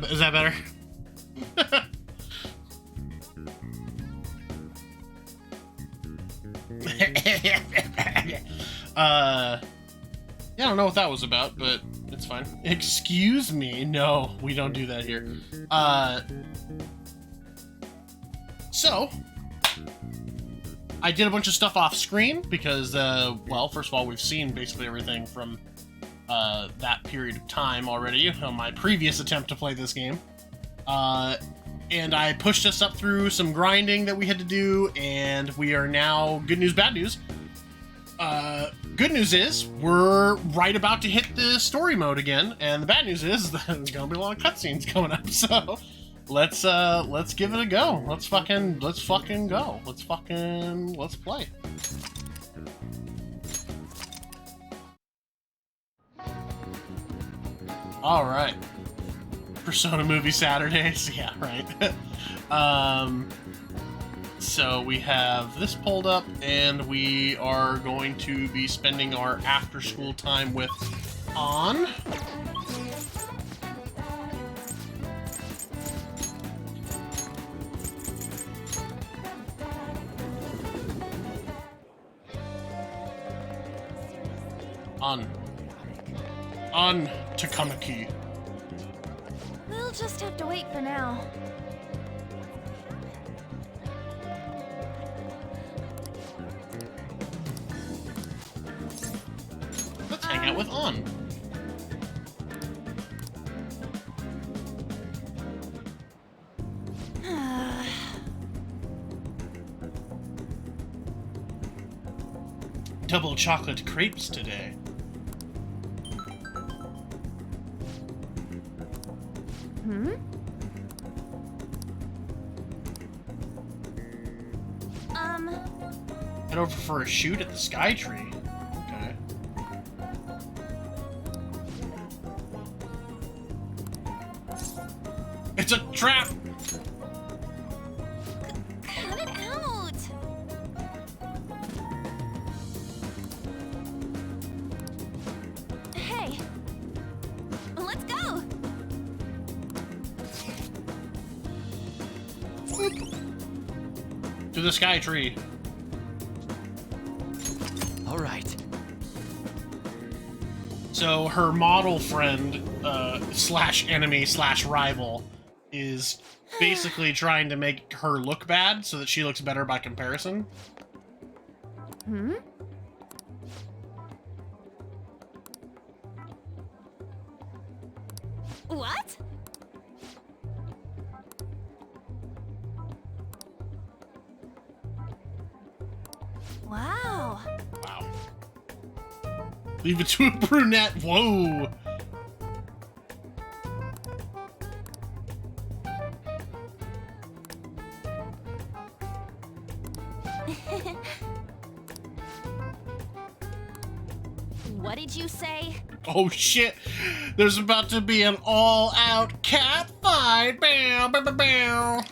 Is that better? Yeah, I don't know what that was about, but it's fine. Excuse me. No, we don't do that here. So I did a bunch of stuff off screen because, well, first of all, we've seen basically everything from that period of time already on my previous attempt to play this game. And I pushed us up through some grinding that we had to do, and we are now, good news, bad news. Good news is we're right about to hit the story mode again, and the bad news is that there's gonna be a lot of cutscenes coming up. So let's give it a go. Let's fucking go. Let's play. All right. Persona Movie Saturdays. Yeah, right. So we have this pulled up, and we are going to be spending our after-school time with Ann. Ann Takanaki. We'll just have to wait for now. Let's hang out with Ann. Double chocolate crepes today. Head over for a shoot at the Sky Tree. Okay. It's a trap! Cut it out! To the sky tree. All right. So her model friend, slash enemy slash rival, is basically trying to make her look bad so that she looks better by comparison. Hmm? What? Wow. Wow. Leave it to a brunette. Whoa. What did you say? Oh shit. There's about to be an all-out cat fight. Bow, bow, bow, bow.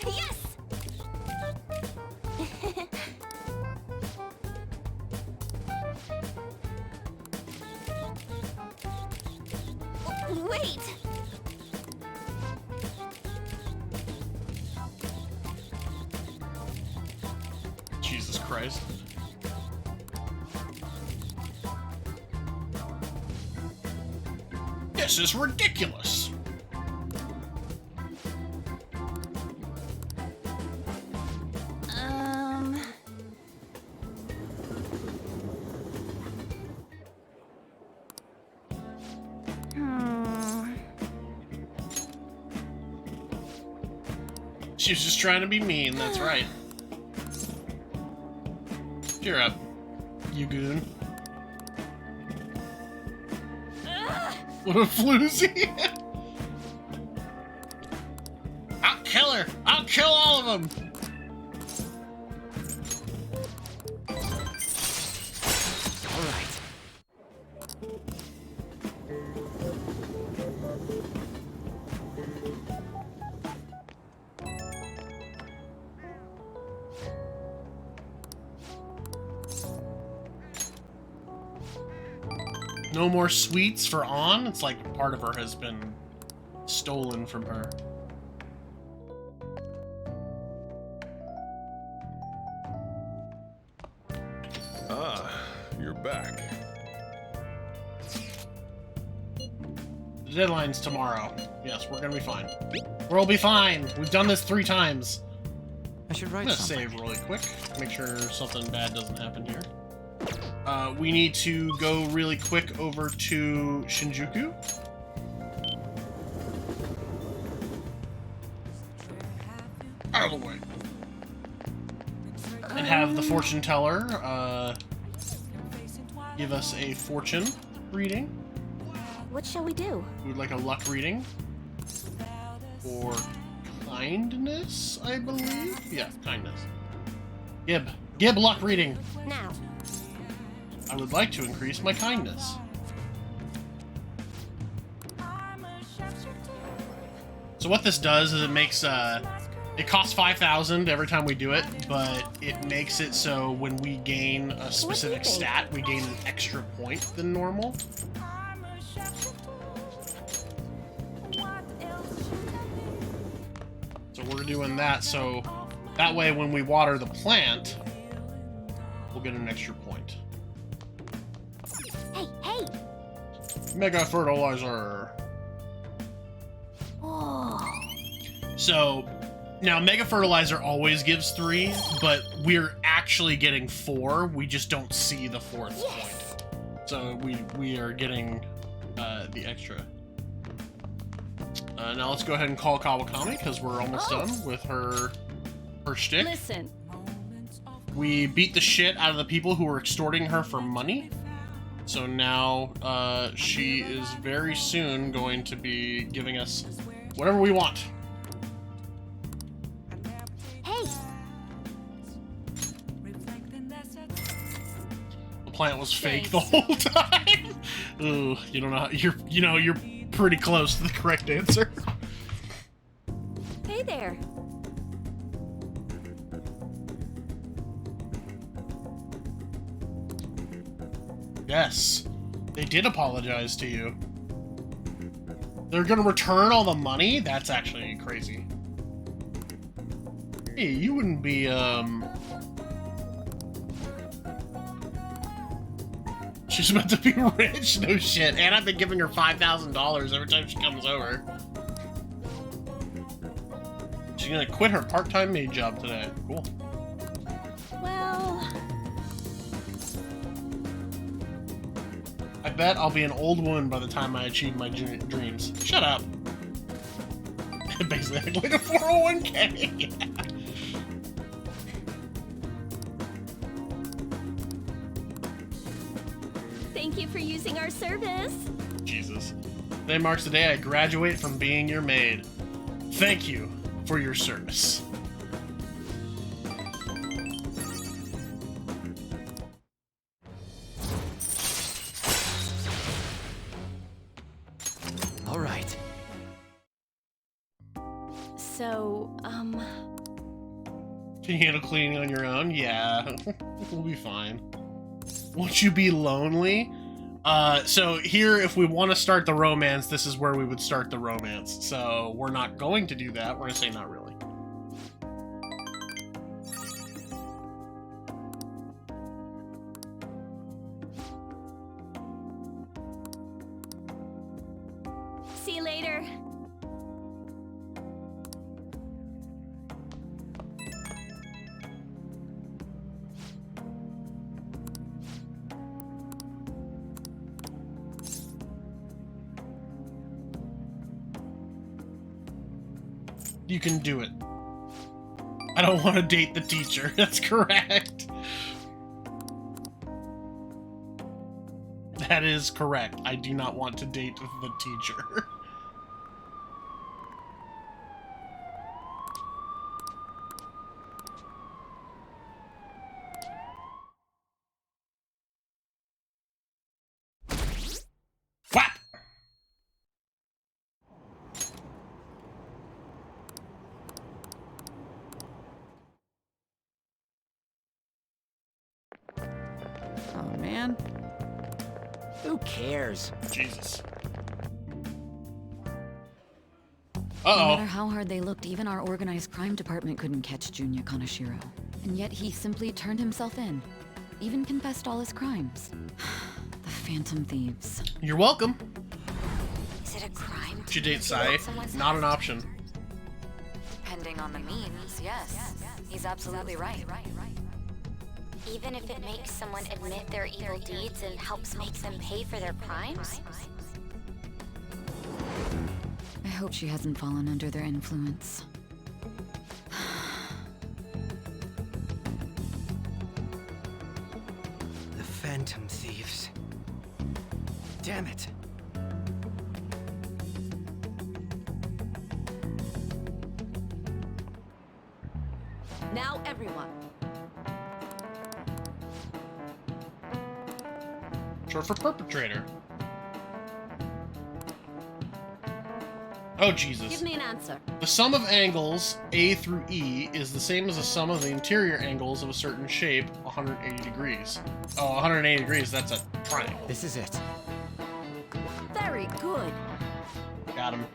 Yes! Wait! Jesus Christ. This is ridiculous. Um... Hmm... She was just trying to be mean, that's right. Cheer up, you goon. What a floozy! I'll kill her! I'll kill all of them! All right. No more sweets for On? It's like part of her has been stolen from her. Ah, you're back. The deadline's tomorrow. Yes, we're gonna be fine. We'll be fine! We've done this 3 times. I should I'm write gonna something. save really quick. Make sure something bad doesn't happen here. We need to go really quick over to Shinjuku. Out of the way. And have the fortune teller give us a fortune reading. What shall we do? We would like a luck reading. For kindness, I believe? Yeah, kindness. Gib. Gib luck reading. Now. I would like to increase my kindness. So what this does is it makes, it costs 5,000 every time we do it, but it makes it so when we gain a specific stat, we gain an extra point than normal. So we're doing that, so that way when we water the plant, we'll get an extra point. Hey, hey! Mega fertilizer. Oh. So now Mega Fertilizer always gives 3, but we're actually getting 4. We just don't see the 4th point. So we are getting the extra. Now let's go ahead and call Kawakami because we're almost done with her shtick. Listen. We beat the shit out of the people who were extorting her for money. So now she is very soon going to be giving us whatever we want. Hey! The plant was fake the whole time. Ooh, you don't know how, you're pretty close to the correct answer. Hey there. Yes. They did apologize to you. They're gonna return all the money? That's actually crazy. Hey, you wouldn't be, She's about to be rich? No shit. And I've been giving her $5,000 every time she comes over. She's gonna quit her part-time maid job today. Cool. Well, I bet I'll be an old woman by the time I achieve my dreams. Shut up. Basically, act like a 401k. thank you for using our service. Jesus. Today marks the day I graduate from being your maid. Thank you for your service. All right. So, Can you handle cleaning on your own? Yeah. We'll be fine. Won't you be lonely? So here, if we want to start the romance, this is where we would start the romance. So we're not going to do that. We're going to say not really. see you later. You can do it. I don't want to date the teacher. That's correct. That is correct. I do not want to date the teacher. Whap! Oh, man. Who cares? Jesus. No matter Uh-oh. how hard they looked, even our organized crime department couldn't catch Junya Kaneshiro. And yet he simply turned himself in. Even confessed all his crimes. The Phantom Thieves. You're welcome. Is it a crime? Should date Sai. Not an option. Depending on the means, yes. He's absolutely right. Even if it makes someone admit their evil deeds and helps make them pay for their crimes? I hope she hasn't fallen under their influence. The Phantom Thieves. Damn it. Now, everyone. Short for perpetrator. Oh, Jesus. Give me an answer. The sum of angles, A through E, is the same as the sum of the interior angles of a certain shape, 180 degrees. Oh, 180 degrees, that's a triangle. This is it. Very good. Got him.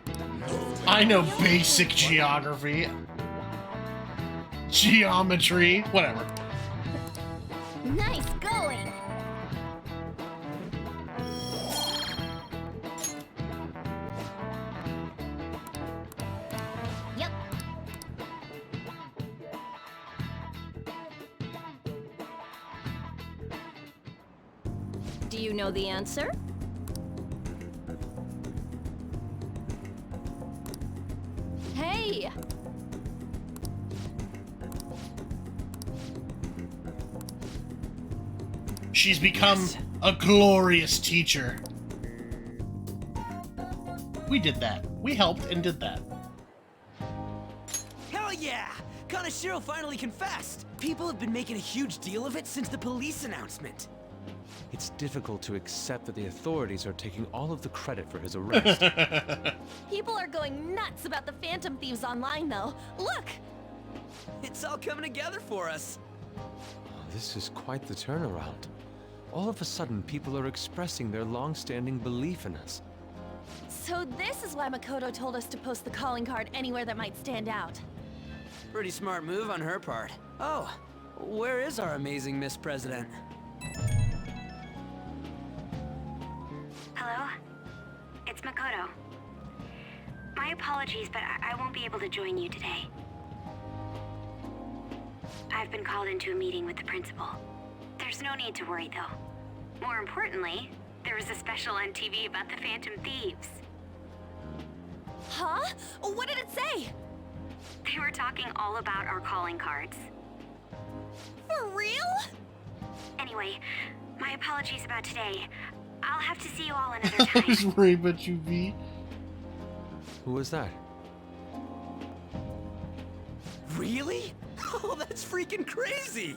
I know basic geography. Geometry, whatever. Nice going. Yep. Do you know the answer? Hey! She's become Yes. a glorious teacher. We did that. We helped and did that. Hell yeah! Kaneshiro finally confessed! People have been making a huge deal of it since the police announcement. It's difficult to accept that the authorities are taking all of the credit for his arrest. People are going nuts about the Phantom Thieves online, though. Look! It's all coming together for us. This is quite the turnaround. All of a sudden, people are expressing their long-standing belief in us. So this is why Makoto told us to post the calling card anywhere that might stand out. Pretty smart move on her part. Oh, where is our amazing Miss President? Hello? It's Makoto. My apologies, but I won't be able to join you today. I've been called into a meeting with the principal. There's no need to worry, though. More importantly, there was a special on TV about the Phantom Thieves. Huh? What did it say? They were talking all about our calling cards. For real? Anyway, my apologies about today. I'll have to see you all another time. I was worried about you, V. Who was that? Really? Oh, that's freaking crazy!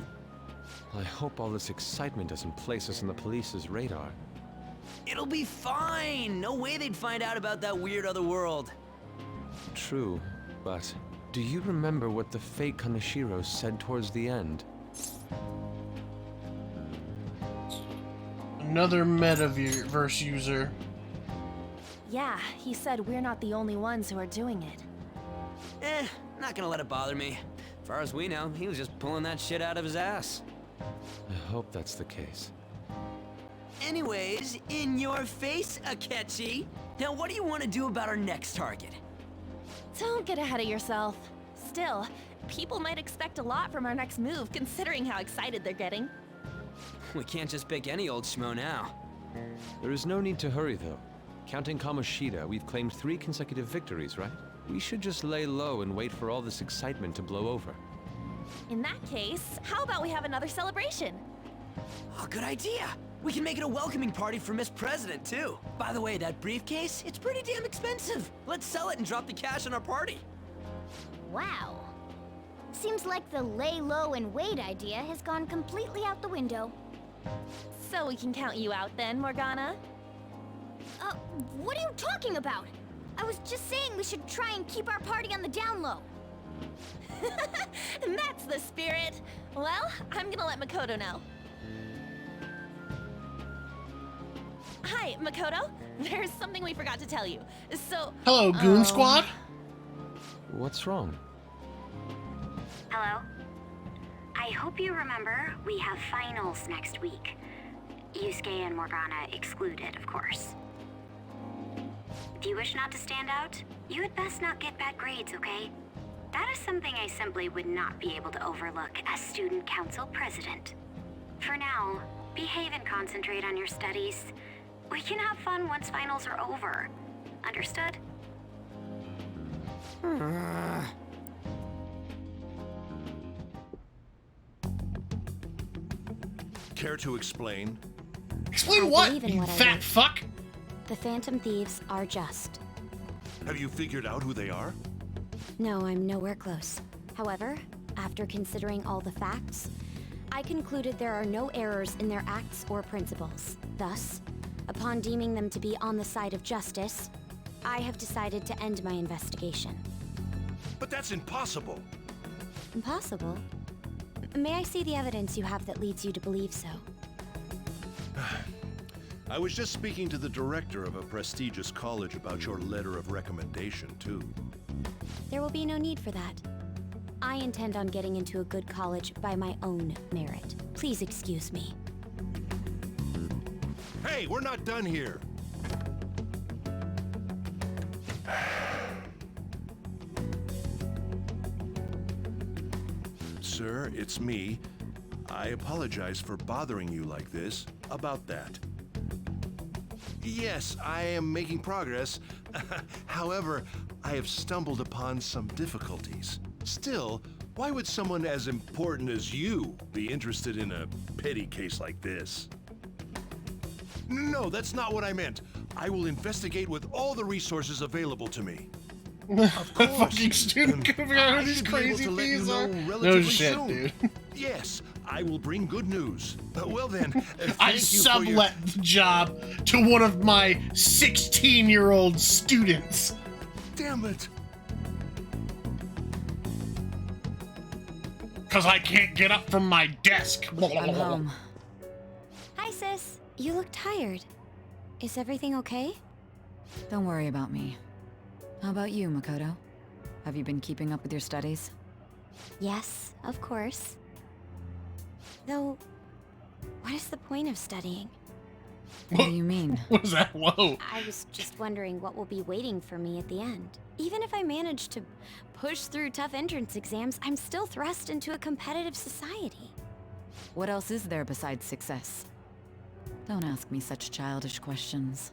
I hope all this excitement doesn't place us on the police's radar. It'll be fine! No way they'd find out about that weird other world. True, but do you remember what the fake Kaneshiro said towards the end? Another metaverse user. Yeah, he said we're not the only ones who are doing it. Not gonna let it bother me. As far as we know, he was just pulling that shit out of his ass. I hope that's the case. Anyways, in your face, Akechi. Now what do you want to do about our next target? Don't get ahead of yourself. Still, people might expect a lot from our next move, considering how excited they're getting. We can't just pick any old schmo now. There is no need to hurry, though. Counting Kamoshida, we've claimed 3 consecutive victories, right? We should just lay low and wait for all this excitement to blow over. In that case, how about we have another celebration? Oh, good idea. We can make it a welcoming party for Miss President, too. By the way, that briefcase, it's pretty damn expensive. Let's sell it and drop the cash on our party. Wow. Seems like the lay low and wait idea has gone completely out the window. So we can count you out then, Morgana? What are you talking about? I was just saying we should try and keep our party on the down low. That's the spirit. Well, I'm gonna let Makoto know. Hi, Makoto. There's something we forgot to tell you. So... Hello, Goon Squad. What's wrong? Hello? I hope you remember we have finals next week. Yusuke and Morgana excluded, of course. If you wish not to stand out, you had best not get bad grades, okay? That is something I simply would not be able to overlook as student council president. For now, behave and concentrate on your studies. We can have fun once finals are over. Understood? Care to explain? Explain I what, believe in you what I fat do. fuck? The Phantom Thieves are just. Have you figured out who they are? No, I'm nowhere close. However, after considering all the facts, I concluded there are no errors in their acts or principles. Thus, upon deeming them to be on the side of justice, I have decided to end my investigation. But that's impossible. Impossible? May I see the evidence you have that leads you to believe so? I was just speaking to the director of a prestigious college about your letter of recommendation, too. There will be no need for that. I intend on getting into a good college by my own merit. Please excuse me. Hey, we're not done here. Sir, it's me. I apologize for bothering you like this about that. Yes, I am making progress. However, I have stumbled upon some difficulties. Still, why would someone as important as you be interested in a petty case like this? No, that's not what I meant. I will investigate with all the resources available to me. Of course. Fucking student could figure out I who these should be able crazy to let you thieves know are. relatively No shit, soon. dude. Yes, I will bring good news. Well then, I thank you for your... sublet the job to one of my 16-year-old students. Damn it. Because I can't get up from my desk. I'm home. Hi, sis. You look tired. Is everything okay? Don't worry about me. How about you, Makoto? Have you been keeping up with your studies? Yes, of course. Though, what is the point of studying? What do you mean? What is that? Whoa. I was just wondering what will be waiting for me at the end. Even if I manage to push through tough entrance exams, I'm still thrust into a competitive society. What else is there besides success? Don't ask me such childish questions.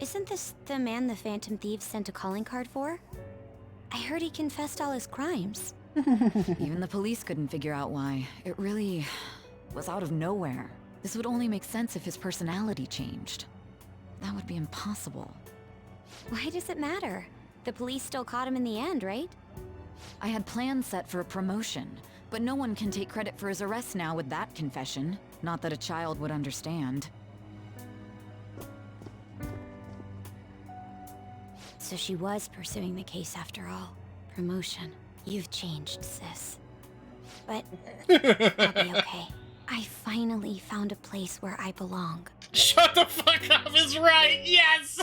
Isn't this the man the Phantom Thieves sent a calling card for? I heard he confessed all his crimes. Even the police couldn't figure out why. It really was out of nowhere. This would only make sense if his personality changed. That would be impossible. Why does it matter? The police still caught him in the end, right? I had plans set for a promotion, but no one can take credit for his arrest now with that confession. Not that a child would understand. So she was pursuing the case after all. Promotion. You've changed, sis. But I'll be okay. I finally found a place where I belong. Shut the fuck up is right. Yes.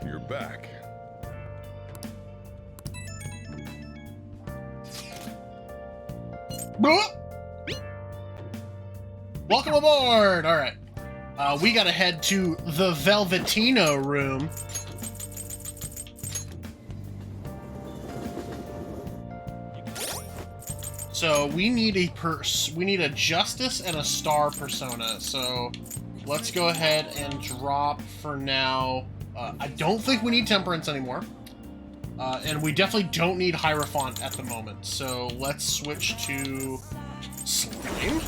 You're back. Welcome aboard. All right. We gotta head to the Velvetino room. So we need a Justice and a Star persona. So let's go ahead and drop for now. I don't think we need Temperance anymore. And we definitely don't need Hierophant at the moment. So let's switch to Slime.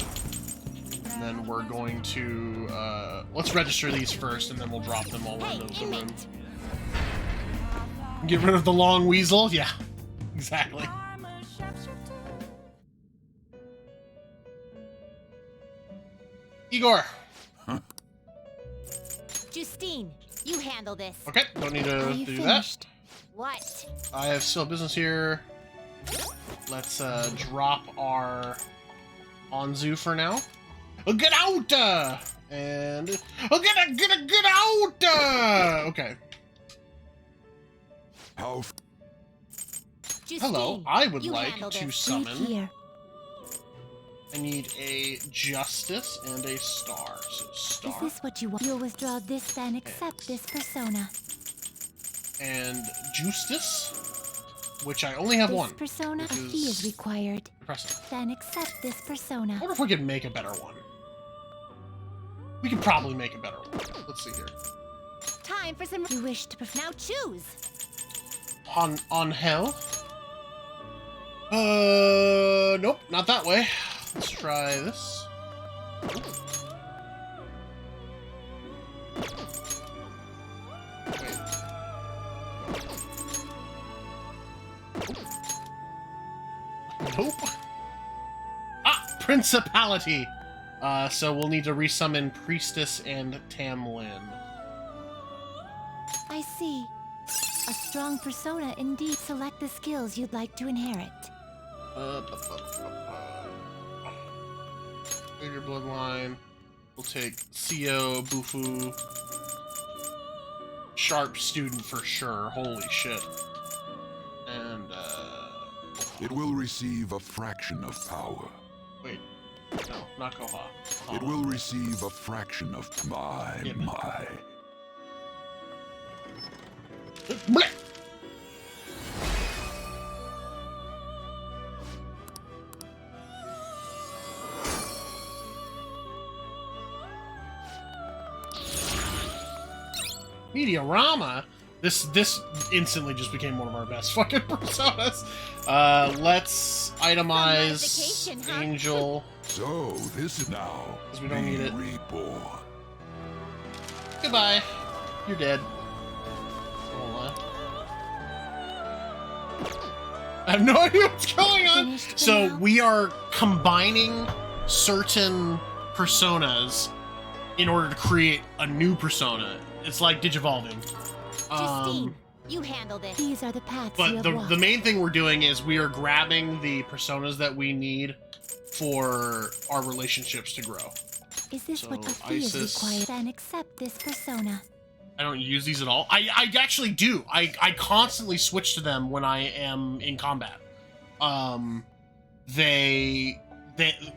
And then we're going to, let's register these first, and then we'll drop them all into the room. Get rid of the long weasel? Yeah, exactly. Igor. Justine, you handle this. Okay, don't need to do finished? What? that. I have still business here. Let's drop our Anzu for now. Get out! And get out! Okay. Justine, Hello, I would you like handle to this. summon. Here. I need a Justice and a Star. So Star Is this what you want? You'll withdraw this, then accept this persona. and Justice, which I only have This one. persona, a which fee is required. Impressive. Then accept this I persona. wonder if we could make a better one. We could probably make a better one. Let's see here. Time for some. You wish to now choose. On hell? Nope, not that way. Let's try this. Wait. Nope. Ah, Principality. So we'll need to resummon Priestess and Tamlin. I see. A strong persona indeed. Select the skills you'd like to inherit. Your bloodline. We'll take CO, Bufu. Sharp student for sure. Holy shit. And, It will receive a fraction of power. wait. No, not Koha. It will receive a fraction of my. Blech! Mediarama? This instantly just became one of our best fucking personas. Let's itemize Some modification, huh? Angel. So this is now. 'Cause we don't need it. Reborn. Goodbye. You're dead. Hold on. I have no idea what's going on. Finished for So now? we are combining certain personas in order to create a new persona. It's like digivolving. Justine, you handle this. These are the paths you But have the walked. main thing we're doing is we are grabbing the personas that we need for our relationships to grow. Is this So, what a fee is Isis- required? Then accept this persona. I don't use these at all. I actually do. I constantly switch to them when I am in combat. They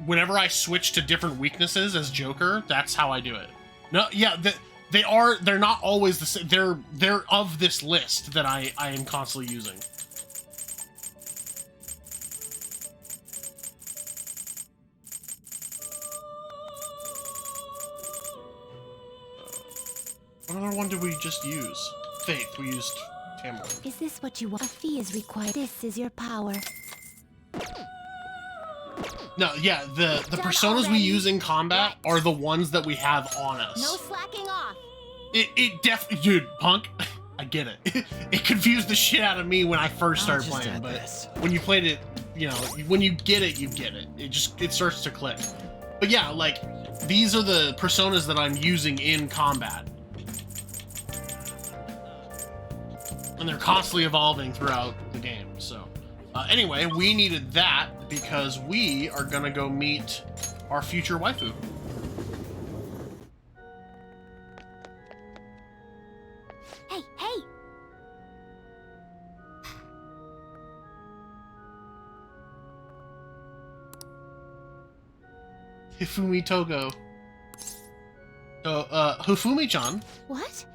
whenever I switch to different weaknesses as Joker, that's how I do it. No, yeah, they're not always the same. They're of this list that I am constantly using. What other one did we just use? Faith. We used Tamlin. Is this what you want? A fee is required. This is your power. No, yeah, the Done personas we already? use in combat are the ones that we have on us. No slacking off. It definitely, dude, Punk, I get it. It confused the shit out of me when I first started just playing, add but this. when you played it, you know, when you get it, you get it. It starts to click. But yeah, like, these are the personas that I'm using in combat. And they're constantly evolving throughout the game, so. Anyway, we needed that because we are gonna go meet our future waifu. Hey, hey! Hifumi Togo. So, Hifumi-chan. What?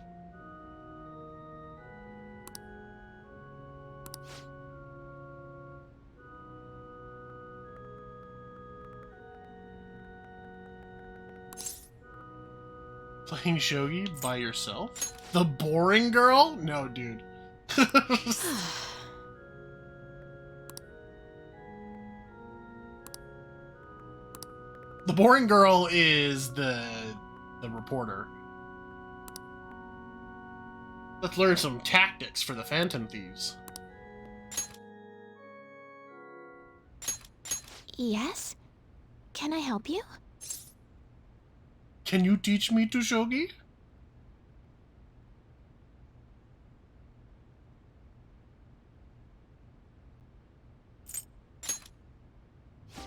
Playing shogi by yourself? The boring girl? No, dude. The boring girl is the reporter. Let's learn some tactics for the Phantom Thieves. Yes? Can I help you? Can you teach me to shogi?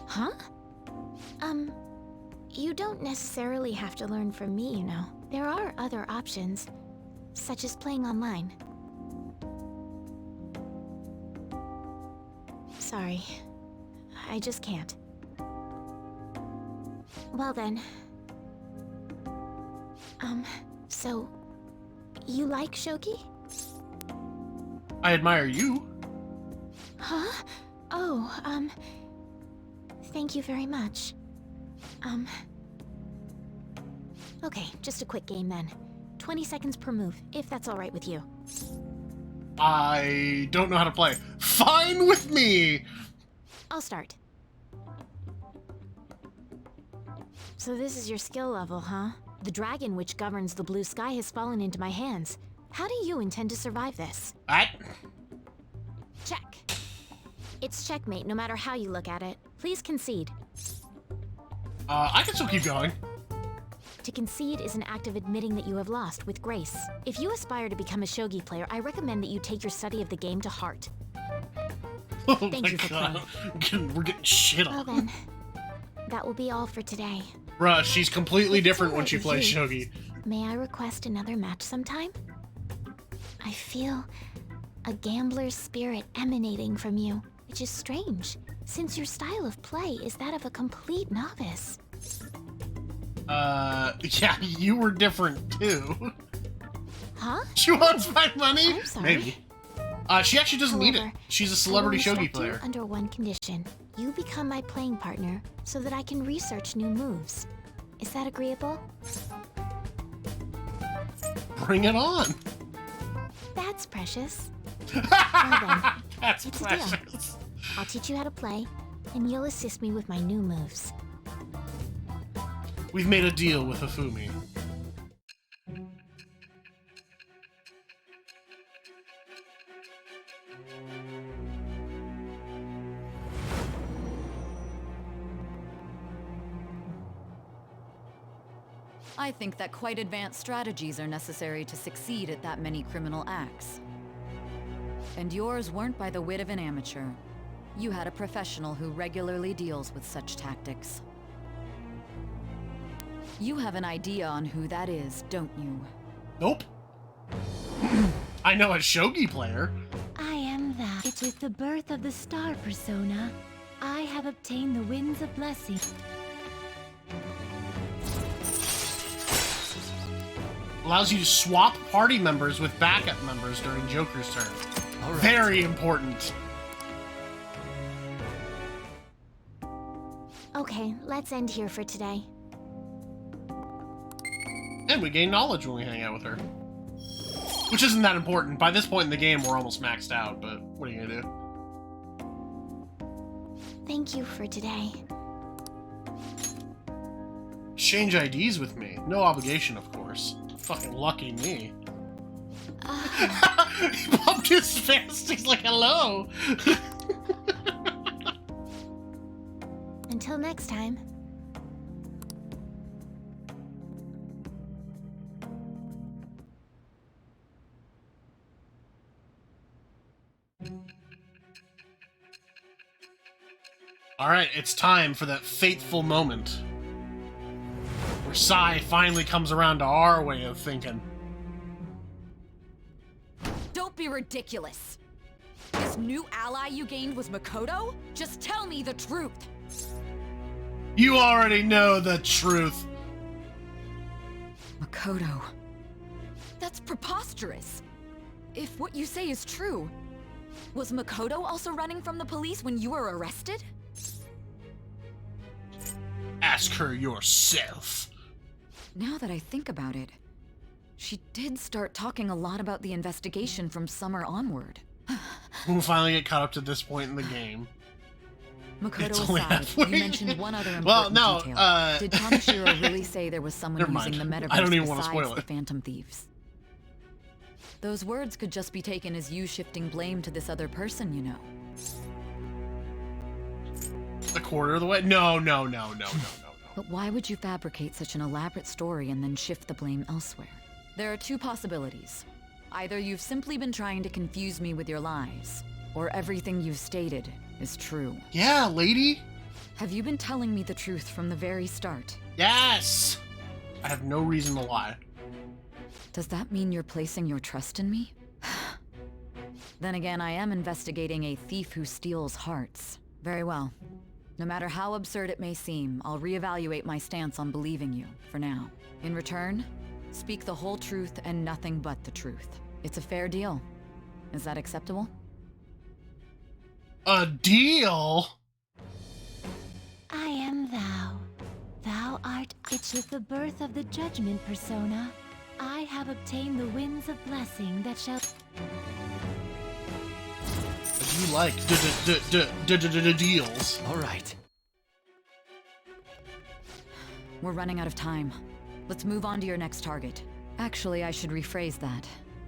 Huh? You don't necessarily have to learn from me, you know. There are other options, such as playing online. Sorry. I just can't. Well then. So... you like shogi? I admire you. Huh? Oh, thank you very much. Okay, just a quick game then. 20 seconds per move, if that's alright with you. I don't know how to play. Fine with me! I'll start. So this is your skill level, huh? The dragon which governs the blue sky has fallen into my hands. How do you intend to survive this? What? Check. It's checkmate no matter how you look at it. Please concede. I can still keep going. To concede is an act of admitting that you have lost with grace. If you aspire to become a shogi player, I recommend that you take your study of the game to heart. Oh Thank my you for god. We're getting shit Well on. then, that will be all for today. Bruh, she's completely If it's different when alright she with plays you, shogi. May I request another match sometime? I feel a gambler's spirit emanating from you, which is strange, since your style of play is that of a complete novice. Yeah, you were different too. Huh? She wants my money? I'm sorry. Maybe. She actually doesn't need it. However, She's a celebrity I will shogi respect you player. under one condition. You become my playing partner so that I can research new moves. Is that agreeable? Bring it on. That's precious. Well then, That's it's a deal. precious. I'll teach you how to play, and you'll assist me with my new moves. We've made a deal with Hifumi. I think that quite advanced strategies are necessary to succeed at that many criminal acts. And yours weren't by the wit of an amateur. You had a professional who regularly deals with such tactics. You have an idea on who that is, don't you? Nope. I know a shogi player. I am that. It's with the birth of the star persona. I have obtained the winds of blessing. Allows you to swap party members with backup members during Joker's turn. Very important. Okay, let's end here for today. And we gain knowledge when we hang out with her. Which isn't that important. By this point in the game, we're almost maxed out, but what are you gonna do? Thank you for today. Exchange IDs with me. No obligation, of course. Fucking lucky me. He bumped his fist. He's like, hello. Until next time. Alright, it's time for that fateful moment. Where Sai finally comes around to our way of thinking. Don't be ridiculous. This new ally you gained was Makoto? Just tell me the truth. You already know the truth. Makoto. That's preposterous. If what you say is true, was Makoto also running from the police when you were arrested? Ask her yourself. Now that I think about it, she did start talking a lot about the investigation from summer onward. We'll finally get caught up to this point in the game. Makoto only aside, halfway. you mentioned one other important Well, no, detail. Did Kaneshiro really say there was someone Never using mind. the metaverse I don't even wanna besides spoil the it. Phantom Thieves? Those words could just be taken as you shifting blame to this other person, you know. A quarter of the way? No. But why would you fabricate such an elaborate story and then shift the blame elsewhere? There are two possibilities. Either you've simply been trying to confuse me with your lies, or everything you've stated is true. Yeah, lady. Have you been telling me the truth from the very start? Yes. I have no reason to lie. Does that mean you're placing your trust in me? Then again, I am investigating a thief who steals hearts. Very well. No matter how absurd it may seem, I'll reevaluate my stance on believing you, for now. In return, speak the whole truth and nothing but the truth. It's a fair deal. Is that acceptable? A deal? I am thou. Thou art. It's with the birth of the judgment persona. I have obtained the winds of blessing that shall. You like deals. All right. We're running out of time. Let's move on to your next target. Actually, I should rephrase that.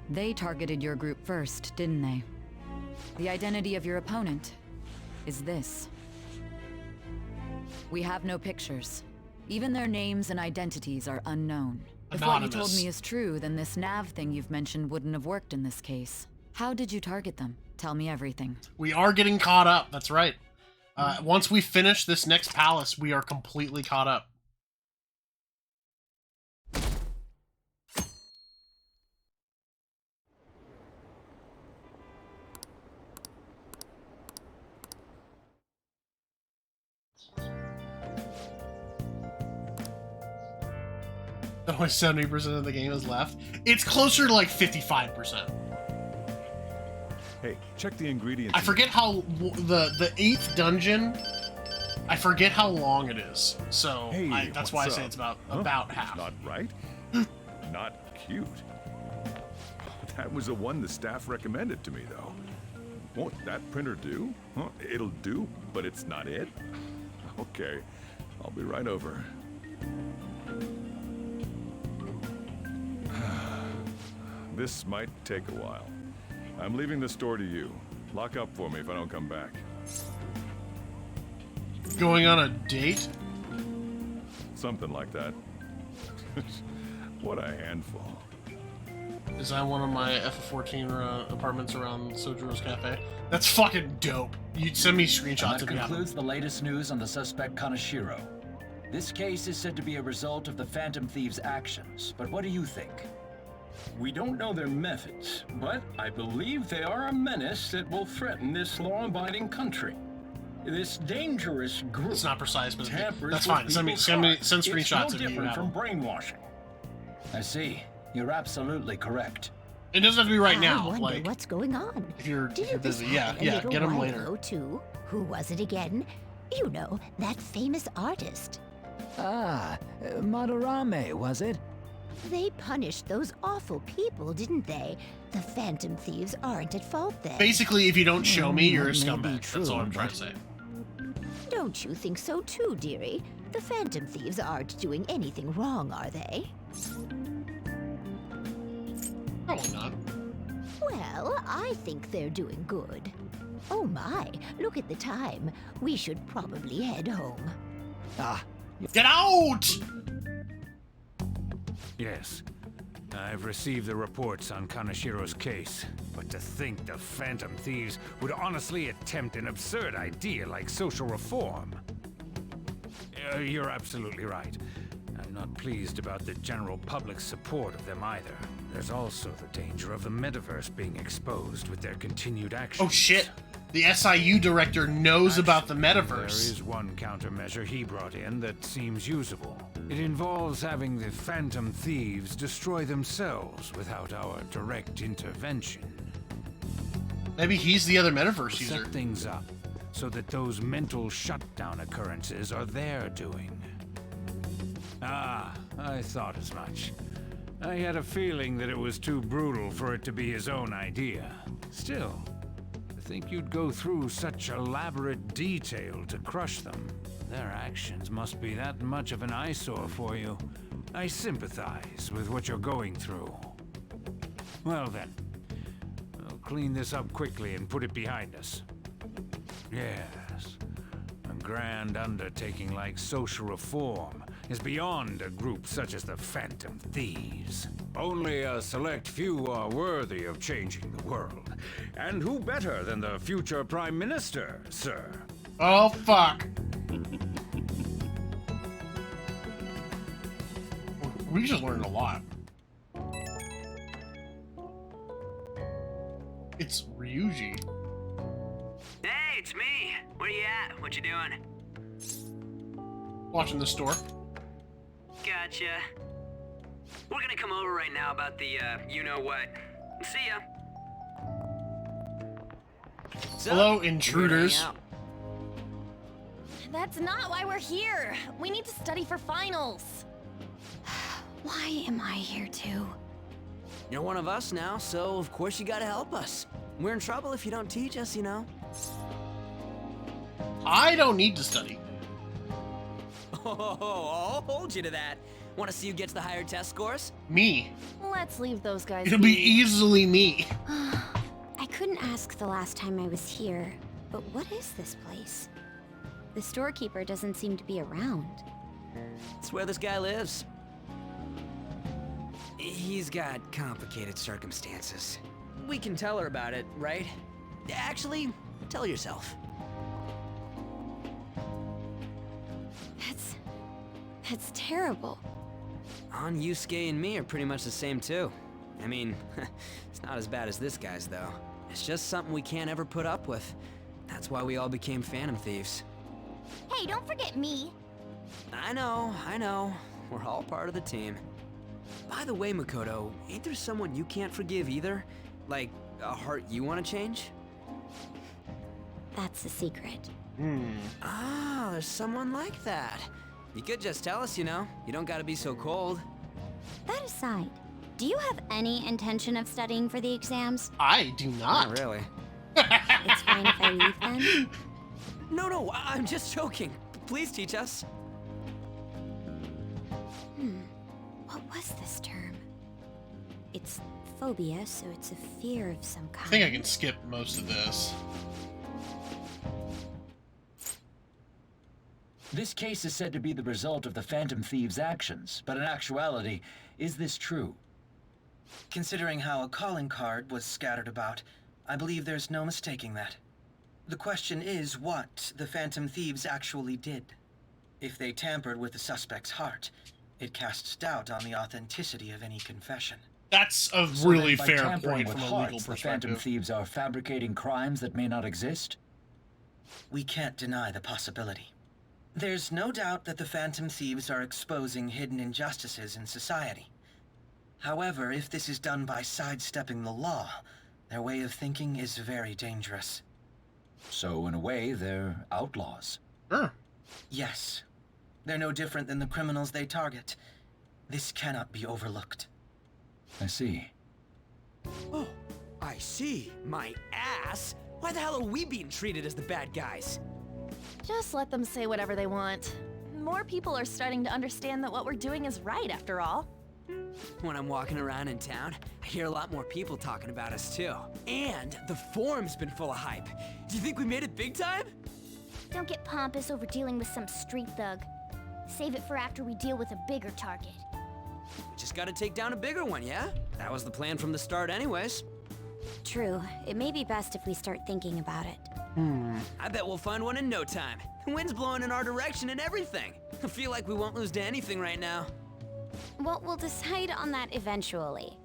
They targeted your group first, didn't they? The identity of your opponent is this. We have no pictures. Even their names and identities are unknown. If what you told Anonymous. me is true, then this nav thing you've mentioned wouldn't have worked in this case. How did you target them? Tell me everything. We are getting caught up. That's right. Once we finish this next palace, we are completely caught up. Only 70% of the game is left. It's closer to like 55%. Hey, check the ingredients. I forget how the 8th dungeon. I forget how long it is, so Hey, that's what's why I say up? it's about Huh? half. Not right? Not cute. That was the one the staff recommended to me, though. Won't that printer do? Huh? It'll do, but it's not it? Okay, I'll be right over. This might take a while. I'm leaving the store to you. Lock up for me if I don't come back. Going on a date? Something like that. What a handful. Design one of my FF14 apartments around Sojiro's cafe. That's fucking dope. You'd send me screenshots That if you have them. concludes the latest news on the suspect Kaneshiro. This case is said to be a result of the Phantom Thieves' actions, but what do you think? We don't know their methods, but I believe they are a menace that will threaten this law-abiding country. This dangerous group. It's not precise, but tampers that's with fine. Send people's screenshots hearts. if It's no you different have from them. brainwashing. I see. You're absolutely correct. It doesn't have to be right I now. wonder Like, what's going on. if you're Didn't this busy, yeah, happen a yeah, little get them while later. ago, too? Who was it again? You know, that famous artist. Ah, Madarame, was it? They punished those awful people, didn't they? The Phantom Thieves aren't at fault then. Basically, if you don't show me, you're a That may be scumbag. That's all I'm true, trying to say. Don't you think so too, dearie? The Phantom Thieves aren't doing anything wrong, are they? Probably not. Well, I think they're doing good. Oh my, look at the time. We should probably head home. Ah, Get out! Yes. I've received the reports on Kaneshiro's case, but to think the Phantom Thieves would honestly attempt an absurd idea like social reform. You're absolutely right. I'm not pleased about the general public's support of them either. There's also the danger of the metaverse being exposed with their continued actions. Oh shit! The SIU director knows about the There metaverse. is one countermeasure he brought in that seems usable. It involves having the Phantom Thieves destroy themselves without our direct intervention. Maybe he's the other metaverse user. Set things up so that those mental shutdown occurrences are their doing. Ah, I thought as much. I had a feeling that it was too brutal for it to be his own idea. Still, to think you'd go through such elaborate detail to crush them. Their actions must be that much of an eyesore for you. I sympathize with what you're going through. Well then, I'll clean this up quickly and put it behind us. Yes, a grand undertaking like social reform is beyond a group such as the Phantom Thieves. Only a select few are worthy of changing the world. And who better than the future Prime Minister, sir? Oh fuck! We just learned a lot. It's Ryuji. Hey, it's me. Where you at? What you doing? Watching the store. Gotcha. We're gonna come over right now about the, you-know-what. See ya. So, Hello, intruders. That's not why we're here. We need to study for finals. Why am I here too? You're one of us now, so of course you gotta help us. We're in trouble if you don't teach us, you know. I don't need to study. Oh, I'll hold you to that. Want to see who gets the higher test scores? Me. Let's leave those guys It'll be easily me. I couldn't ask the last time I was here, but what is this place? The storekeeper doesn't seem to be around. It's where this guy lives. He's got complicated circumstances. We can tell her about it, right? Actually, tell yourself. That's terrible. On Yusuke and me are pretty much the same too. I mean, it's not as bad as this guy's though. It's just something we can't ever put up with. That's why we all became Phantom Thieves. Hey, don't forget me. I know. We're all part of the team. By the way, Makoto, ain't there someone you can't forgive either? Like, a heart you want to change? That's a secret. Ah, there's someone like that. You could just tell us, you know. You don't gotta be so cold. That aside, do you have any intention of studying for the exams? I do not. Not really. It's fine if I leave then? No, I'm just joking. Please teach us. What was this term? It's phobia, so it's a fear of some I kind. think I can skip most of this. This case is said to be the result of the Phantom Thieves' actions, but in actuality, is this true? Considering how a calling card was scattered about, I believe there's no mistaking that. The question is what the Phantom Thieves actually did. If they tampered with the suspect's heart, it casts doubt on the authenticity of any confession. That's a So really then by fair tampering point with from a hearts, legal the Phantom perspective. Thieves are fabricating crimes that may not exist? We can't deny the possibility. There's no doubt that the Phantom Thieves are exposing hidden injustices in society. However, if this is done by sidestepping the law, their way of thinking is very dangerous. So in a way, they're outlaws. Sure. Yes. They're no different than the criminals they target. This cannot be overlooked. I see. Oh, I see. My ass? Why the hell are we being treated as the bad guys? Just let them say whatever they want. More people are starting to understand that what we're doing is right, after all. When I'm walking around in town, I hear a lot more people talking about us too. And the forum's been full of hype. Do you think we made it big time? Don't get pompous over dealing with some street thug. Save it for after we deal with a bigger target. We just gotta take down a bigger one, yeah? That was the plan from the start anyways. True. It may be best if we start thinking about it. I bet we'll find one in no time. The wind's blowing in our direction and everything. I feel like we won't lose to anything right now. Well, we'll decide on that eventually.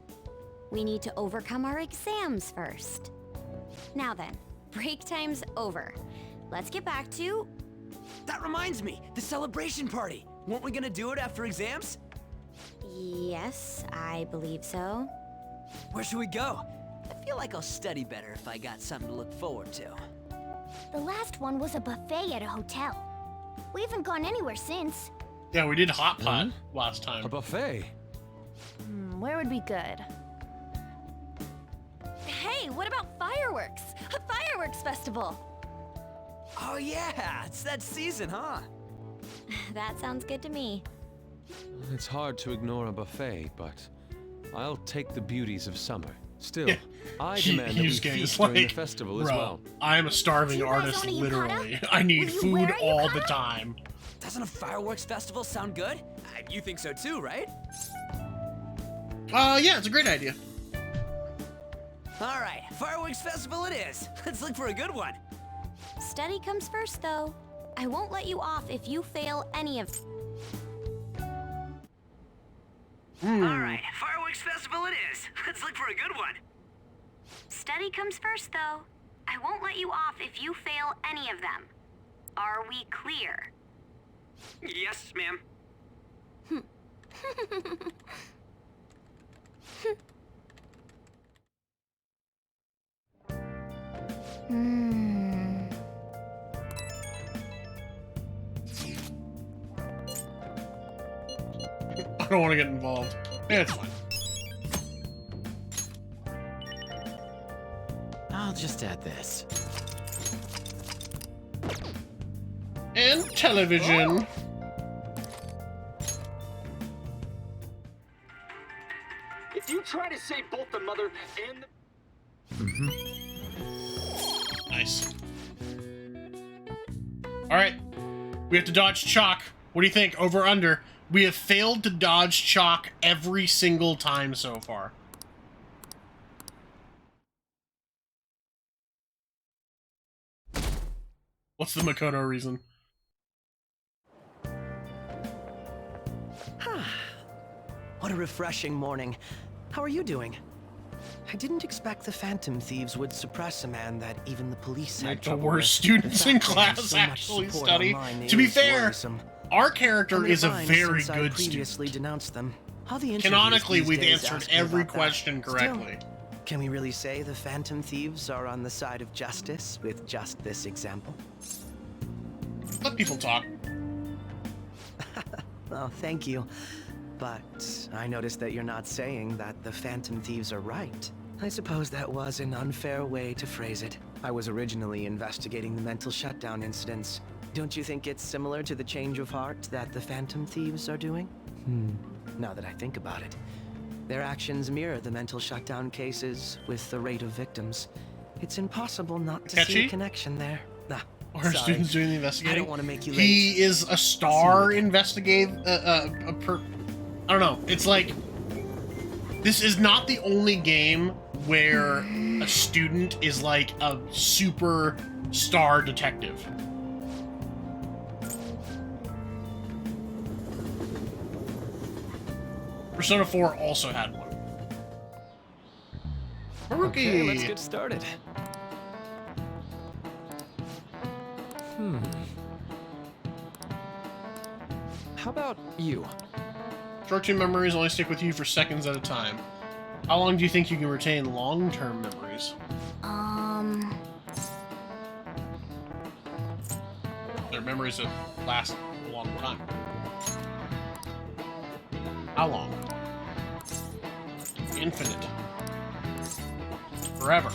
We need to overcome our exams first. Now then, break time's over. Let's get back to... That reminds me, the celebration party. Weren't we gonna do it after exams? Yes, I believe so. Where should we go? I feel like I'll study better if I got something to look forward to. The last one was a buffet at a hotel. We haven't gone anywhere since. Yeah, we did Hot Pot last time. A buffet? Where would be good? Hey, what about fireworks? A fireworks festival! Oh yeah, it's that season, huh? That sounds good to me. It's hard to ignore a buffet, but I'll take the beauties of summer. Still, Yeah. I demand that we Yusuke is feast during the like, festival as bro, well. I am a starving You guys artist, own a literally. yukata? I need Will you food wear a all the yukata? time. Doesn't a fireworks festival sound good? You think so too, right? Yeah, it's a great idea. All right, fireworks festival it is. Let's look for a good one. Study comes first, though. I won't let you off if you fail any of... All right, fireworks festival it is. Let's look for a good one. Study comes first, though. I won't let you off if you fail any of them. Are we clear? Yes, ma'am. I don't want to get involved. Yeah, it's fine. I'll just add this. And television. If you try to save both the mother and Nice. Alright. We have to dodge chalk. What do you think? Over, under? We have failed to dodge chalk every single time so far. What's the Makoto reason? What a refreshing morning. How are you doing? I didn't expect the Phantom Thieves would suppress a man that even the police had Like the trouble worst with. students The in fact they have class so much actually support study. online To be is fair, worrisome. our character Only is a fine very since I good previously student. denounced them. All the interviews Canonically, these we've days answered ask me every about that. question Still, correctly. can we really say the Phantom Thieves are on the side of justice with just this example? Let people talk. Oh, thank you. But I noticed that you're not saying that the Phantom Thieves are right. I suppose that was an unfair way to phrase it. I was originally investigating the mental shutdown incidents. Don't you think it's similar to the change of heart that the Phantom Thieves are doing? Now that I think about it, their actions mirror the mental shutdown cases with the rate of victims. It's impossiple not to see Catchy? a connection there. Nah, Our sorry. students doing the investigating. I don't want to make you He late. is a star investigative. I don't know. It's like This is not the only game where a student is like a super star detective. Persona 4 also had one. Okay, let's get started. How about you? Short-term memories only stick with you for seconds at a time. How long do you think you can retain long-term memories? They're memories that last a long time. How long? Infinite. Forever.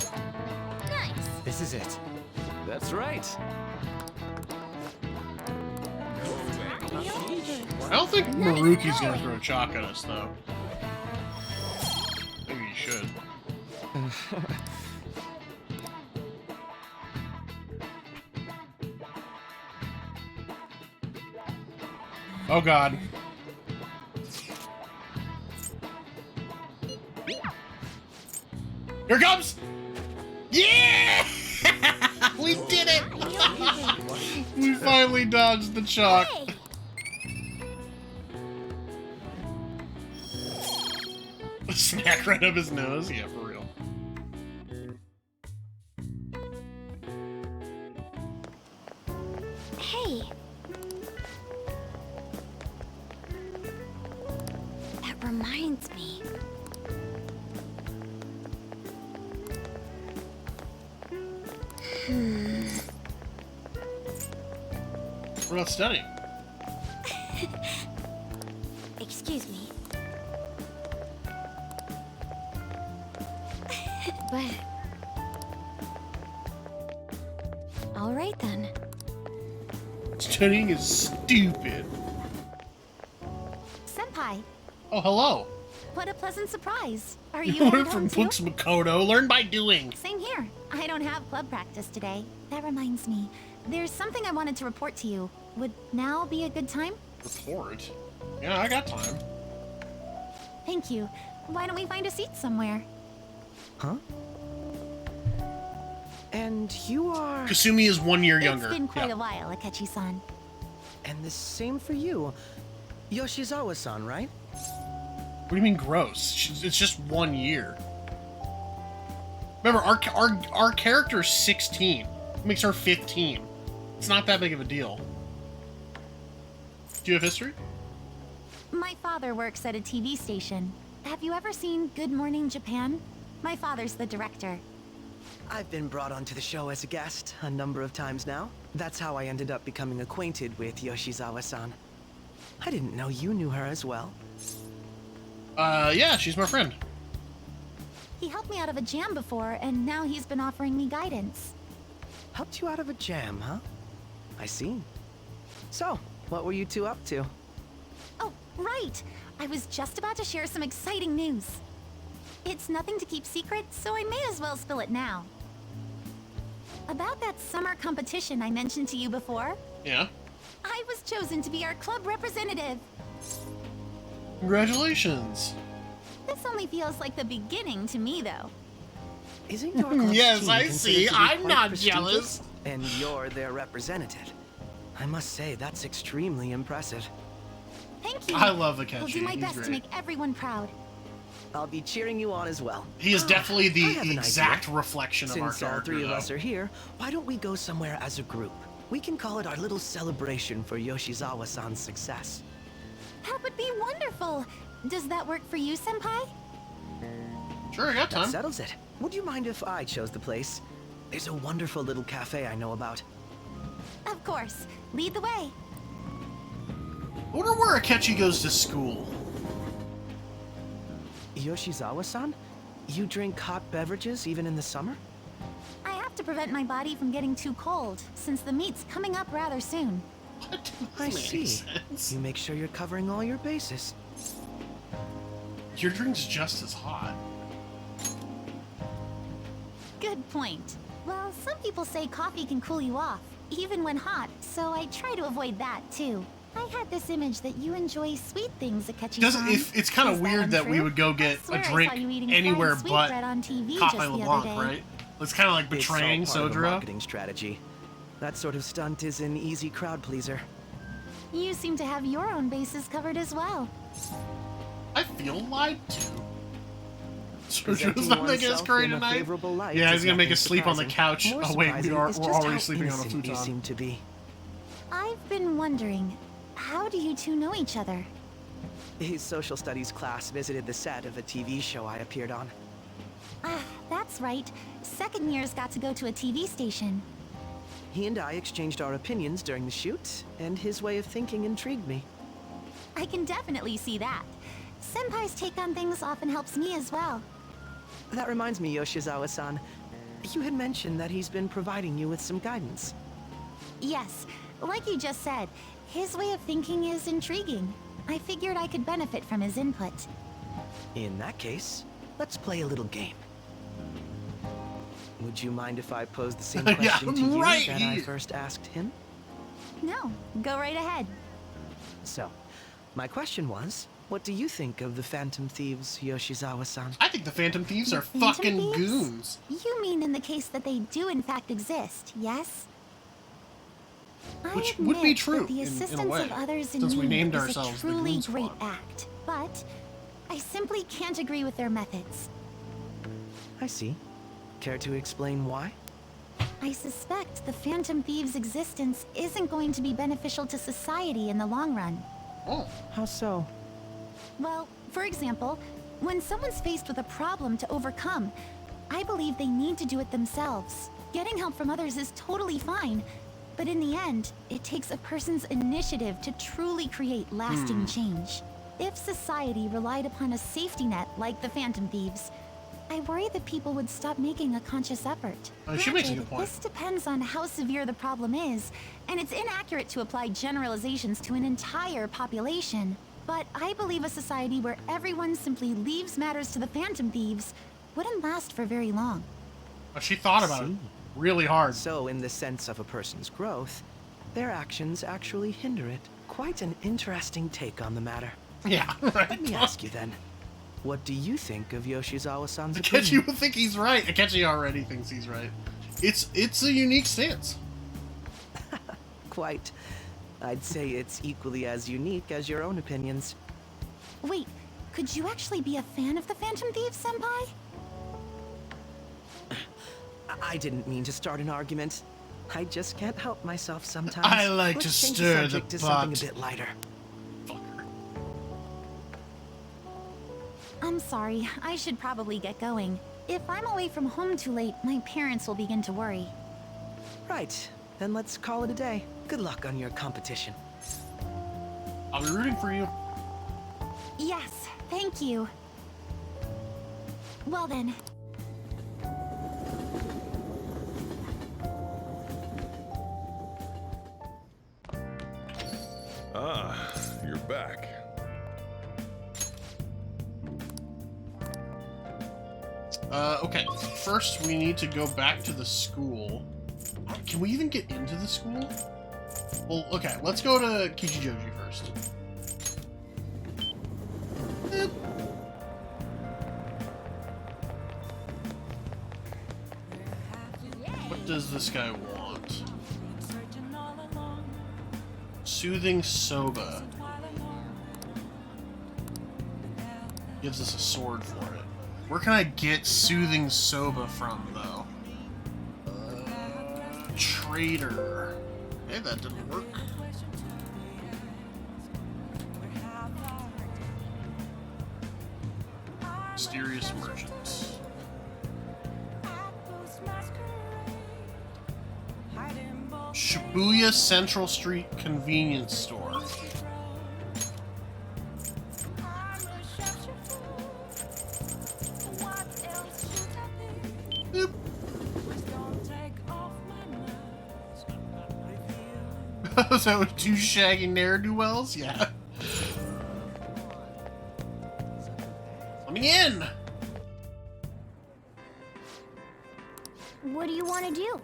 Nice. This is it. That's right. I don't think Maruki's gonna throw chalk at us, though. Maybe he should. Oh god. Here it comes! Yeah! We did it! We finally dodged the chalk. Snack right up his nose? Yeah, for real. Hey. That reminds me. We're not studying. Excuse me. But... Alright then. Studying is stupid. Senpai, Oh, hello. what a pleasant surprise. Are You you learn headed from home too? books, Makoto. Learn by doing. Same here. I don't have club practice today. That reminds me. There's something I wanted to report to you. Would now be a good time? Report? Yeah, I got time. Thank you. Why don't we find a seat somewhere? Huh? And you are... Kasumi is 1 year younger. It's been quite a while, Akechi-san. And the same for you. Yoshizawa-san, right? What do you mean gross? It's just 1 year. Remember, our character's 16. It makes her 15. It's not that big of a deal. Do you have history? My father works at a TV station. Have you ever seen Good Morning Japan? My father's the director. I've been brought onto the show as a guest a number of times now. That's how I ended up becoming acquainted with Yoshizawa-san. I didn't know you knew her as well. Yeah, she's my friend. He helped me out of a jam before, and now he's been offering me guidance. Helped you out of a jam, huh? I see. So, what were you two up to? Oh, right! I was just about to share some exciting news. It's nothing to keep secret, so I may as well spill it now. About that summer competition I mentioned to you before, Yeah. I was chosen to be our club representative. Congratulations. This only feels like the beginning to me, though. Isn't your club's Yes, team I considered see. to be I'm quite not prestigious? jealous. And you're their representative. I must say, that's extremely impressive. Thank you. I love Akechi. I'll do my He's best great. to make everyone proud. I'll be cheering you on as well. He is definitely I the have an exact idea. reflection of our Since all character, three of though. us are here, why don't we go somewhere as a group? We can call it our little celebration for Yoshizawa-san's success. That would be wonderful. Does that work for you, Senpai? Sure, I got That time. settles it. Would you mind if I chose the place? There's a wonderful little cafe I know about. Of course. Lead the way. I wonder where Akechi goes to school. Yoshizawa-san? You drink hot beverages even in the summer? I have to prevent my body from getting too cold, since the meet's coming up rather soon. I see. You make sure you're covering all your bases. Your drink's just as hot. Good point. Well, some people say coffee can cool you off, even when hot, so I try to avoid that, too. I had this image that you enjoy sweet things, Akechi-san. It's kind of weird that we would go get a drink anywhere but Cafe LeBlanc, right? It's kind of like betraying it's all part of a Sojiro. marketing strategy. That sort of stunt is an easy crowd pleaser. You seem to have your own bases covered as well. I feel lied to. Presenting Sojiro's not making us oneself cry in a tonight. favorable light Yeah, is he's gonna make nothing us sleep on the surprising. couch. More Oh wait, surprising we're is just already how sleeping on a innocent you futon. seem to be. I've been wondering, how do you two know each other? His social studies class visited the set of a TV show I appeared on. Ah, that's right. Second years got to go to a TV station. He and I exchanged our opinions during the shoot, and his way of thinking intrigued me. I can definitely see that. Senpai's take on things often helps me as well. That reminds me, Yoshizawa-san. You had mentioned that he's been providing you with some guidance. Yes, like you just said, his way of thinking is intriguing. I figured I could benefit from his input. In that case, let's play a little game. Would you mind if I posed the same question to you right that I here. first asked him? No, go right ahead. So, my question was, what do you think of the Phantom Thieves, Yoshizawa-san? I think the Phantom Thieves are Phantom fucking Thieves? goons. You mean in the case that they do in fact exist, yes? Which I would be admit true that the in a assistance way, of others in since we need named is ourselves a the truly Goon great Squad. act, but I simply can't agree with their methods. I see. Care to explain why? I suspect the Phantom Thieves' existence isn't going to be beneficial to society in the long run. Oh. How so? Well, for example, when someone's faced with a problem to overcome, I believe they need to do it themselves. Getting help from others is totally fine, but in the end, it takes a person's initiative to truly create lasting change. If society relied upon a safety net like the Phantom Thieves, I worry that people would stop making a conscious effort. She makes a Granted, good point. This depends on how severe the problem is, and it's inaccurate to apply generalizations to an entire population. But I believe a society where everyone simply leaves matters to the Phantom Thieves wouldn't last for very long. She thought about it really hard. So, in the sense of a person's growth, their actions actually hinder it. Quite an interesting take on the matter. Yeah, right. Let me ask you then, what do you think of Yoshizawa-san's Akechi opinion? would think he's right. Akechi already thinks he's right. It's a unique stance. Quite. I'd say it's equally as unique as your own opinions. Wait, could you actually be a fan of the Phantom Thieves, Senpai? I didn't mean to start an argument. I just can't help myself sometimes. I like to Let's change stir the subject to something pot. a bit lighter. I'm sorry, I should probably get going. If I'm away from home too late, my parents will begin to worry. Right, then let's call it a day. Good luck on your competition. I'll be rooting for you. Yes, thank you. Well then. Ah, you're back. Okay. First, we need to go back to the school. Can we even get into the school? Well, okay. Let's go to Kichijoji first. What does this guy want? Soothing Soba. Gives us a sword for it. Where can I get Soothing Soba from, though? Trader. Hey, that didn't work. Mysterious merchant. Shibuya Central Street Convenience Store. So with two shaggy ne'er-do-wells? Yeah. Let me in! What do you want to do?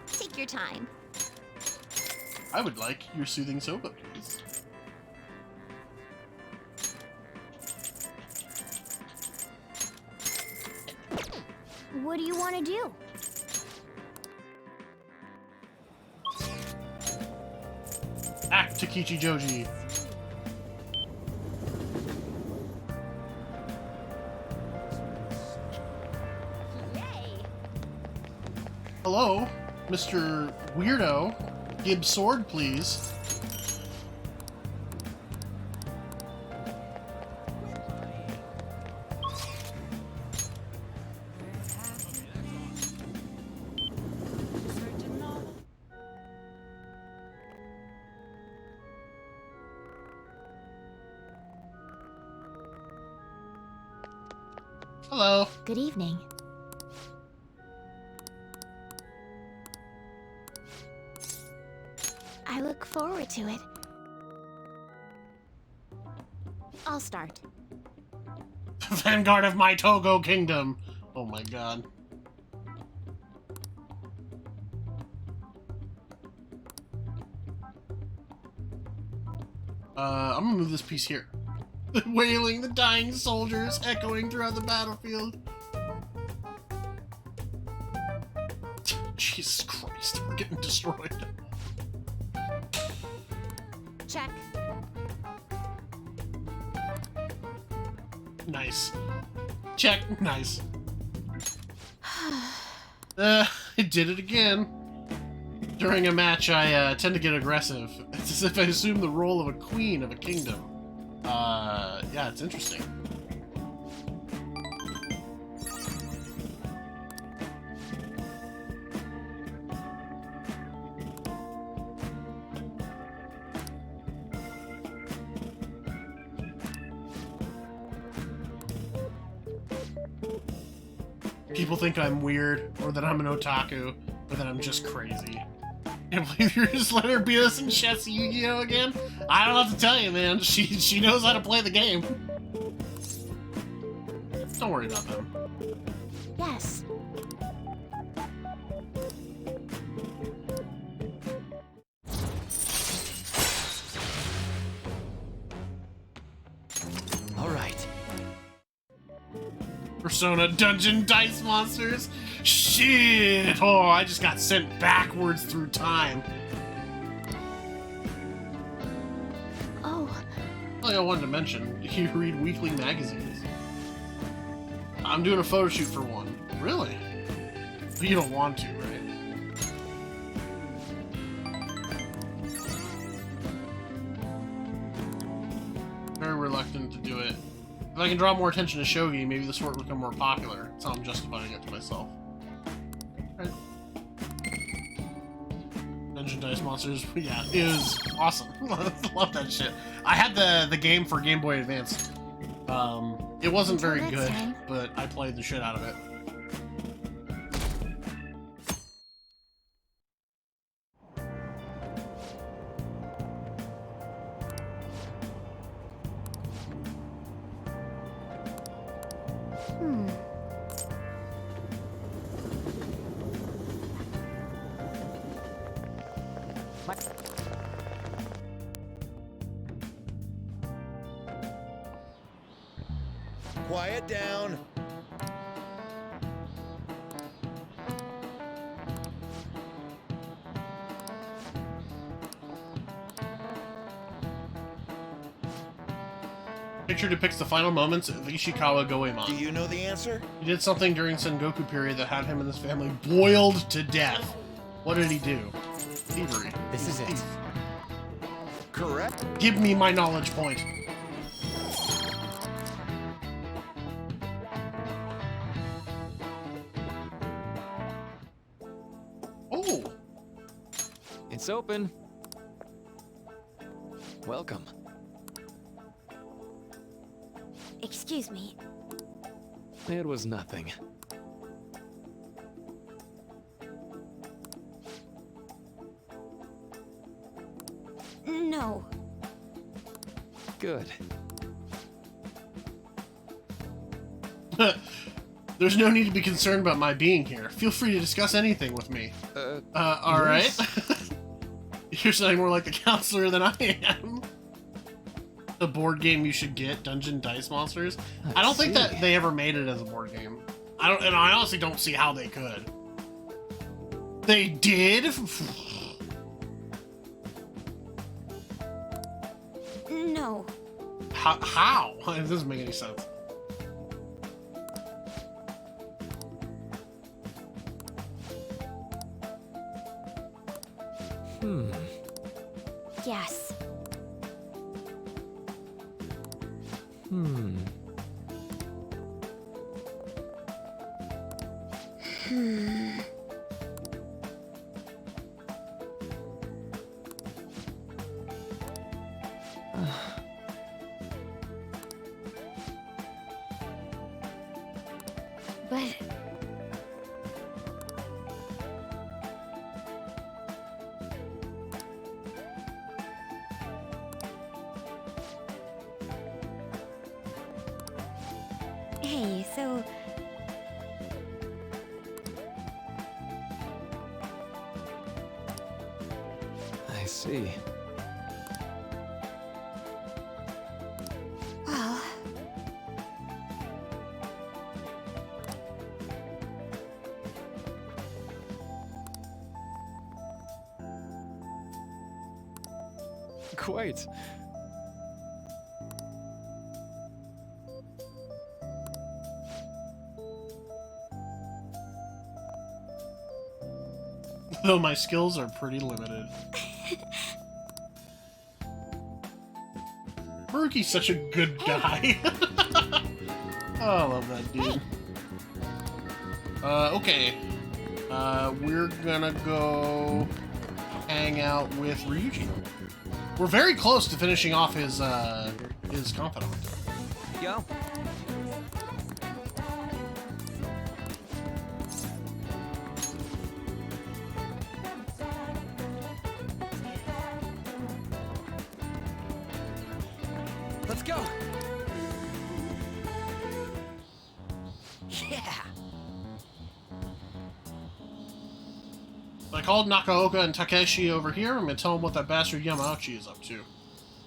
Take your time. I would like your soothing soba, please. What do you want to do? Act Takichi Joji. Hello, Mr. Weirdo. Give sword, please. Hello. Good evening. I look forward to it. I'll start. Vanguard of my Togo Kingdom. Oh my god. I'm gonna move this piece here. Wailing the dying soldiers echoing throughout the battlefield. Jesus Christ, we're getting destroyed. Check. Nice. Check. Nice. I did it again. During a match, I tend to get aggressive. It's as if I assume the role of a queen of a kingdom. Yeah, it's interesting. People think I'm weird, or that I'm an otaku, or that I'm just crazy. Can't believe you're just letting her beat us in chess Yu-Gi-Oh! Again? I don't have to tell you, man. She knows how to play the game. Don't worry about them. Yes. All right. Persona Dungeon Dice Monsters? Shit! Oh, I just got sent backwards through time. Oh. I wanted to mention, you read weekly magazines. I'm doing a photo shoot for one. Really? But you don't want to, right? Very reluctant to do it. If I can draw more attention to shogi, maybe the sport will become more popular. That's how I'm justifying it to myself. Right. Dungeon Dice Monsters, yeah, it was awesome. Love that shit. I had the game for Game Boy Advance. It wasn't very good, but I played the shit out of it. Quiet down. Picture depicts the final moments of Ishikawa Goemon. Do you know the answer? He did something during Sengoku period that had him and his family boiled to death. What did he do? Thievery. This is it. Correct. Give me my knowledge point. Oh! It's open. Welcome. Excuse me. It was nothing. No. Good. There's no need to be concerned about my being here. Feel free to discuss anything with me. Alright. You're sounding more like the counselor than I am. The board game you should get, Dungeon Dice Monsters. I don't think that they ever made it as a board game. And I honestly don't see how they could. They did? No. How? It doesn't make any sense. Yes. Hmm. But... Hey, so... I see. Well... Quite. Though my skills are pretty limited. Maruki's such a good guy. Oh, I love that dude. Okay. We're gonna go hang out with Ryuji. We're very close to finishing off his confidant. Yo. Let's go. Yeah. I called Nakaoka and Takeshi over here. I'm gonna tell them what that bastard Yamauchi is up to.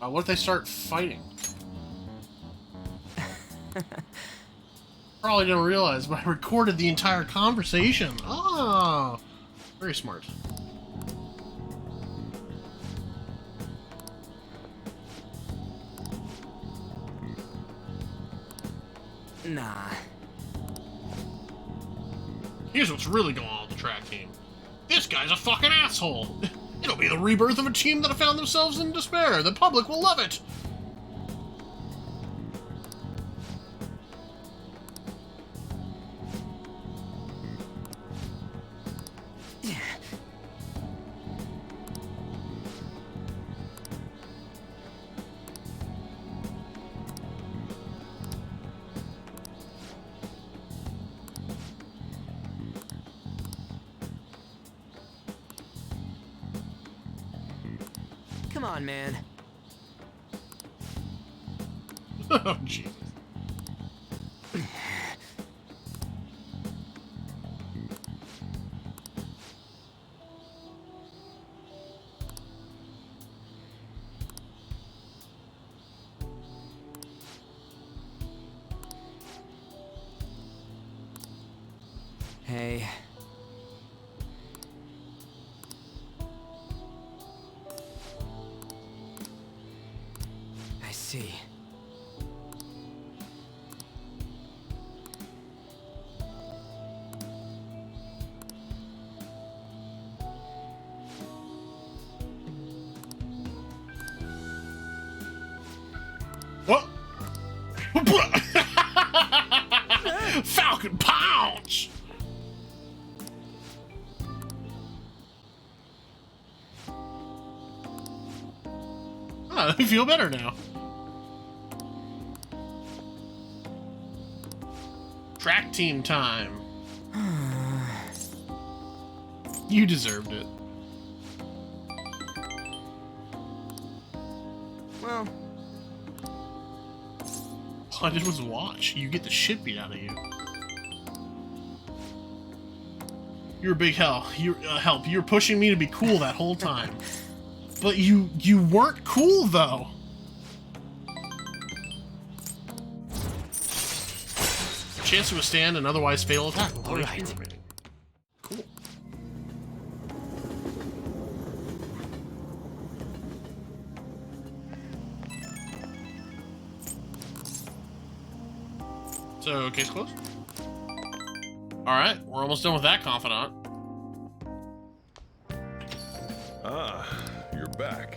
What if they start fighting? Probably didn't realize, but I recorded the entire conversation. Oh, very smart. Nah. Here's what's really going on with the track team. This guy's a fucking asshole. It'll be the rebirth of a team that have found themselves in despair. The public will love it. Come on, man. Oh, Jesus. Hey. I see. What? Falcon Pounce! I feel better now. Track team time. You deserved it. Well, all I did was watch. You get the shit beat out of you. You're a big help. You're pushing me to be cool that whole time. But you weren't cool, though. Chance to withstand an otherwise fatal attack. All right. Cool. So, case closed? Alright, we're almost done with that confidant. Ah, you're back.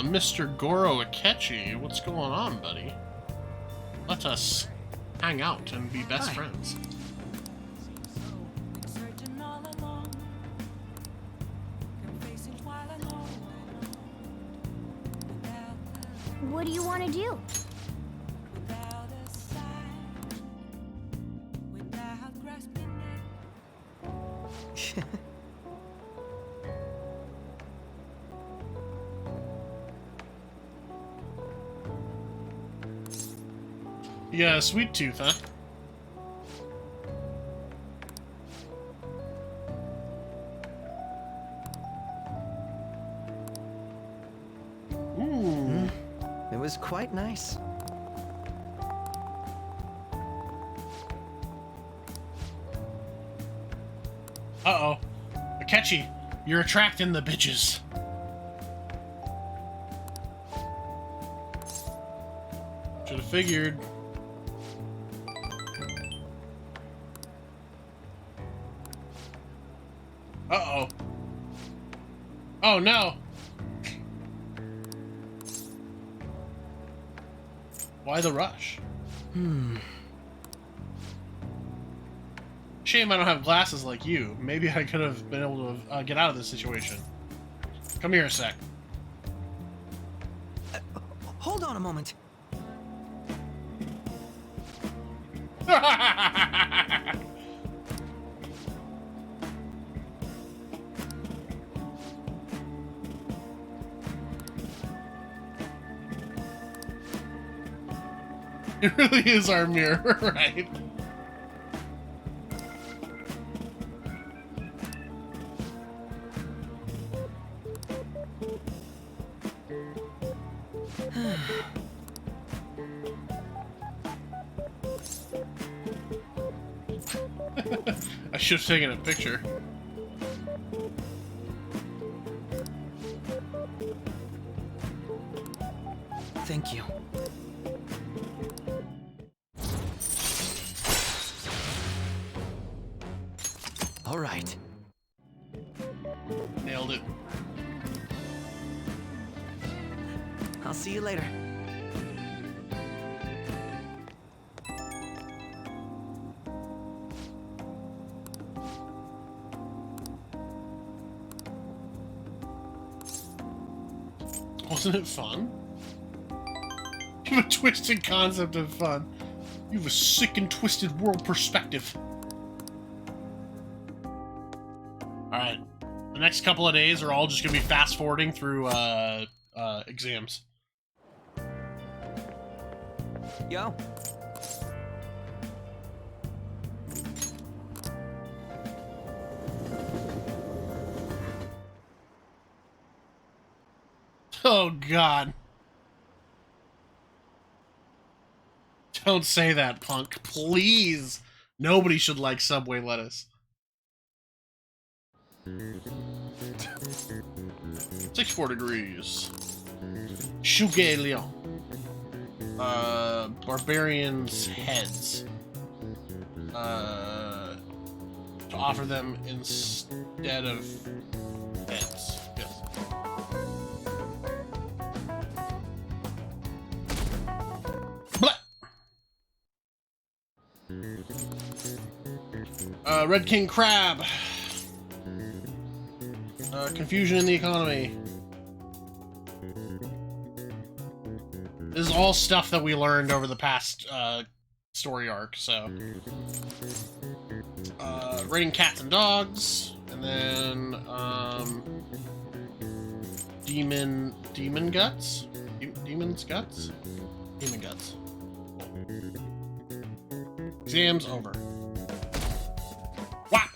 Mr. Goro Akechi, what's going on, buddy? Let us hang out and be best friends. What do you want to do? Yeah, sweet tooth, huh? Ooh. It was quite nice. Uh-oh. Akechi, you're attracting the bitches. Should have figured. Uh-oh. Oh, no. Why the rush? Shame I don't have glasses like you. Maybe I could have been able to get out of this situation. Come here a sec. Hold on a moment. It really is our mirror, right? I should have taken a picture. Thank you. All right. Nailed it. I'll see you later. Wasn't it fun? You have a twisted concept of fun. You have a sick and twisted world perspective. Alright. The next couple of days are all just gonna be fast forwarding through exams. Yo. Oh god. Don't say that, punk. Please. Nobody should like Subway lettuce. 64 degrees. Shuge Leon. Barbarians' heads. To offer them instead of heads. Yes. Red King Crab. Confusion in the economy. This is all stuff that we learned over the past story arc, so. Raiding cats and dogs, and then demon guts? Demon's guts? Demon guts. Exam's over. Whap!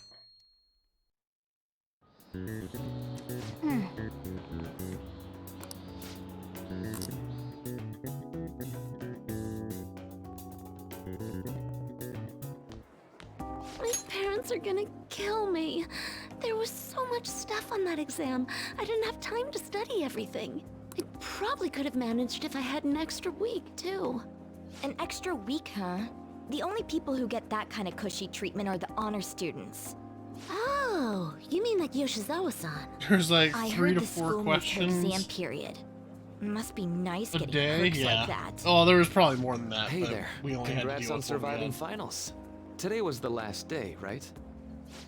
My parents are gonna kill me. There was so much stuff on that exam. I didn't have time to study everything. I probably could have managed if I had an extra week, too. An extra week, huh? The only people who get that kind of cushy treatment are the honor students. Oh, you mean like Yoshizawa-san? There's like I 3 heard to the 4 school moves her questions exam period. Must be nice a getting day. perks Yeah. like that. Oh, there was probably more than that. Hey but there. We only had to Congrats deal on with what we surviving had. finals. Today was the last day, right?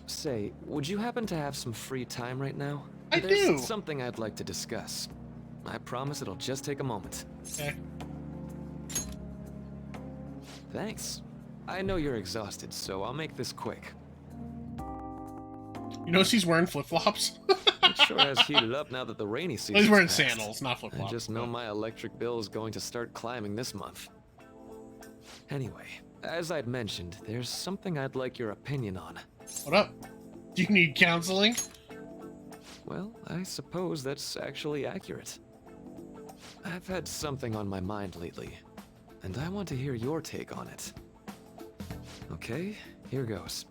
Say, would you happen to have some free time right now? I There's do. something I'd like to discuss. I promise it'll just take a moment. Okay. Thanks. I know you're exhausted, so I'll make this quick. You notice he's wearing flip-flops? It sure has heated up now that the rainy season. He's wearing sandals, not I flip-flops. just know my electric bill is going to start climbing this month. Anyway, as I'd mentioned, there's something I'd like your opinion on. What up? Do you need counseling? Well, I suppose that's actually accurate. I've had something on my mind lately, and I want to hear your take on it. Okay, here goes.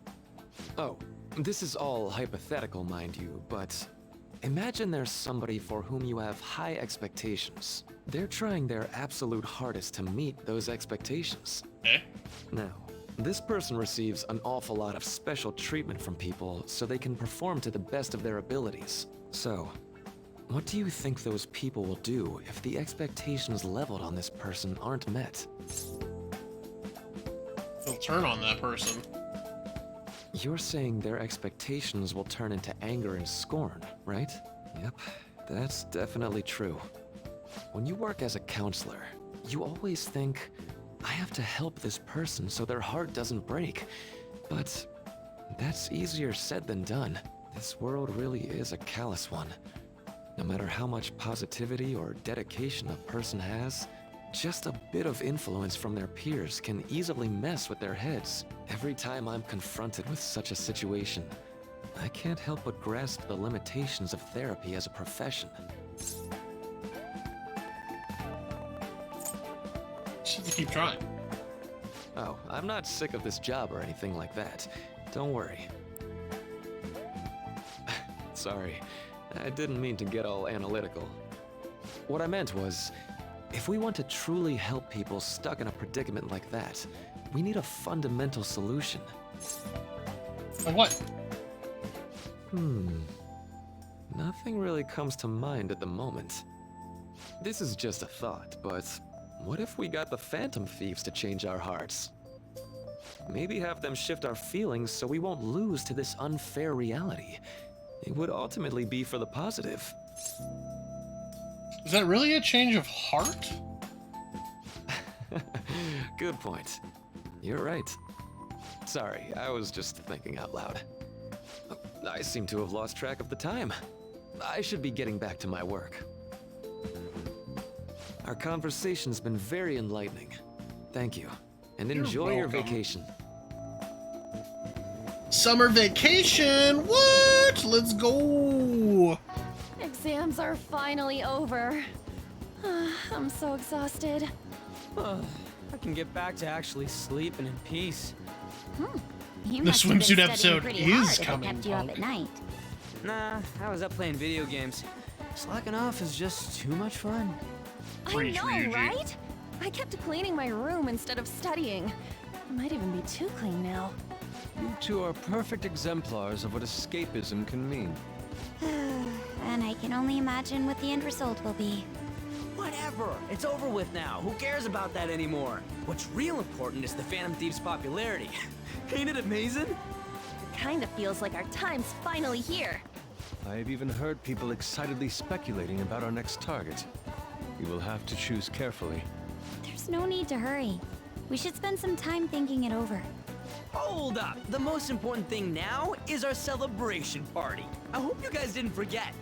Oh, this is all hypothetical, mind you, but imagine there's somebody for whom you have high expectations. They're trying their absolute hardest to meet those expectations. Okay. Now, this person receives an awful lot of special treatment from people so they can perform to the best of their abilities. So, what do you think those people will do if the expectations leveled on this person aren't met? They'll turn on that person. You're saying their expectations will turn into anger and scorn, right? Yep, that's definitely true. When you work as a counselor, you always think, I have to help this person so their heart doesn't break. But that's easier said than done. This world really is a callous one. No matter how much positivity or dedication a person has, just a bit of influence from their peers can easily mess with their heads. Every time I'm confronted with such a situation, I can't help but grasp the limitations of therapy as a profession. Just have to keep trying. Oh, I'm not sick of this job or anything like that. Don't worry. Sorry, I didn't mean to get all analytical. What I meant was, if we want to truly help people stuck in a predicament like that, we need a fundamental solution. Like what? Nothing really comes to mind at the moment. This is just a thought, but what if we got the Phantom Thieves to change our hearts? Maybe have them shift our feelings so we won't lose to this unfair reality. It would ultimately be for the positive. Is that really a change of heart? Good point. You're right. Sorry, I was just thinking out loud. I seem to have lost track of the time. I should be getting back to my work. Our conversation's been very enlightening. Thank you, and enjoy your vacation. Summer vacation! What? Let's go! Exams are finally over. I'm so exhausted. I can get back to actually sleeping in peace. You The must have been swimsuit studying episode pretty is hard if it coming, kept you up punk. at night. Nah, I was up playing video games. Slacking off is just too much fun. I know, right? I kept cleaning my room instead of studying. It might even be too clean now. You two are perfect exemplars of what escapism can mean. And I can only imagine what the end result will be. Whatever, it's over with now. Who cares about that anymore? What's real important is the Phantom Thieves' popularity. Ain't it amazing? Kinda feels like our time's finally here. I've even heard people excitedly speculating about our next target. We will have to choose carefully. There's no need to hurry. We should spend some time thinking it over. Hold up! The most important thing now is our celebration party. I hope you guys didn't forget.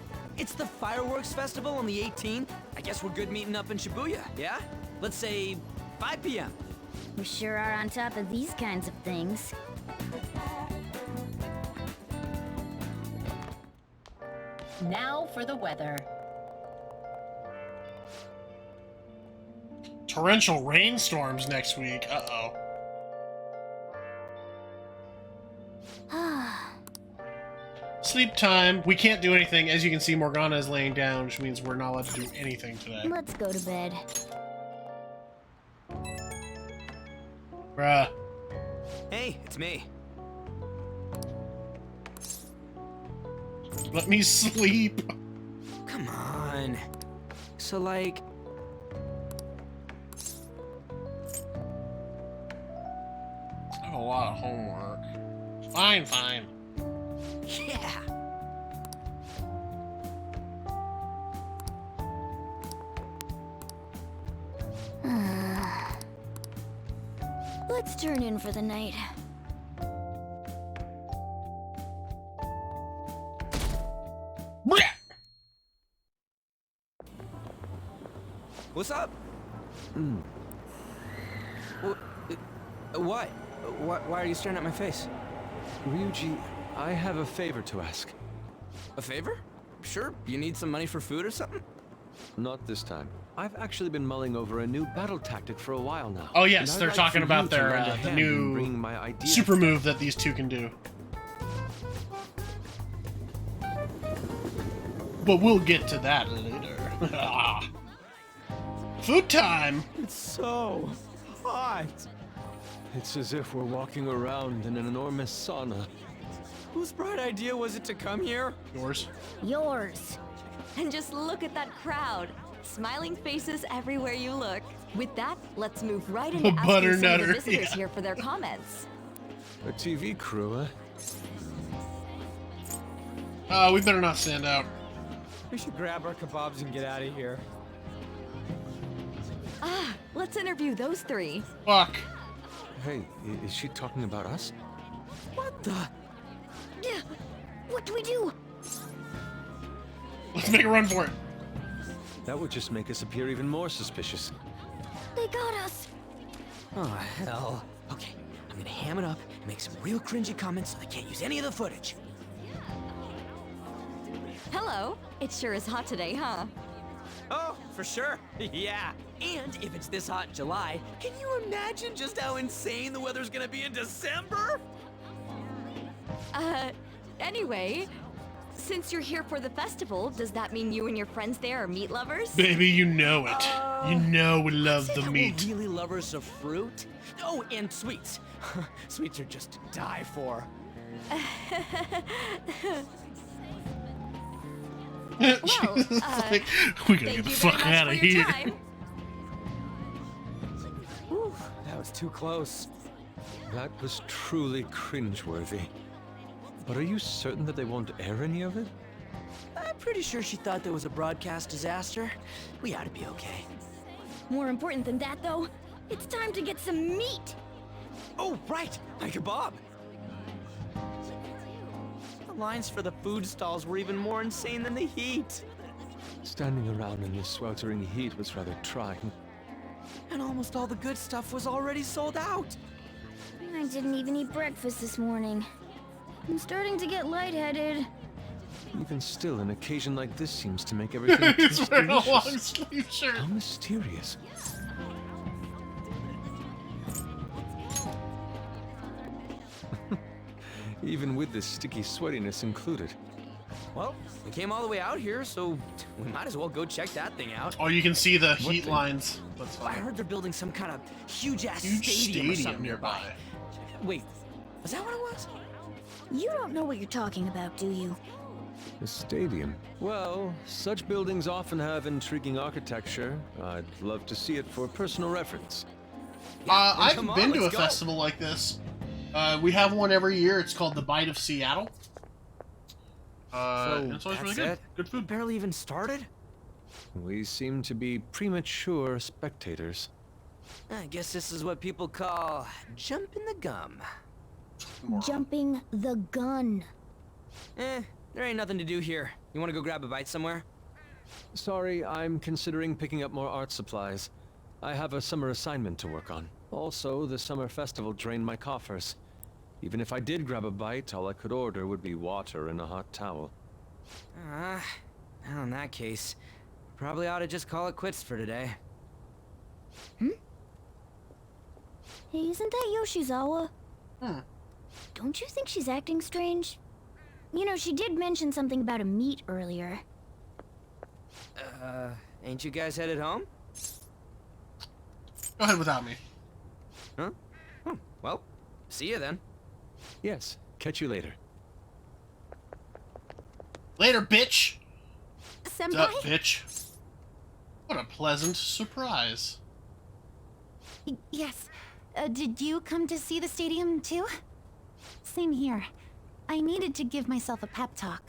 It's the fireworks festival on the 18th. I guess we're good meeting up in Shibuya, yeah? Let's say 5 p.m. We sure are on top of these kinds of things. Now for the weather. Torrential rainstorms next week. Uh-oh. Sleep time. We can't do anything. As you can see, Morgana is laying down, which means we're not allowed to do anything today. Let's go to bed. Bruh. Hey, it's me. Let me sleep. Come on. So, like... I have a lot of homework. Fine, fine. Yeah. Let's turn in for the night. What's up? What? Why are you staring at my face? Ryuji, I have a favor to ask. A favor? Sure. You need some money for food or something? Not this time. I've actually been mulling over a new battle tactic for a while now. Oh yes, and they're I'd like talking for about you to their lend a the hand in new bringing my idea super move that these two can do. But we'll get to that later. Food time! It's so hot. It's as if we're walking around in an enormous sauna. Whose bright idea was it to come here? Yours. Yours. And just look at that crowd. Smiling faces everywhere you look. With that, let's move right into asking some of the Butternutter, visitors yeah. here for their comments. A TV crew, We better not stand out. We should grab our kebabs and get out of here. Ah, let's interview those three. Fuck. Hey, is she talking about us? What the? Yeah. What do we do? Let's make a run for it. That would just make us appear even more suspicious. They got us. Oh, hell. Okay, I'm gonna ham it up and make some real cringy comments so they can't use any of the footage. Hello. It sure is hot today, huh? Oh, for sure. Yeah. And if it's this hot in July, can you imagine just how insane the weather's gonna be in December? Anyway, since you're here for the festival, does that mean you and your friends there are meat lovers? Baby, you know it. You know we love the meat. We're really lovers of fruit? Oh, and sweets. Sweets are just to die for. Well, Like, we gotta thank get the you fuck very much out for of your here. time. Whew, that was too close. That was truly cringeworthy. But are you certain that they won't air any of it? I'm pretty sure she thought there was a broadcast disaster. We ought to be okay. More important than that, though, it's time to get some meat. Oh, right! My kebab! The lines for the food stalls were even more insane than the heat. Standing around in this sweltering heat was rather trying. And almost all the good stuff was already sold out. I didn't even eat breakfast this morning. I'm starting to get lightheaded. Even still, an occasion like this seems to make everything He's taste wearing a delicious. long sleeve shirt. How mysterious. Even with this sticky sweatiness included. Well, we came all the way out here, so we might as well go check that thing out. Oh, you can see the heat thing? lines. That's I fine. heard they're building some kind of huge-ass Huge stadium or something stadium nearby. Wait, was that what it was? You don't know what you're talking about, do you? A stadium. Well, such buildings often have intriguing architecture. I'd love to see it for personal reference. I've come on, been to a let's go. festival like this. We have one every year. It's called the Bite of Seattle. And it's always really good. Good food. Barely even started? We seem to be premature spectators. I guess this is what people call jumping the gum. Jumping the gun. There ain't nothing to do here. You wanna go grab a bite somewhere? Sorry, I'm considering picking up more art supplies. I have a summer assignment to work on. Also, the summer festival drained my coffers. Even if I did grab a bite, all I could order would be water and a hot towel. Well, in that case, probably ought to just call it quits for today. Hey, isn't that Yoshizawa? Don't you think she's acting strange? You know, she did mention something about a meet earlier. Ain't you guys headed home? Go ahead without me. Huh? Well, see you then. Yes, catch you later. Later, bitch! Senpai? Duh, bitch. What a pleasant surprise. Yes. Did you come to see the stadium too? Same here. I needed to give myself a pep talk.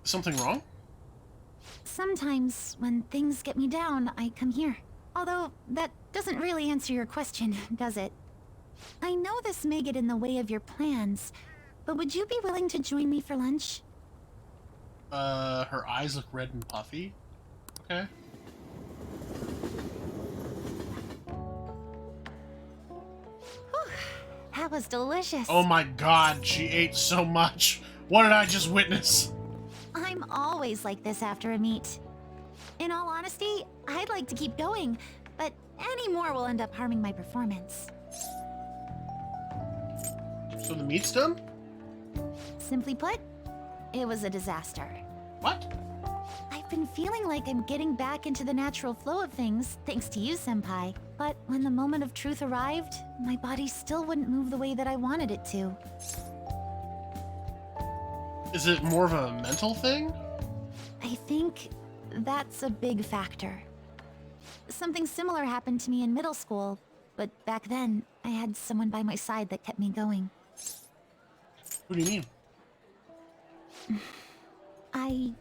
Something wrong? Sometimes, when things get me down, I come here. Although, that doesn't really answer your question, does it? I know this may get in the way of your plans, but would you be willing to join me for lunch? Her eyes look red and puffy. Okay. That was delicious. Oh my god, she ate so much. What did I just witness? I'm always like this after a meet. In all honesty, I'd like to keep going, but any more will end up harming my performance. So the meat's done? Simply put, it was a disaster. What? I've been feeling like I'm getting back into the natural flow of things, thanks to you, Senpai. But when the moment of truth arrived, my body still wouldn't move the way that I wanted it to. Is it more of a mental thing? I think that's a big factor. Something similar happened to me in middle school, but back then, I had someone by my side that kept me going. What do you mean? I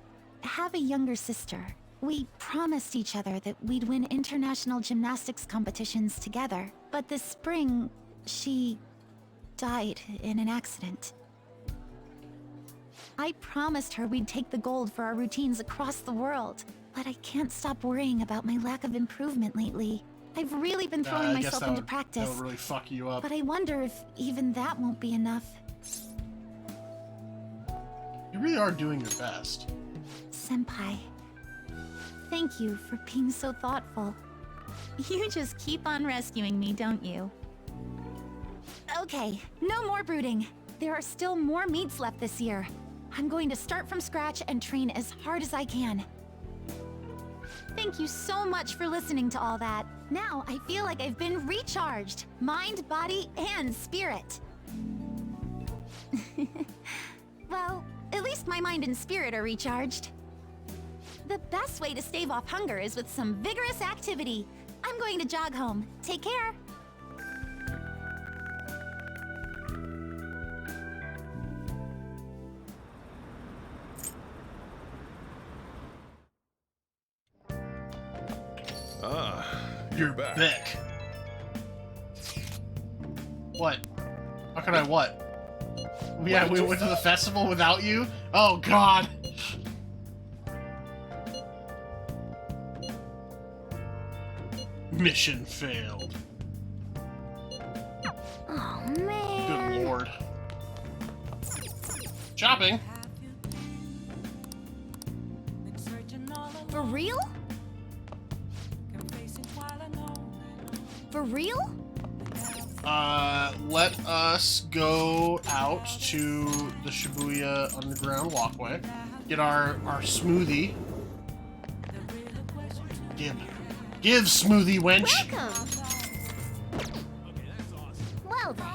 have a younger sister. We promised each other that we'd win international gymnastics competitions together. But this spring, she died in an accident. I promised her we'd take the gold for our routines across the world. But I can't stop worrying about my lack of improvement lately. I've really been throwing myself into practice. That would really fuck you up. But I wonder if even that won't be enough. You really are doing your best. Senpai, thank you for being so thoughtful. You just keep on rescuing me, don't you? Okay, no more brooding. There are still more meets left this year. I'm going to start from scratch and train as hard as I can. Thank you so much for listening to all that. Now I feel like I've been recharged. Mind, body, and spirit. Well, at least my mind and spirit are recharged. The best way to stave off hunger is with some vigorous activity. I'm going to jog home. Take care. You're back. Beck. What? How could I what? Yeah, we went to the festival without you? Oh god! Mission failed. Oh man. Good lord. Shopping? For real? For real? Let us go out to the Shibuya Underground Walkway. Get our smoothie. Give smoothie, wench! Welcome. Well then.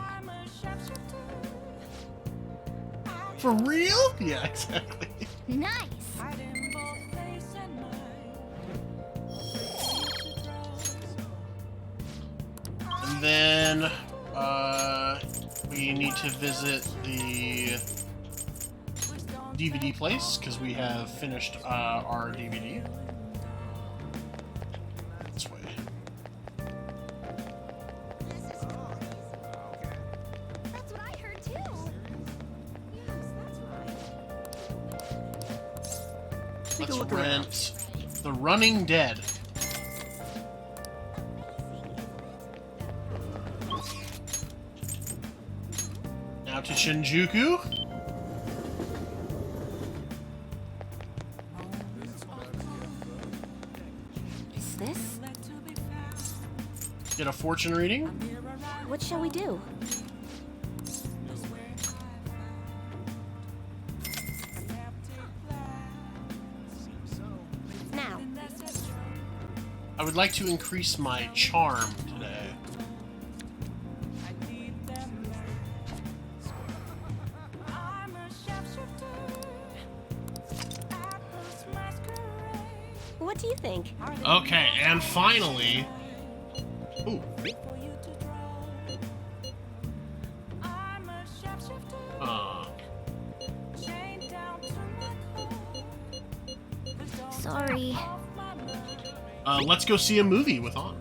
For real? Yeah, exactly. Nice. And then, we need to visit the DVD place, because we have finished, our DVD. This way. That's what I heard too. Yes, that's right. take a Let's look around. rent The Running Dead. Now to Shinjuku. Is this? Get a fortune reading. What shall we do? Now. I would like to increase my charm today. What do you think? Okay, and finally... Ooh. Sorry. Let's go see a movie with On.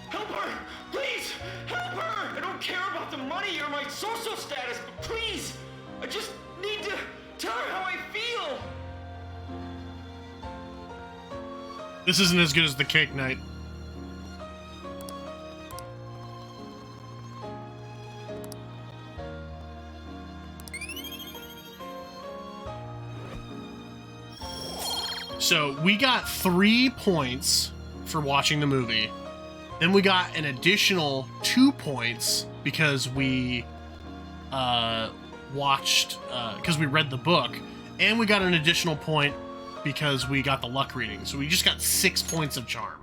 Help her! Please! Help her! I don't care about the money or my social status, but please! I just need to tell her how I feel! This isn't as good as the cake night. So we got 3 points for watching the movie. Then we got an additional 2 points because we watched, because we read the book. And we got an additional point because we got the luck reading. So we just got 6 points of charm.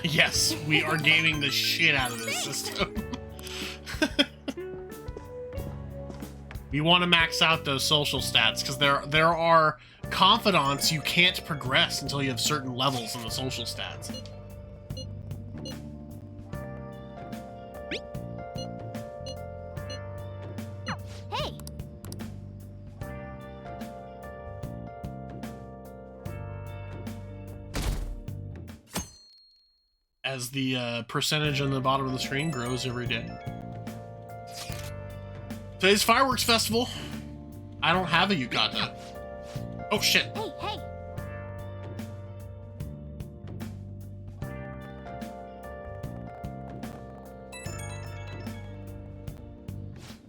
Yes, we are gaming the shit out of this system. We want to max out those social stats because there are confidants you can't progress until you have certain levels in the social stats. Hey! As the percentage on the bottom of the screen grows every day. Today's fireworks festival. I don't have a yukata. Oh shit. Hey, hey!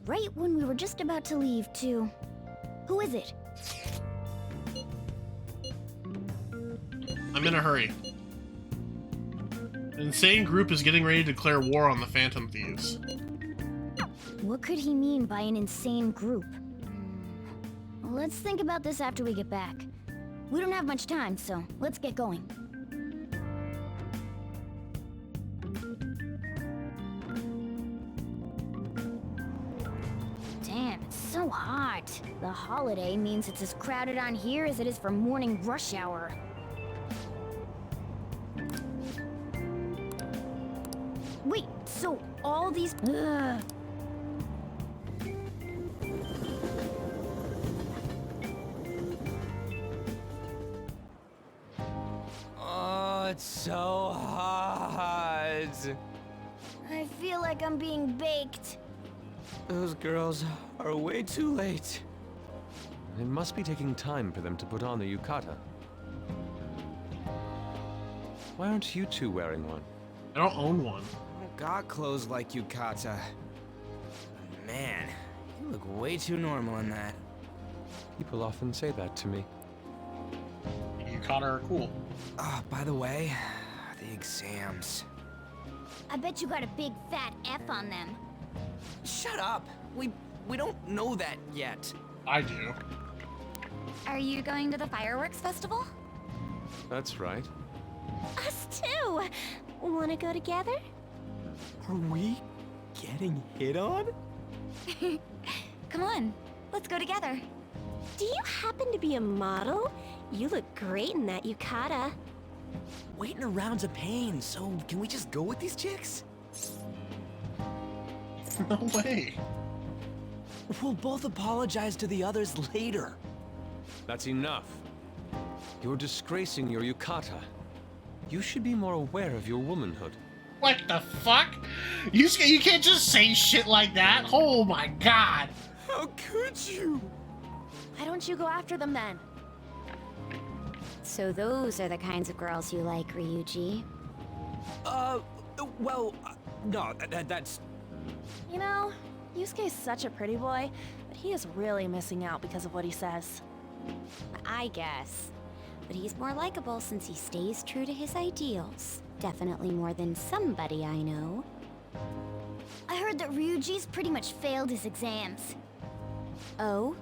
Right when we were just about to leave, too. Who is it? I'm in a hurry. An insane group is getting ready to declare war on the Phantom Thieves. What could he mean by an insane group? Let's think about this after we get back. We don't have much time, so let's get going. Damn, it's so hot. The holiday means it's as crowded on here as it is for morning rush hour. Wait, so all these... Ugh. Oh, it's so hot. I feel like I'm being baked. Those girls are way too late. It must be taking time for them to put on the yukata. Why aren't you two wearing one? I don't own one. I don't got clothes like yukata. Man, you look way too normal in that. People often say that to me. Yukata are cool. Oh, by the way, the exams. I bet you got a big fat F on them. Shut up! We don't know that yet. I do. Are you going to the fireworks festival? That's right. Us too! Wanna go together? Are we getting hit on? Come on, let's go together. Do you happen to be a model? You look great in that yukata. Waiting around's a pain, so can we just go with these chicks? No way. We'll both apologize to the others later. That's enough. You're disgracing your yukata. You should be more aware of your womanhood. What the fuck? You can't just say shit like that. Oh my god. How could you? Why don't you go after them then? So those are the kinds of girls you like, Ryuji. Well, no, that's... You know, Yusuke's such a pretty boy, but he is really missing out because of what he says. I guess. But he's more likable since he stays true to his ideals. Definitely more than somebody I know. I heard that Ryuji's pretty much failed his exams. Oh?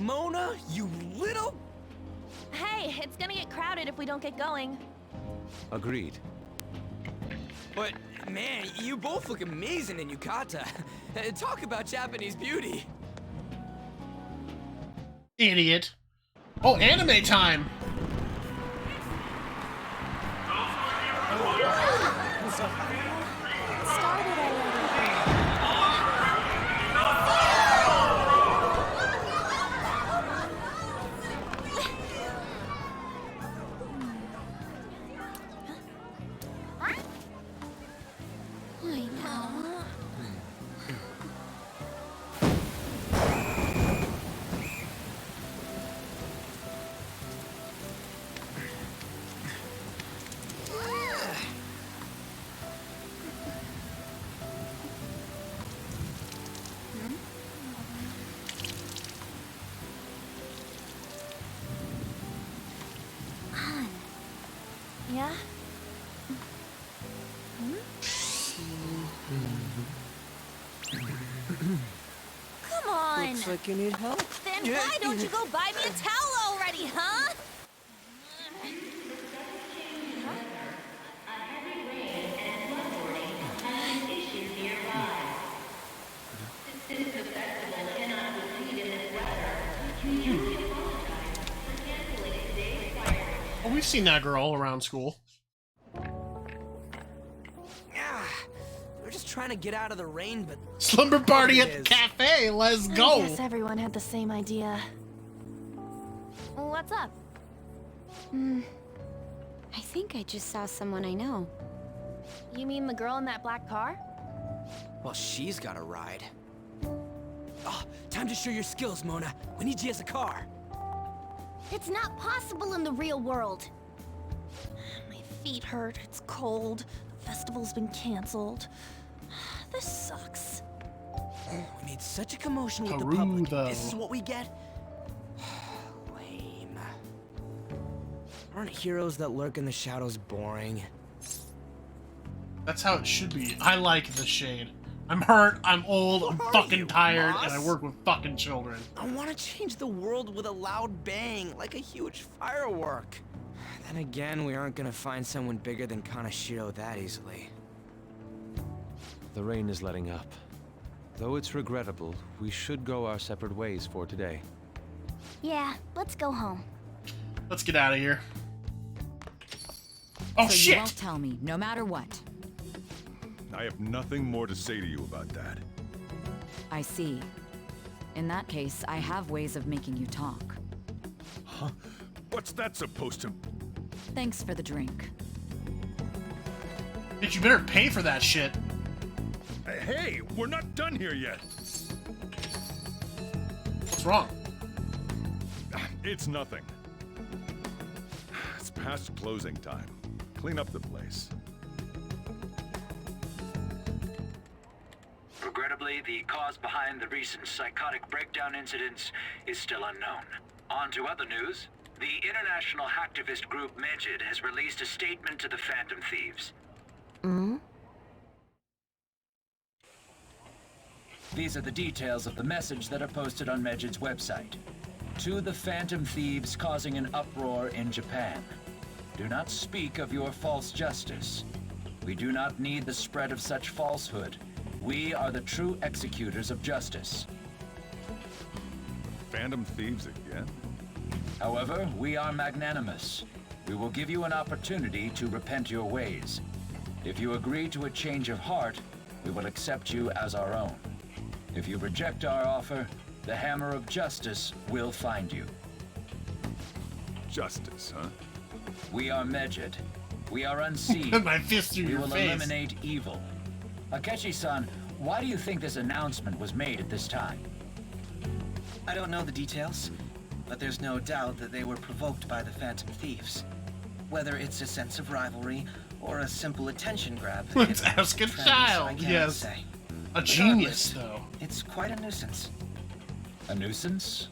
Mona, you little... Hey, it's gonna get crowded if we don't get going. Agreed. But, man, you both look amazing in yukata. Talk about Japanese beauty. Idiot. Oh, anime time! Yeah? Come on! Looks like you need help. Then why don't you go buy me a towel already, huh? Oh, we've seen that girl around school. We're just trying to get out of the rain, but... Slumber party at the cafe, let's go! I guess everyone had the same idea. What's up? I think I just saw someone I know. You mean the girl in that black car? Well, she's got a ride. Oh, time to show your skills, Mona. We need you as a car. It's not possible in the real world. My feet hurt, it's cold, the festival's been canceled. This sucks. We made such a commotion with Haru, the public. though. This is what we get? Lame. Aren't heroes that lurk in the shadows boring? That's how it should be. I like the shade. I'm hurt, I'm old, I'm fucking tired, and I work with fucking children. I want to change the world with a loud bang, like a huge firework. Then again, we aren't gonna find someone bigger than Kanashiro that easily. The rain is letting up. Though it's regrettable, we should go our separate ways for today. Yeah, let's go home. Let's get out of here. Oh, so shit! You won't tell me, no matter what. I have nothing more to say to you about that. I see. In that case, I have ways of making you talk. Huh? What's that supposed to... Thanks for the drink. Bitch, you better pay for that shit. Hey, we're not done here yet. What's wrong? It's nothing. It's past closing time. Clean up the place. Regrettably, the cause behind the recent psychotic breakdown incidents is still unknown. On to other news. The international hacktivist group Medjed has released a statement to the Phantom Thieves. These are the details of the message that are posted on Medjed's website. To the Phantom Thieves causing an uproar in Japan. Do not speak of your false justice. We do not need the spread of such falsehood. We are the true executors of justice. Phantom Thieves again? However, we are magnanimous. We will give you an opportunity to repent your ways. If you agree to a change of heart, we will accept you as our own. If you reject our offer, the Hammer of Justice will find you. Justice, huh? We are Medjed. We are unseen. My fist through we your will face. eliminate evil. Akechi-san, why do you think this announcement was made at this time? I don't know the details, but there's no doubt that they were provoked by the Phantom Thieves. Whether it's a sense of rivalry or a simple attention grab. Let's ask a child. I can't Yes. say. A genius, though. It's quite a nuisance. A nuisance?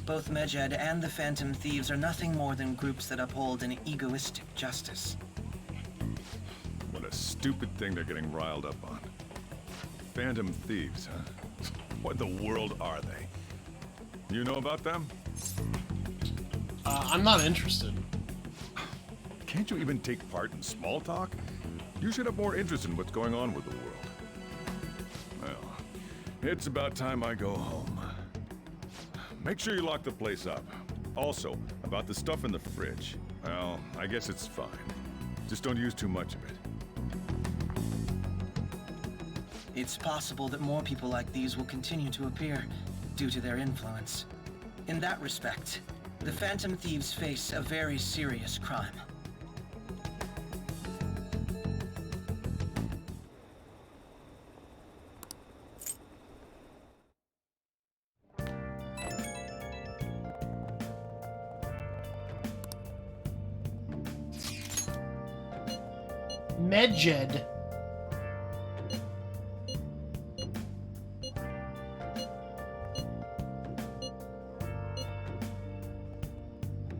Both Medjed and the Phantom Thieves are nothing more than groups that uphold an egoistic justice. What a stupid thing they're getting riled up on. Phantom Thieves, huh? What in the world are they? You know about them? I'm not interested. Can't you even take part in small talk? You should have more interest in what's going on with the world. Well, it's about time I go home. Make sure you lock the place up. Also, about the stuff in the fridge. Well, I guess it's fine. Just don't use too much of it. It's possible that more people like these will continue to appear due to their influence. In that respect, the Phantom Thieves face a very serious crime. Medjed.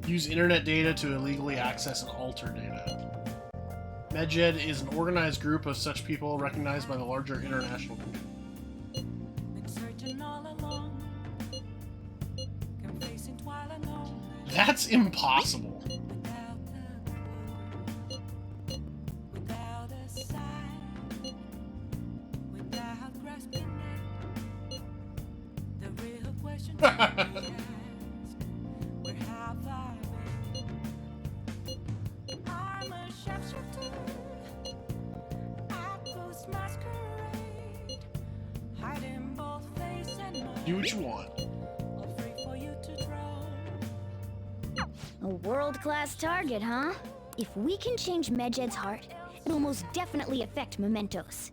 Use internet data to illegally access and alter data. Medjed is an organized group of such people recognized by the larger international community. That's impossible. Do what you want. A world-class target, huh? If we can change Medjed's heart, it'll most definitely affect Mementos.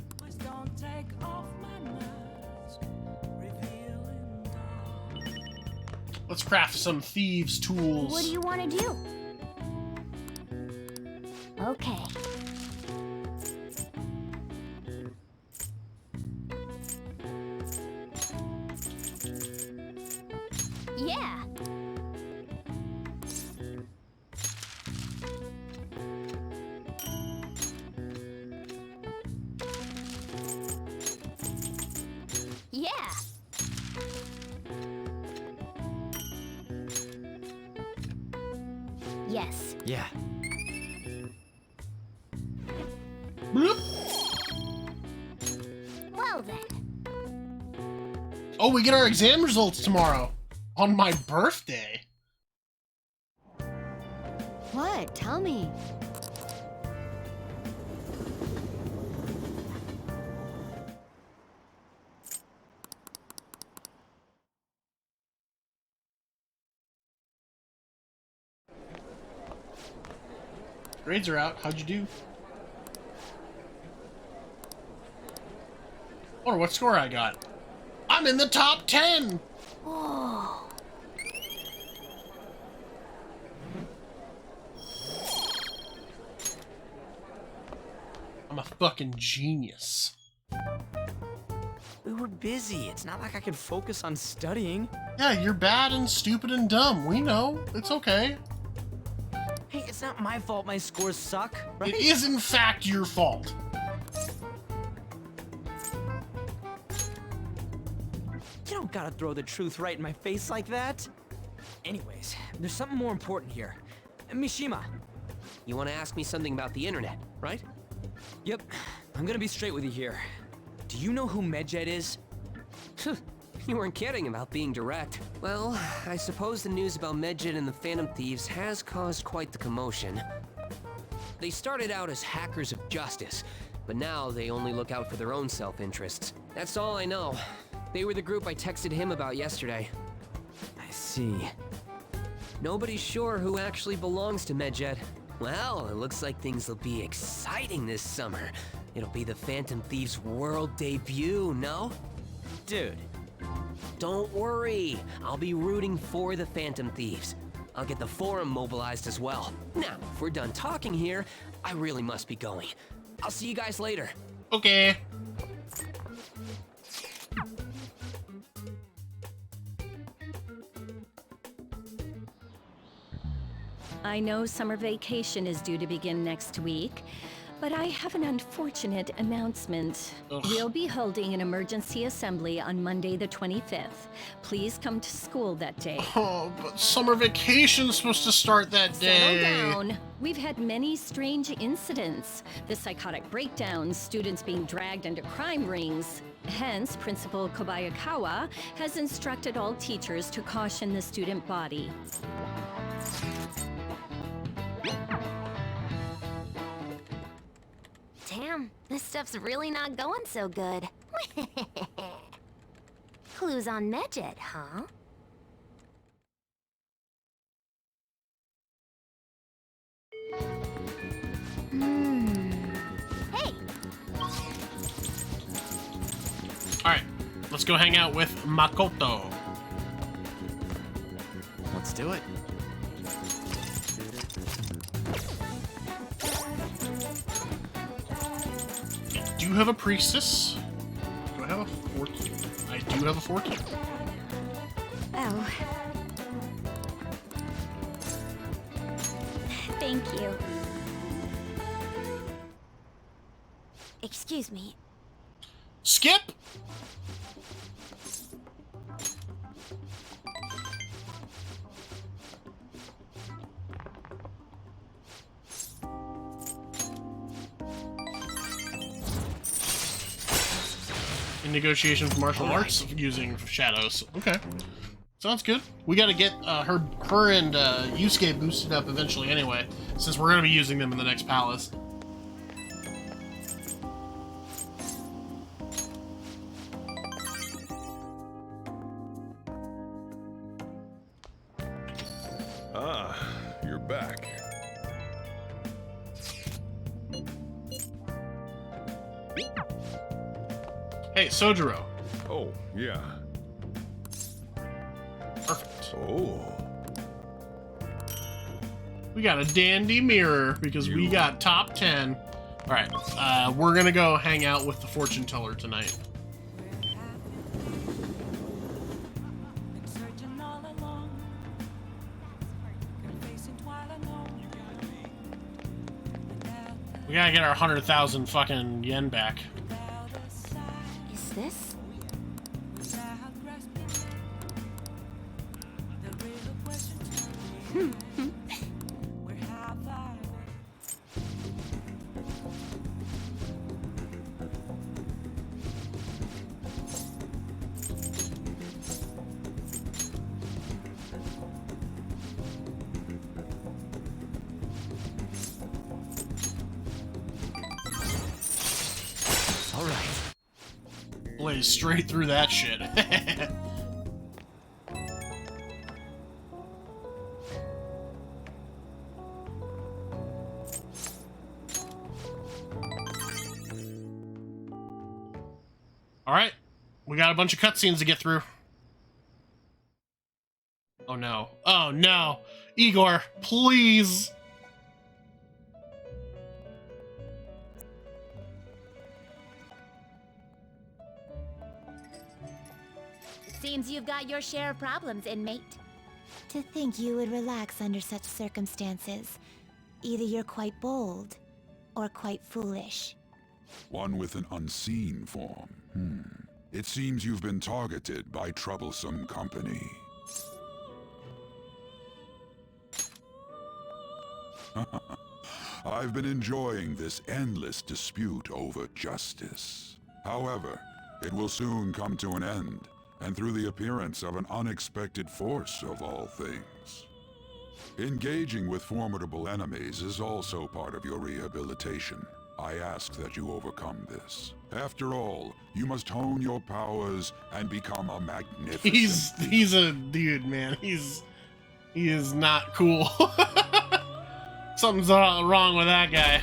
Let's craft some thieves' tools. What do you want to do? Okay. Yeah. Yeah. Yes. Yeah. Well then. Oh, we get our exam results tomorrow. On my birthday. What? Tell me. Grades are out. How'd you do? Or what score I got? I'm in the top 10! Whoa. I'm a fucking genius. We were busy. It's not like I could focus on studying. Yeah, you're bad and stupid and dumb. We know. It's okay. Hey, it's not my fault my scores suck, right? It is in fact your fault. You don't gotta throw the truth right in my face like that. Anyways, there's something more important here. Mishima. You want to ask me something about the internet, right? Yep. I'm gonna be straight with you here. Do you know who Medjed is? You weren't kidding about being direct. Well, I suppose the news about Medjed and the Phantom Thieves has caused quite the commotion. They started out as hackers of justice, but now they only look out for their own self-interests. That's all I know. They were the group I texted him about yesterday. I see. Nobody's sure who actually belongs to Medjed. Well, it looks like things will be exciting this summer. It'll be the Phantom Thieves' world debut, no? Dude. Don't worry, I'll be rooting for the Phantom Thieves. I'll get the forum mobilized as well. Now, if we're done talking here, I really must be going. I'll see you guys later. Okay. I know summer vacation is due to begin next week, but I have an unfortunate announcement. We'll be holding an emergency assembly on Monday the 25th. Please come to school that day. Oh, but summer vacation's supposed to start that day. Settle down. We've had many strange incidents. The psychotic breakdowns, students being dragged into crime rings. Hence, Principal Kobayakawa has instructed all teachers to caution the student body. Damn, this stuff's really not going so good. Clues on Medjed, huh? Hey! Alright, let's go hang out with Makoto. Let's do it. Do you have a priestess? Do I have a 14? I do have a 14. Oh. Thank you. Excuse me. Skip! In negotiation for martial arts using shadows. Okay. Sounds good. We gotta get her and Yusuke boosted up eventually anyway, since we're gonna be using them in the next palace. Ah, you're back. Hey, Sojiro. Oh, yeah. Perfect. Oh. We got a dandy mirror because we got top 10. Alright, we're gonna go hang out with the fortune teller tonight. We gotta get our 100,000 fucking yen back. Is this? Blaze straight through that shit. Alright. We got a bunch of cutscenes to get through. Oh no. Oh no. Igor, please. Seems you've got your share of problems, inmate. To think you would relax under such circumstances. Either you're quite bold, or quite foolish. One with an unseen form. It seems you've been targeted by troublesome company. I've been enjoying this endless dispute over justice. However, it will soon come to an end, and through the appearance of an unexpected force of all things. Engaging with formidable enemies is also part of your rehabilitation. I ask that you overcome this. After all, you must hone your powers and become a magnificent. He's a dude, man. He is not cool. Something's wrong with that guy.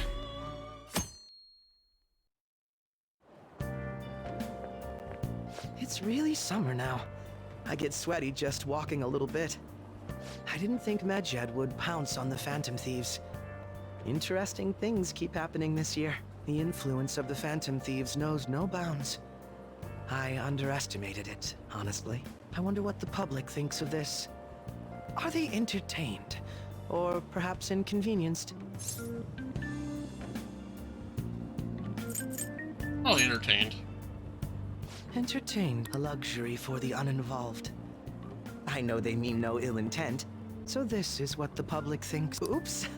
It's really summer now. I get sweaty just walking a little bit. I didn't think Medjed would pounce on the Phantom Thieves. Interesting things keep happening this year. The influence of the Phantom Thieves knows no bounds. I underestimated it, honestly. I wonder what the public thinks of this. Are they entertained? Or perhaps inconvenienced? Probably entertained. Entertained, a luxury for the uninvolved. I know they mean no ill intent, so this is what the public thinks. Oops,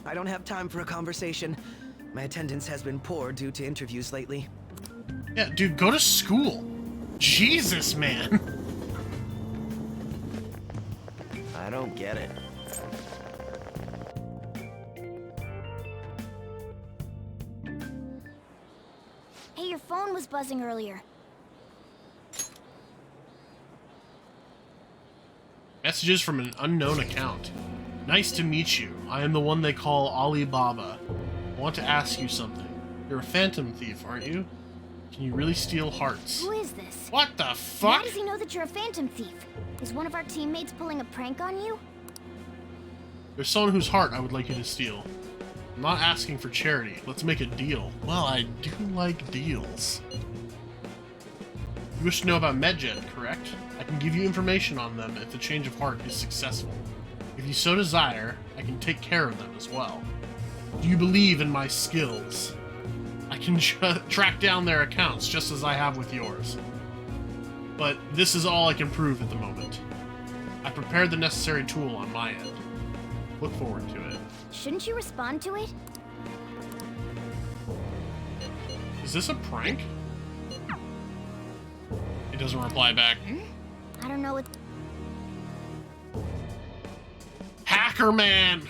I don't have time for a conversation. My attendance has been poor due to interviews lately. Yeah, dude, go to school. Jesus, man. I don't get it. Hey, your phone was buzzing earlier. Messages from an unknown account. Nice to meet you. I am the one they call Alibaba. I want to ask you something. You're a phantom thief, aren't you? Can you really steal hearts? Who is this? What the fuck? How does he know that you're a phantom thief? Is one of our teammates pulling a prank on you? There's someone whose heart I would like you to steal. I'm not asking for charity. Let's make a deal. Well, I do like deals. You wish to know about Medjed, correct? I can give you information on them if the change of heart is successful. If you so desire, I can take care of them as well. Do you believe in my skills? I can track down their accounts just as I have with yours. But this is all I can prove at the moment. I prepared the necessary tool on my end. Look forward to it. Shouldn't you respond to it? Is this a prank? He doesn't reply back. I don't know what... Hacker man!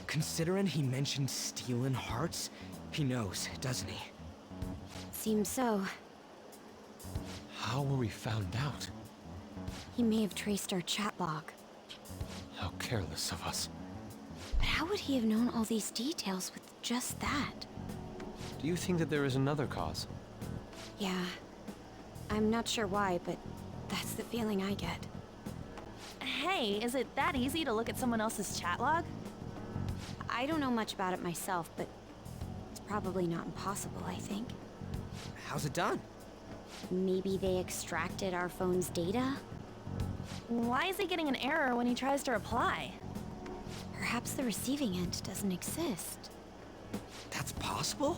Considering he mentioned stealing hearts, he knows, doesn't he? Seems so. How were we found out? He may have traced our chat log. How careless of us. But how would he have known all these details with just that? Do you think that there is another cause? Yeah. I'm not sure why, but that's the feeling I get. Hey, is it that easy to look at someone else's chat log? I don't know much about it myself, but it's probably not impossible, I think. How's it done? Maybe they extracted our phone's data? Why is he getting an error when he tries to reply? Perhaps the receiving end doesn't exist. That's possible?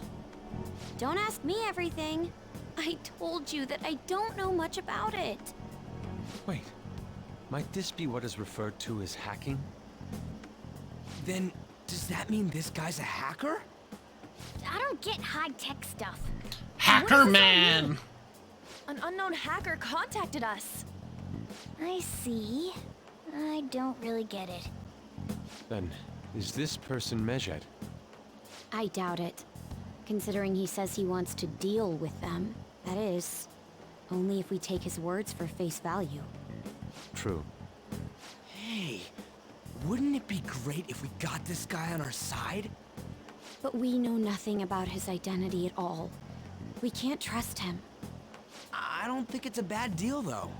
Don't ask me everything. I told you that I don't know much about it. Wait, might this be what is referred to as hacking? Then, does that mean this guy's a hacker? I don't get high-tech stuff. Hacker man! An unknown hacker contacted us. I see. I don't really get it. Then, is this person Medjed? I doubt it. Considering he says he wants to deal with them. That is, only if we take his words for face value. True. Hey, wouldn't it be great if we got this guy on our side? But we know nothing about his identity at all. We can't trust him. I don't think it's a bad deal, though.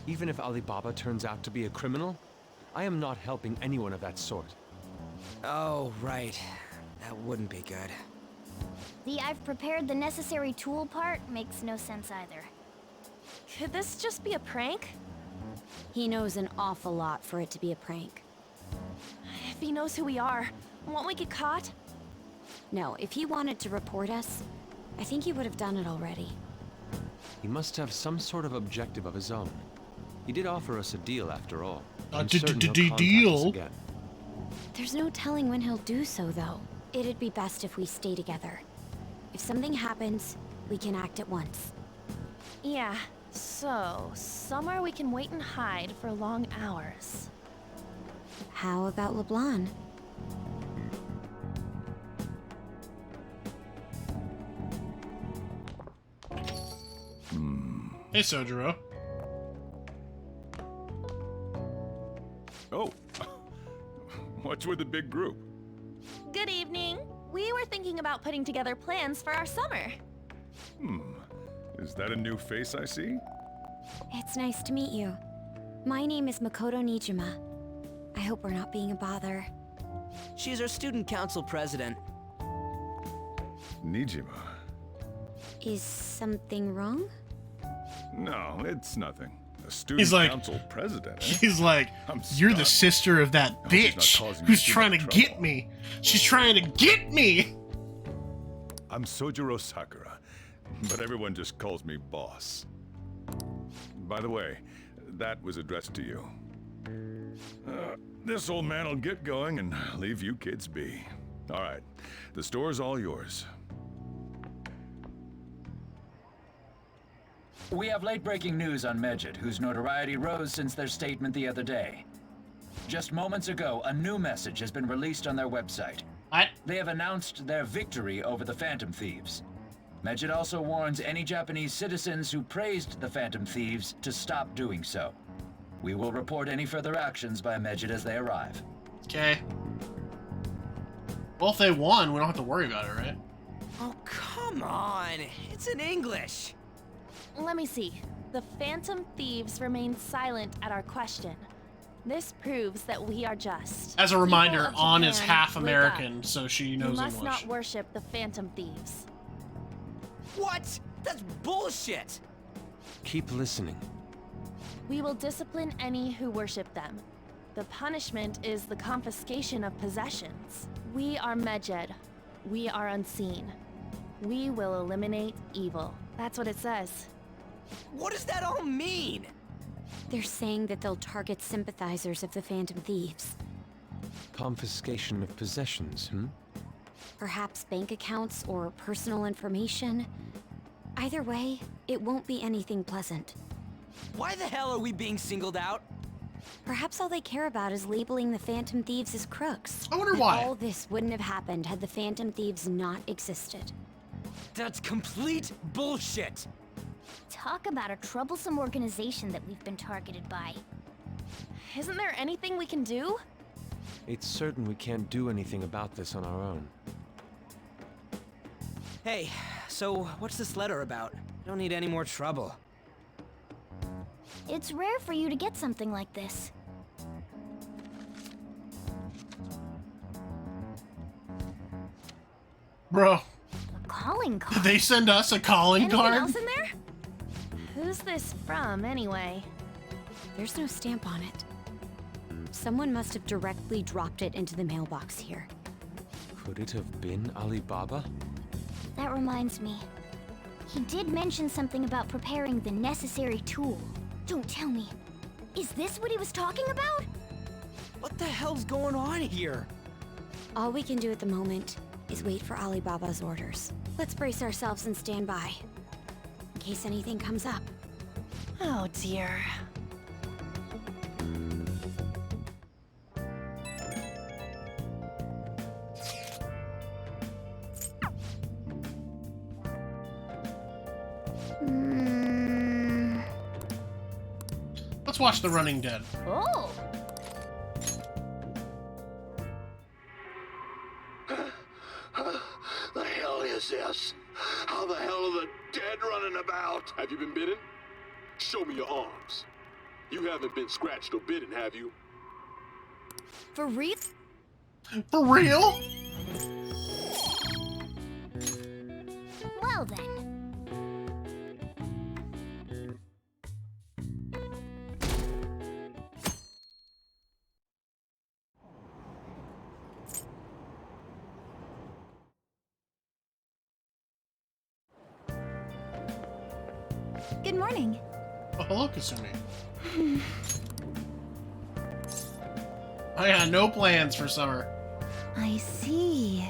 Even if Alibaba turns out to be a criminal, I am not helping anyone of that sort. Oh, right. That wouldn't be good. The I've prepared the necessary tool part makes no sense either. Could this just be a prank? He knows an awful lot for it to be a prank. If he knows who we are, won't we get caught? No, if he wanted to report us, I think he would have done it already. He must have some sort of objective of his own. He did offer us a deal after all. Deal? There's no telling when he'll do so, though. It'd be best if we stay together. If something happens, we can act at once. Yeah, so somewhere we can wait and hide for long hours. How about LeBlanc? Hey, Sojiro. Oh, what's with the big group? Good evening. We were thinking about putting together plans for our summer. Is that a new face I see? It's nice to meet you. My name is Makoto Nijima. I hope we're not being a bother. She's our student council president. Nijima. Is something wrong? No, it's nothing. A student He's like, council president. Eh? He's like, you're the sister of that bitch who's trying to get me. She's trying to get me. I'm Sojiro Sakura, but everyone just calls me boss. By the way, that was addressed to you. This old man will get going and leave you kids be. All right, the store's all yours. We have late-breaking news on Medjed, whose notoriety rose since their statement the other day. Just moments ago, a new message has been released on their website. They have announced their victory over the Phantom Thieves. Medjed also warns any Japanese citizens who praised the Phantom Thieves to stop doing so. We will report any further actions by Medjed as they arrive. Okay. Well, if they won, we don't have to worry about it, right? Oh, come on. It's in English. Let me see. The Phantom Thieves remain silent at our question. This proves that we are just. As a reminder, People of Ann is Japan, half wake American, up. so she You knows must English. not worship the Phantom Thieves. What? That's bullshit. Keep listening. We will discipline any who worship them. The punishment is the confiscation of possessions. We are Medjed. We are unseen. We will eliminate evil. That's what it says. What does that all mean? They're saying that they'll target sympathizers of the Phantom Thieves. Confiscation of possessions, Perhaps bank accounts or personal information. Either way, it won't be anything pleasant. Why the hell are we being singled out? Perhaps all they care about is labeling the Phantom Thieves as crooks. I wonder why. All this wouldn't have happened had the Phantom Thieves not existed. That's complete bullshit. Talk about a troublesome organization that we've been targeted by. Isn't there anything we can do? It's certain we can't do anything about this on our own. Hey, so what's this letter about? I don't need any more trouble. It's rare for you to get something like this. Bro, A calling did card. they send us a calling Anything card? else in there? Who's this from, anyway? There's no stamp on it. Someone must have directly dropped it into the mailbox here. Could it have been Alibaba? That reminds me. He did mention something about preparing the necessary tool. Don't tell me. Is this what he was talking about? What the hell's going on here? All we can do at the moment is wait for Alibaba's orders. Let's brace ourselves and stand by, in case anything comes up. Oh dear. Let's watch The Running Dead. Oh! The hell is this? How the hell are the dead running about? Have you been bitten? Show me your arms. You haven't been scratched or bitten, have you? For real? For real? Well then. Good morning. Oh, hello, Kasumi. I got no plans for summer. I see.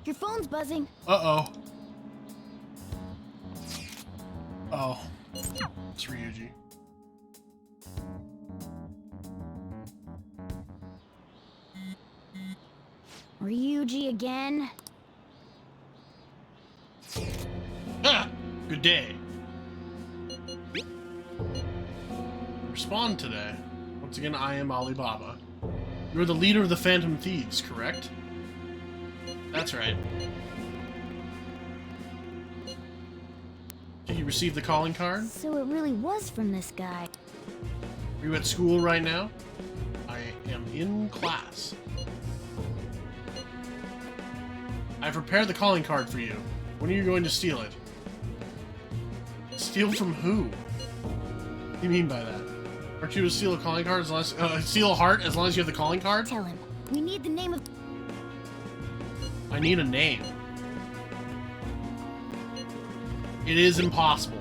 Your phone's buzzing. Uh-oh. Oh. It's Ryuji. Ryuji again? Ah! Good day. Respond today. Once again, I am Alibaba. You're the leader of the Phantom Thieves, correct? That's right. Did you receive the calling card? So it really was from this guy. Are you at school right now? I am in class. I prepared the calling card for you. When are you going to steal it? Steal from who? What do you mean by that? Aren't you to steal a calling card as long as steal a heart as long as you have the calling card? Tell him. We need the name of... I need a name. It is impossible.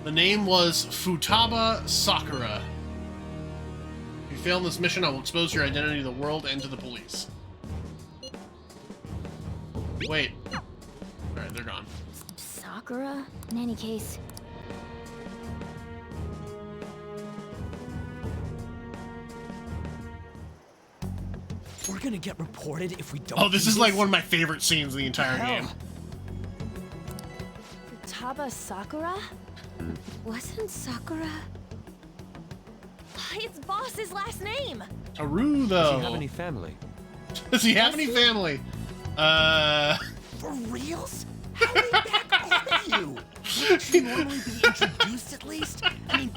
The name was Futaba Sakura. If you fail in this mission, I will expose your identity to the world and to the police. Wait. Alright, they're gone. Sakura? In any case... We're gonna get reported if we don't. Oh, this is like one of my favorite scenes in the entire game. Futaba Sakura? Wasn't Sakura... It's Boss's last name! Taru, though. Does he have any family? Does he have any family? For reals? How way back are you? Wouldn't you normally be introduced at least? I mean,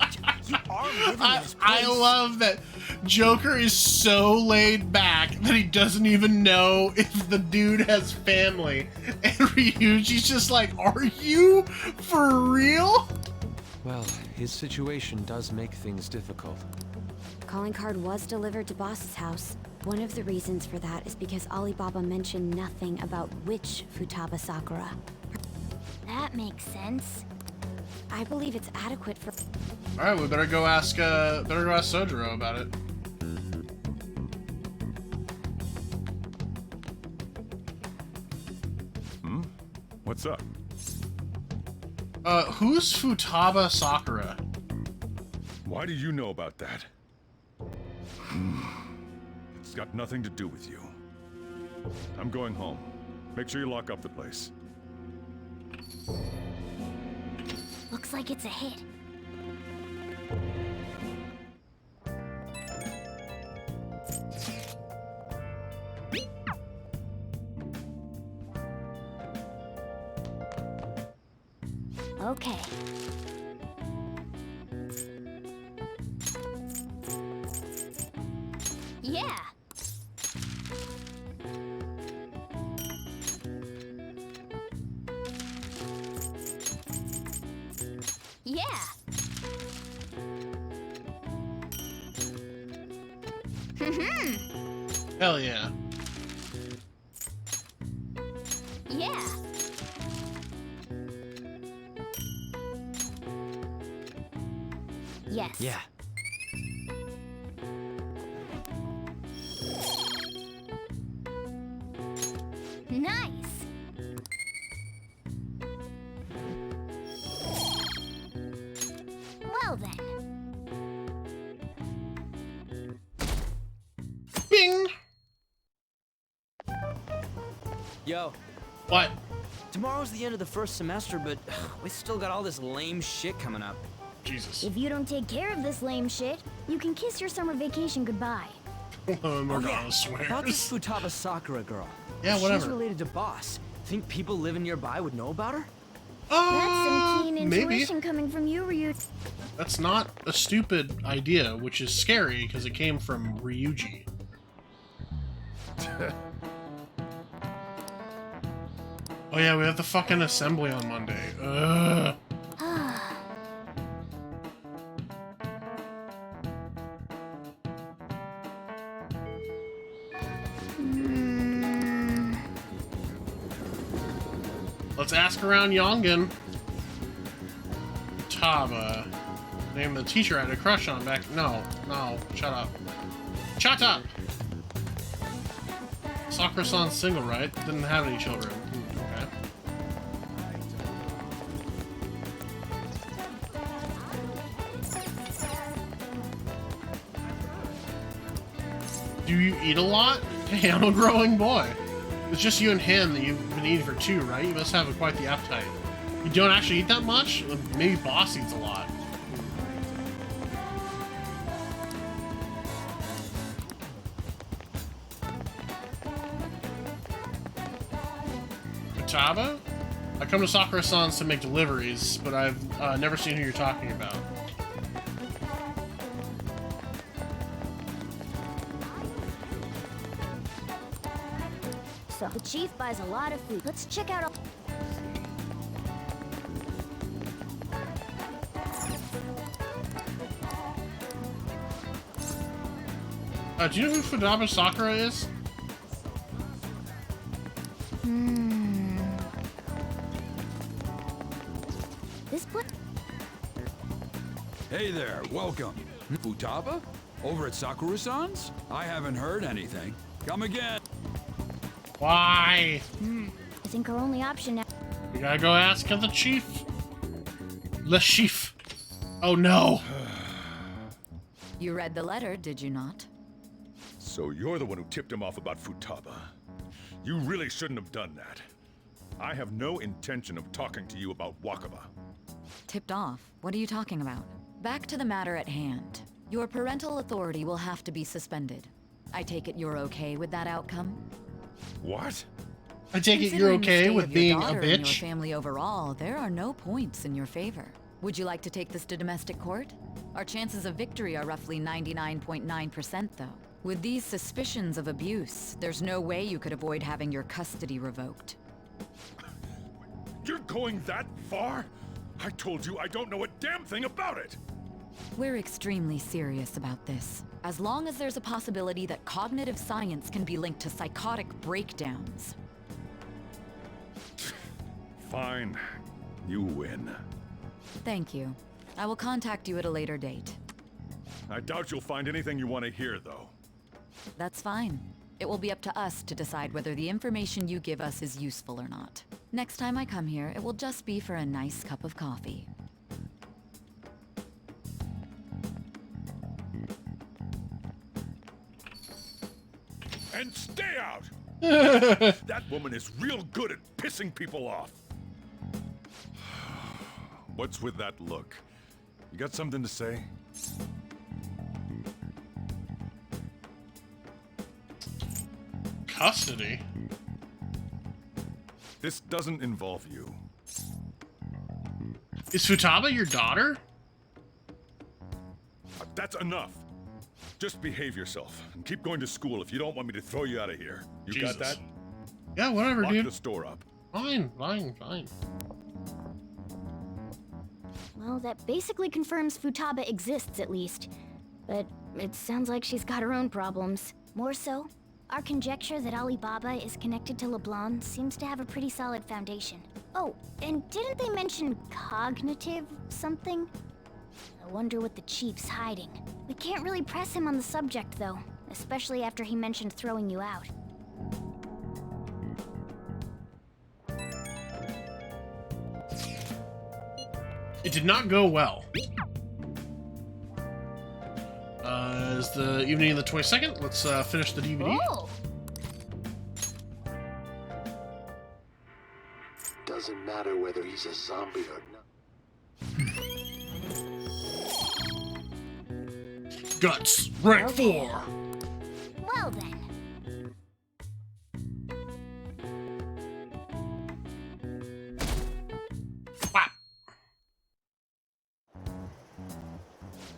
you are living in this place. I love that Joker is so laid back that he doesn't even know if the dude has family. And Ryuji's just like, are you for real? Well, his situation does make things difficult. Calling card was delivered to Boss's house. One of the reasons for that is because Alibaba mentioned nothing about which Futaba Sakura. That makes sense. I believe it's adequate for... Alright, we better go ask Sojiro about it. What's up? Who's Futaba Sakura? Why do you know about that? It's got nothing to do with you. I'm going home. Make sure you lock up the place. Looks like it's a hit. Okay. Yeah. Yeah. Hell yeah. Yeah. Yes. Yeah. Nice. Well then. Bing! Yo. What? Tomorrow's the end of the first semester, but we still got all this lame shit coming up. Jesus. If you don't take care of this lame shit, you can kiss your summer vacation goodbye. Morgana swears. About this Futaba Sakura girl. Yeah, whatever. She's related to Boss. Think people living nearby would know about her? That's some keen maybe. intuition coming from you, Ryu. That's not a stupid idea, which is scary because it came from Ryuji. Oh yeah, we have the fucking assembly on Monday. Ugh. Let's ask around Yongen. Taba. Name of the teacher I had a crush on back. No, shut up. Shut up! Sakura-san's single, right? Didn't have any children. Okay. Do you eat a lot? Hey, I'm a growing boy. It's just you and him that you've been eating for 2, right? You must have quite the appetite. You don't actually eat that much? Maybe Boss eats a lot. Futaba? I come to Sakura-san's to make deliveries, but I've never seen who you're talking about. So the chief buys a lot of food. Let's check out all... Do you know who Futaba Sakura is? This place... Hey there, welcome. Futaba? Over at Sakura-san's? I haven't heard anything. Come again. Why? I think our only option now... We gotta go ask the chief. Le chief. Oh no. You read the letter, did you not? So you're the one who tipped him off about Futaba. You really shouldn't have done that. I have no intention of talking to you about Wakaba. Tipped off? What are you talking about? Back to the matter at hand. Your parental authority will have to be suspended. I take it you're okay with that outcome? What? I take it you're okay with being a bitch? Your bitch? family overall, there are no points in your favor. Would you like to take this to domestic court? Our chances of victory are roughly 99.9% though. With these suspicions of abuse, there's no way you could avoid having your custody revoked. You're going that far? I told you I don't know a damn thing about it! We're extremely serious about this. As long as there's a possibility that cognitive science can be linked to psychotic breakdowns. Fine. You win. Thank you. I will contact you at a later date. I doubt you'll find anything you want to hear, though. That's fine. It will be up to us to decide whether the information you give us is useful or not. Next time I come here, it will just be for a nice cup of coffee. And stay out! That woman is real good at pissing people off. What's with that look? You got something to say? Custody? This doesn't involve you. Is Futaba your daughter? That's enough. Just behave yourself and keep going to school if you don't want me to throw you out of here. You Jesus. got that? Yeah, whatever, Lock dude. the store up. Fine. Well, that basically confirms Futaba exists, at least. But it sounds like she's got her own problems. More so, our conjecture that Alibaba is connected to LeBlanc seems to have a pretty solid foundation. Oh, and didn't they mention cognitive something? I wonder what the chief's hiding. We can't really press him on the subject, though, especially after he mentioned throwing you out. It did not go well. Is the evening of the 22nd? Let's finish the DVD. Oh. Doesn't matter whether he's a zombie or not. Guts, rank 4. Well then.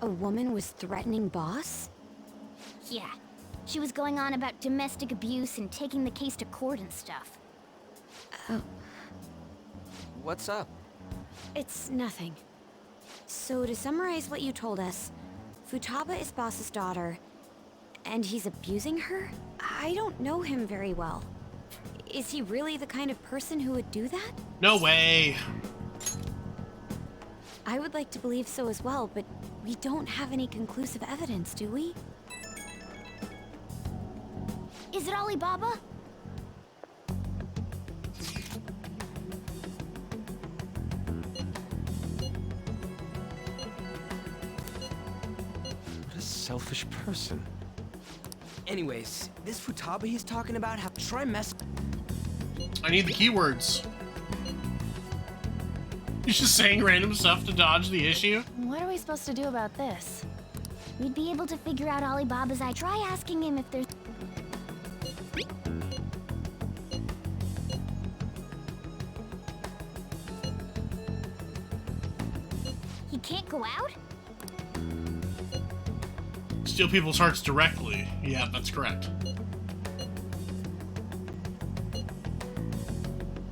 A woman was threatening Boss? Yeah. She was going on about domestic abuse and taking the case to court and stuff. Oh. What's up? It's nothing. So to summarize what you told us, Futaba is Boss's daughter, and he's abusing her? I don't know him very well. Is he really the kind of person who would do that? No way. I would like to believe so as well, but We don't have any conclusive evidence, do we? Is it Alibaba? What a selfish person. Anyways, this Futaba he's talking about, try mess. I need the keywords. He's just saying random stuff to dodge the issue. What are we supposed to do about this? We'd be able to figure out Alibaba's eye. Try asking him if there's... He can't go out? Steal people's hearts directly. Yeah, that's correct.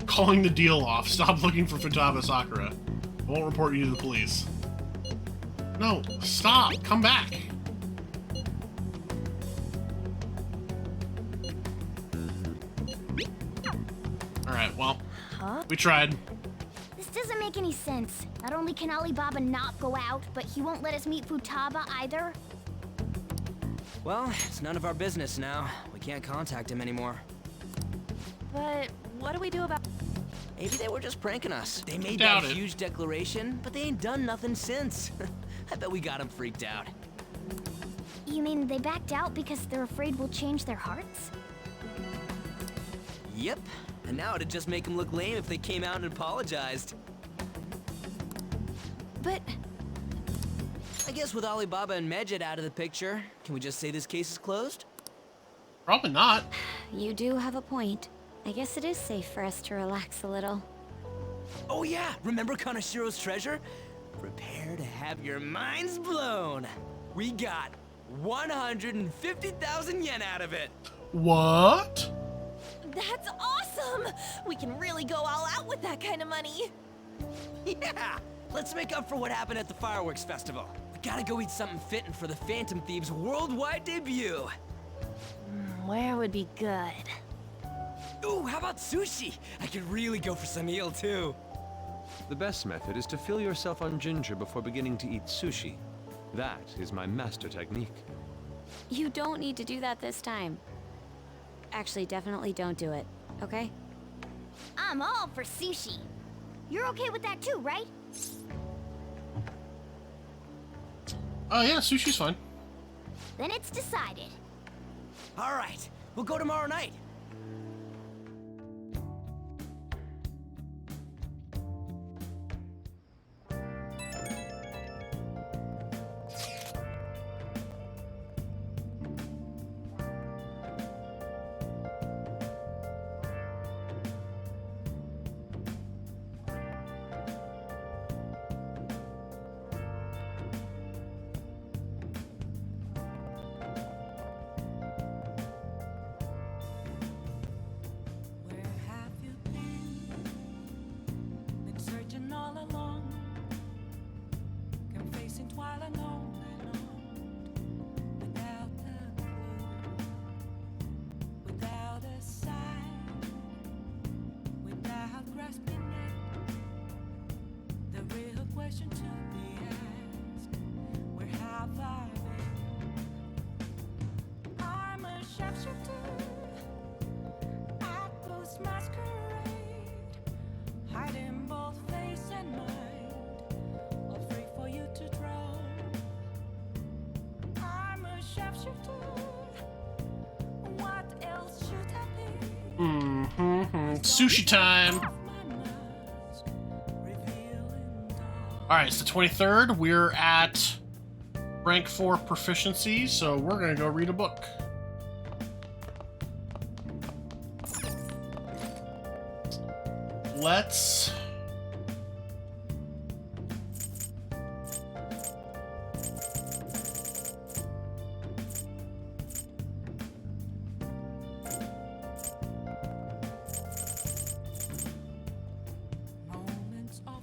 Calling the deal off. Stop looking for Futaba Sakura. I won't report you to the police. No, stop. Come back. Alright, well, we tried. This doesn't make any sense. Not only can Alibaba not go out, but he won't let us meet Futaba either. Well, it's none of our business now. We can't contact him anymore. But what do we do about... Maybe they were just pranking us. They made Doubt that it. huge declaration, but they ain't done nothing since. I bet we got them freaked out. You mean they backed out because they're afraid we'll change their hearts? Yep. And now it'd just make them look lame if they came out and apologized. But... I guess with Alibaba and Medjed out of the picture, can we just say this case is closed? Probably not. You do have a point. I guess it is safe for us to relax a little. Oh yeah, remember Kanashiro's treasure? Prepare to have your minds blown. We got 150,000 yen out of it. What? That's awesome! We can really go all out with that kind of money. Yeah, let's make up for what happened at the fireworks festival. We gotta go eat something fitting for the Phantom Thieves' worldwide debut. Where would be good? Ooh, how about sushi? I could really go for some eel too. The best method is to fill yourself on ginger before beginning to eat sushi. That is my master technique. You don't need to do that this time. Actually, definitely don't do it, okay? I'm all for sushi. You're okay with that too, right? Oh yeah, sushi's fine. Then it's decided. All right, we'll go tomorrow night. Sushi time. Alright, it's the 23rd. We're at rank 4 proficiency, so we're gonna go read a book. Let's...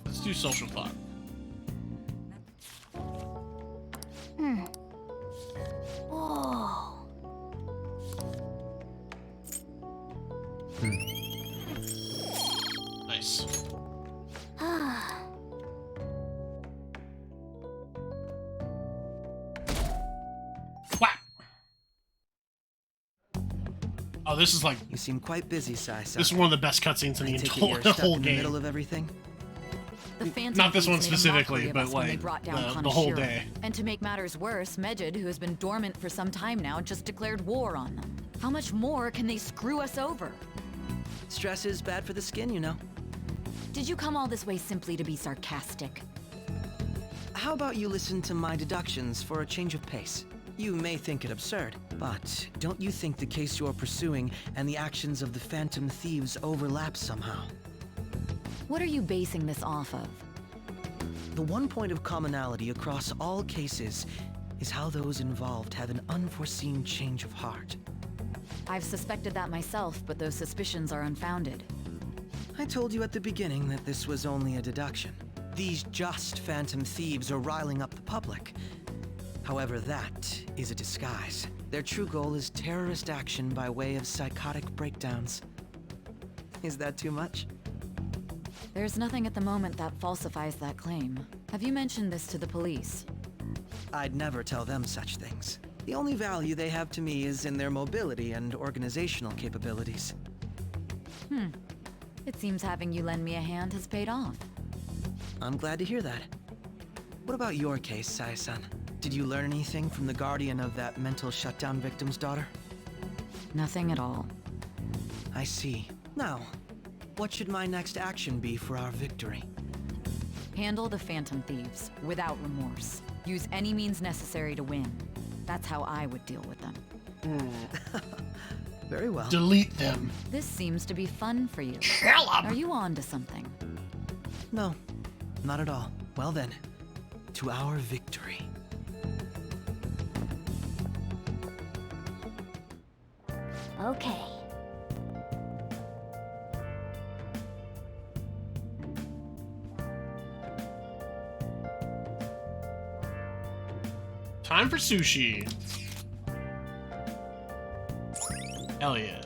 Let's do social thought. Whoa. Nice. Oh, this is like... You seem quite busy, Sai-san. This is one of the best cutscenes in the whole in the middle game. of everything. The Phantom Not this one Thieves made a specifically, mockery of but us when they like brought down the whole Kaneshiro. day. And to make matters worse, Medjed, who has been dormant for some time now, just declared war on them. How much more can they screw us over? Stress is bad for the skin, you know. Did you come all this way simply to be sarcastic? How about you listen to my deductions for a change of pace? You may think it absurd, but don't you think the case you're pursuing and the actions of the Phantom Thieves overlap somehow? What are you basing this off of? The one point of commonality across all cases is how those involved have an unforeseen change of heart. I've suspected that myself, but those suspicions are unfounded. I told you at the beginning that this was only a deduction. These just Phantom Thieves are riling up the public. However, that is a disguise. Their true goal is terrorist action by way of psychotic breakdowns. Is that too much? There's nothing at the moment that falsifies that claim. Have you mentioned this to the police? I'd never tell them such things. The only value they have to me is in their mobility and organizational capabilities. It seems having you lend me a hand has paid off. I'm glad to hear that. What about your case, Sai-san? Did you learn anything from the guardian of that mental shutdown victim's daughter? Nothing at all. I see. Now, what should my next action be for our victory? Handle the Phantom Thieves, without remorse. Use any means necessary to win. That's how I would deal with them. Very well. Delete them. This seems to be fun for you. Kill 'em! Are you on to something? No, not at all. Well then, to our victory. Okay. Time for sushi. Hell yeah.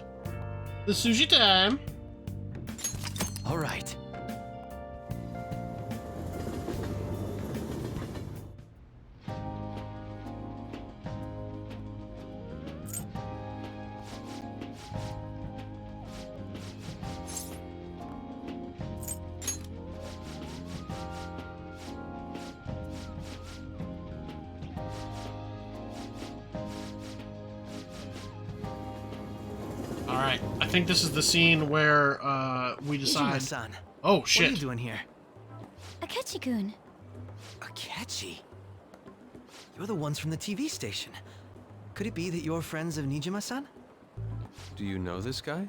The sushi time. All right. Alright, I think this is the scene where we decide. Ijima-san, Oh what are shit. you doing here? Akechi-kun. Akechi? You're the ones from the TV station. Could it be that you're friends of Nijima-san? Do you know this guy?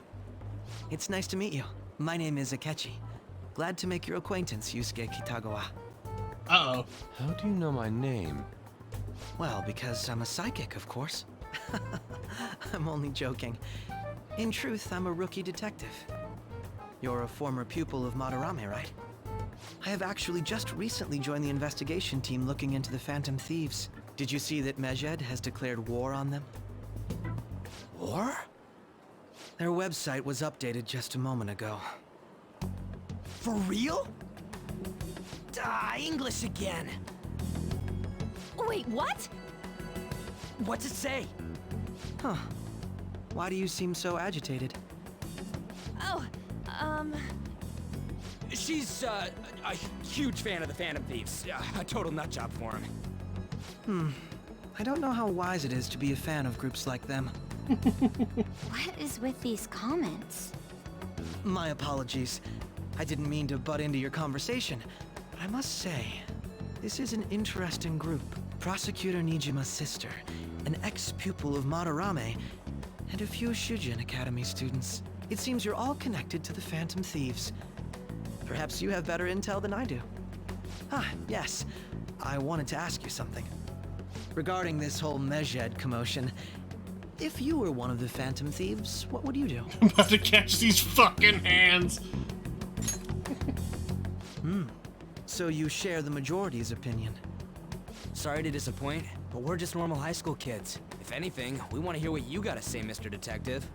It's nice to meet you. My name is Akechi. Glad to make your acquaintance, Yusuke Kitagawa. Uh-oh. How do you know my name? Well, because I'm a psychic, of course. I'm only joking. In truth, I'm a rookie detective. You're a former pupil of Madarame, right? I have actually just recently joined the investigation team looking into the Phantom Thieves. Did you see that Medjed has declared war on them? War? Their website was updated just a moment ago. For real? English again. Wait, what? What's it say? Huh. Why do you seem so agitated? Oh, She's, a huge fan of the Phantom Thieves. A total nutjob for him. I don't know how wise it is to be a fan of groups like them. What is with these comments? My apologies. I didn't mean to butt into your conversation, but I must say, this is an interesting group. Prosecutor Nijima's sister, an ex-pupil of Madarame, and a few Shujin Academy students. It seems you're all connected to the Phantom Thieves. Perhaps you have better intel than I do. Ah, yes. I wanted to ask you something. Regarding this whole Medjed commotion, if you were one of the Phantom Thieves, what would you do? I'm about to catch these fucking hands. So you share the majority's opinion. Sorry to disappoint, but we're just normal high school kids. If anything, we want to hear what you gotta say, Mr. Detective.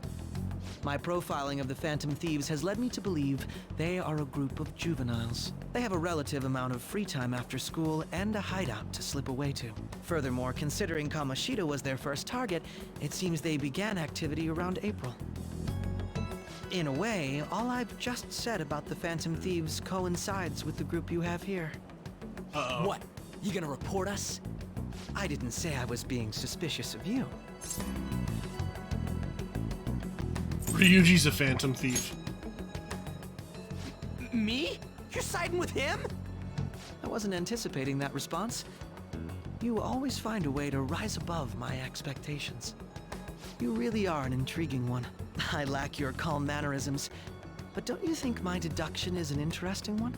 My profiling of the Phantom Thieves has led me to believe they are a group of juveniles. They have a relative amount of free time after school and a hideout to slip away to. Furthermore, considering Kamoshida was their first target, it seems they began activity around April. In a way, all I've just said about the Phantom Thieves coincides with the group you have here. Uh-oh. What? You gonna report us? I didn't say I was being suspicious of you. Ryuji's a phantom thief. Me? You're siding with him? I wasn't anticipating that response. You always find a way to rise above my expectations. You really are an intriguing one. I lack your calm mannerisms, but don't you think my deduction is an interesting one?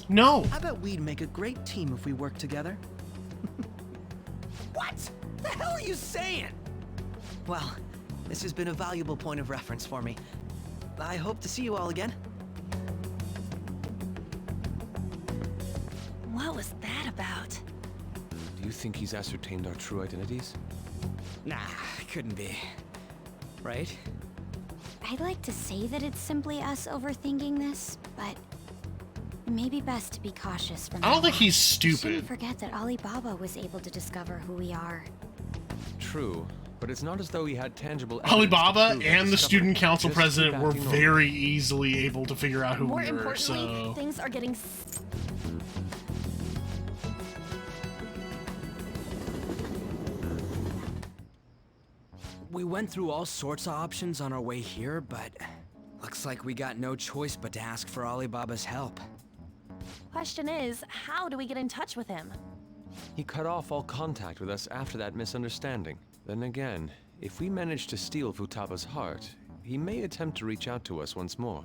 No. I bet we'd make a great team if we worked together. What the hell are you saying? Well, this has been a valuable point of reference for me. I hope to see you all again. What was that about? Do you think he's ascertained our true identities? Nah, couldn't be. Right? I'd like to say that it's simply us overthinking this, but it may be best to be cautious from I don't think now he's on. stupid. Shouldn't forget that Alibaba was able to discover who we are. True, but it's not as though he had tangible evidence to Alibaba prove and the discovery. student council Just keep president were acting normal. very easily able to figure out who More we were, importantly, so... things are getting We went through all sorts of options on our way here, but looks like we got no choice but to ask for Alibaba's help. Question is, how do we get in touch with him? He cut off all contact with us after that misunderstanding. Then again, if we manage to steal Futaba's heart, he may attempt to reach out to us once more.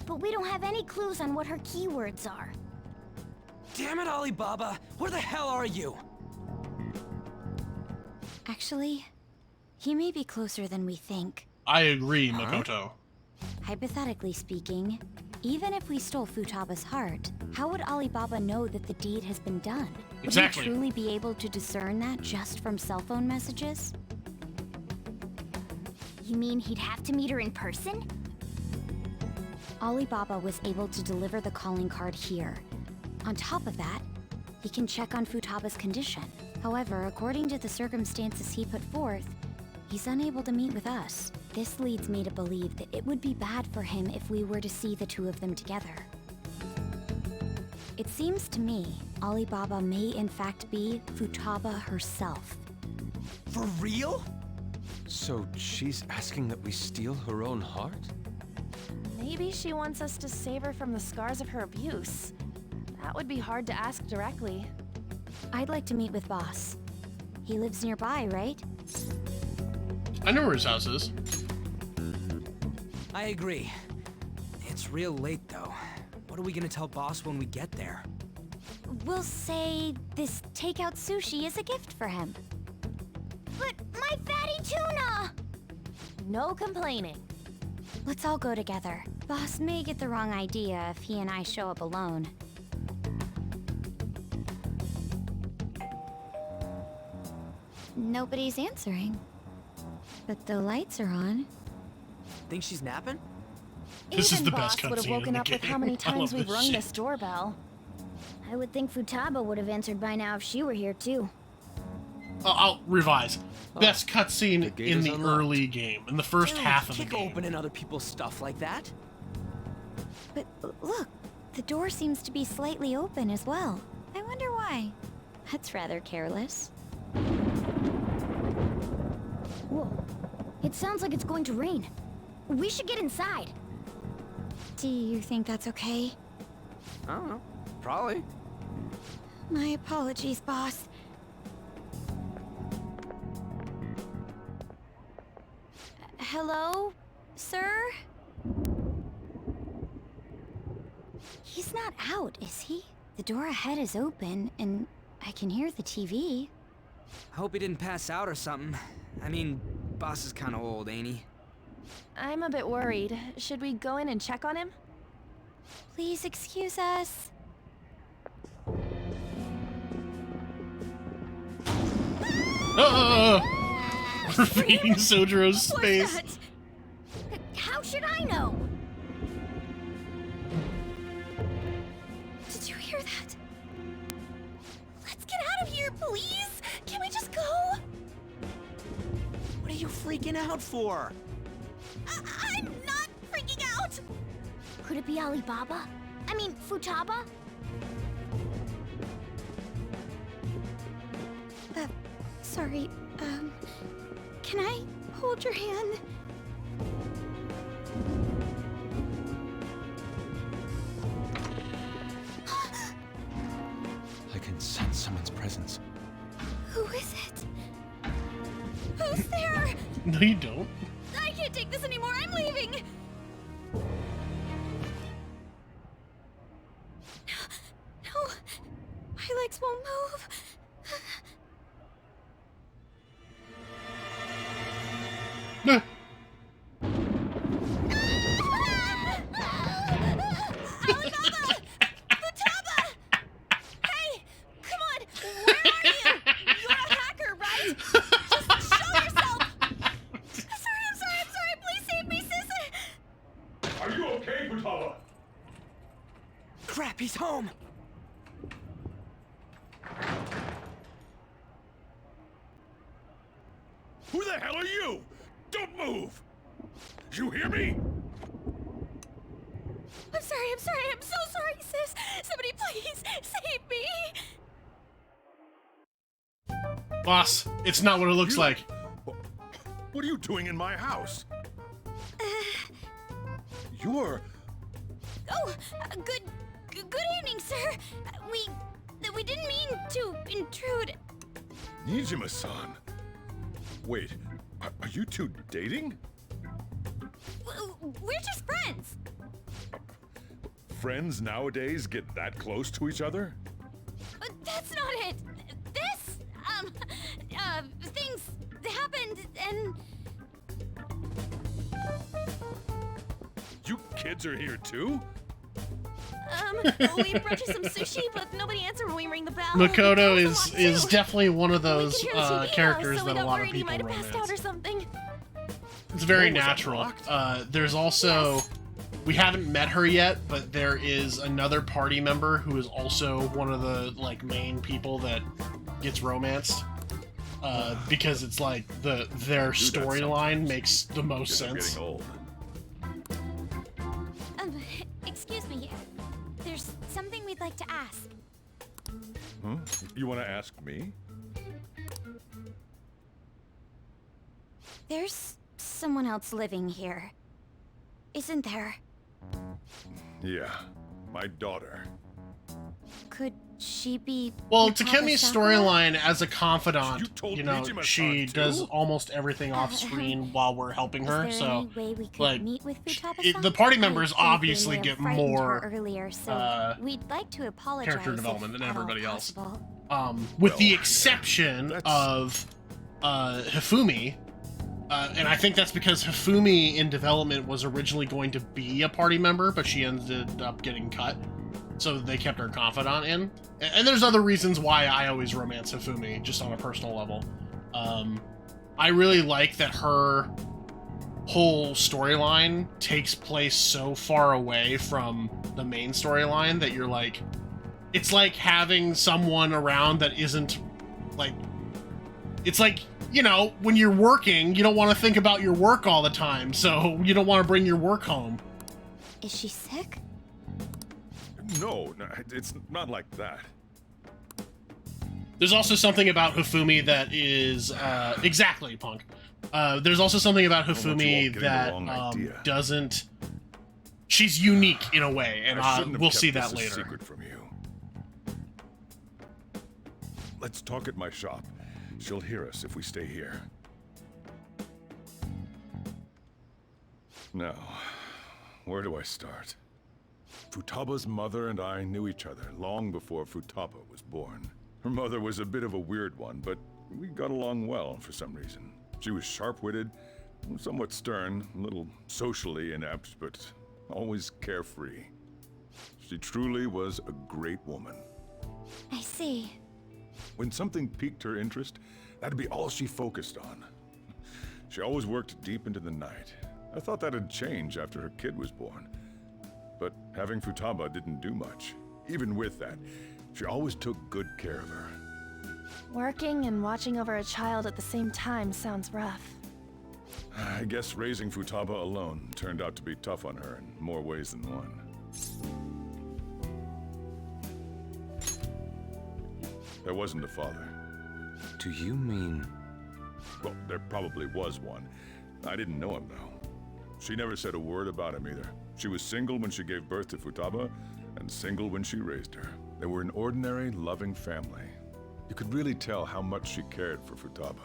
But we don't have any clues on what her keywords are. Damn it, Alibaba! Where the hell are you? Actually, he may be closer than we think. I agree, Makoto. Hypothetically speaking, even if we stole Futaba's heart, how would Alibaba know that the deed has been done? Exactly. Would he truly be able to discern that just from cell phone messages? You mean he'd have to meet her in person? Alibaba was able to deliver the calling card here. On top of that, he can check on Futaba's condition. However, according to the circumstances he put forth, he's unable to meet with us. This leads me to believe that it would be bad for him if we were to see the two of them together. It seems to me Alibaba may in fact be Futaba herself. For real? So she's asking that we steal her own heart? Maybe she wants us to save her from the scars of her abuse. That would be hard to ask directly. I'd like to meet with Boss. He lives nearby, right? I know where his house is. I agree. It's real late, though. What are we gonna tell Boss when we get there? We'll say this takeout sushi is a gift for him. But my fatty tuna! No complaining. Let's all go together. Boss may get the wrong idea if he and I show up alone. Nobody's answering. But the lights are on. Think she's napping? This is Even the Boss best would have cutscene in woken the up with game. how many I times love we've this rung shit. this doorbell. I would think Futaba would have answered by now if she were here too. I'll revise. Best cutscene gate in is the unlocked. early game, in the first half of the Kick game. opening other people's stuff like that. But look, the door seems to be slightly open as well. I wonder why. That's rather careless. Whoa. It sounds like it's going to rain. We should get inside. Do you think that's okay? I don't know. Probably. My apologies, boss. Hello, sir? He's not out, is he? The door ahead is open, and I can hear the TV. I hope he didn't pass out or something. I mean, Boss is kinda old, ain't he? I'm a bit worried. Should we go in and check on him? Please excuse us. We're feeding Sojiro's space. What's that? How should I know? Did you hear that? Let's get out of here, please! Can we just go? What are you freaking out for? I'm not freaking Could it be Alibaba? I mean, Futaba? Sorry, can I hold your hand? I can sense someone's presence. Who is it? Who's there? No, you don't. I can't take this anymore. I'm leaving. No, my legs won't move. Crap, he's home! Who the hell are you? Don't move! You hear me? I'm sorry, I'm so sorry, sis! Somebody please save me! Boss, it's not what it looks like. What are you doing in my house? You're... Oh, good evening, sir. We didn't mean to intrude. Nijima-san. Wait, are you two dating? We're just friends. Friends nowadays get that close to each other? But that's not it. This, things happened and... You kids are here too? We brought you some sushi, but nobody answered when we ring the bell. Makoto is definitely one of those We could hear the TV, characters so that we a got lot of worried he people might have passed romance. out or something. It's very What, was it natural. locked? There's also, we haven't met her yet, but there is another party member who is also one of the main people that gets romanced. Because it's like their storyline makes the most Guess I'm sense. getting old. Excuse me. There's something we'd like to ask. Huh? You want to ask me? There's someone else living here, isn't there? Yeah, my daughter. Could she be... Well, Futaba Takemi's Sakura? storyline as a confidant, told you know, Nijima-san she too? does almost everything off screen while we're helping her. Is there So, any way we could like, meet with Futaba the party members I think obviously we may get have frightened more her earlier, so we'd like to apologize character if development than at all everybody else. possible. With the exception of Hifumi. And I think that's because Hifumi in development was originally going to be a party member, but she ended up getting cut. So they kept her confidant in. And there's other reasons why I always romance Hifumi, just on a personal level. I really like that her whole storyline takes place so far away from the main storyline that you're like... It's like having someone around that isn't, like... It's like, you know, when you're working, you don't want to think about your work all the time, so you don't want to bring your work home. Is she sick? No, it's not like that. There's also something about Hifumi that is exactly Punk. There's also something about want you all Hifumi getting the that wrong idea. doesn't. She's unique in a way, and I shouldn't have we'll kept see this that a later. secret from you. Let's talk at my shop. She'll hear us if we stay here. Now, where do I start? Futaba's mother and I knew each other long before Futaba was born. Her mother was a bit of a weird one, but we got along well for some reason. She was sharp-witted, somewhat stern, a little socially inept, but always carefree. She truly was a great woman. I see. When something piqued her interest, that'd be all she focused on. She always worked deep into the night. I thought that'd change after her kid was born. But having Futaba didn't do much. Even with that, she always took good care of her. Working and watching over a child at the same time sounds rough. I guess raising Futaba alone turned out to be tough on her in more ways than one. There wasn't a father. Do you mean... Well, there probably was one. I didn't know him, though. She never said a word about him either. She was single when she gave birth to Futaba, and single when she raised her. They were an ordinary, loving family. You could really tell how much she cared for Futaba.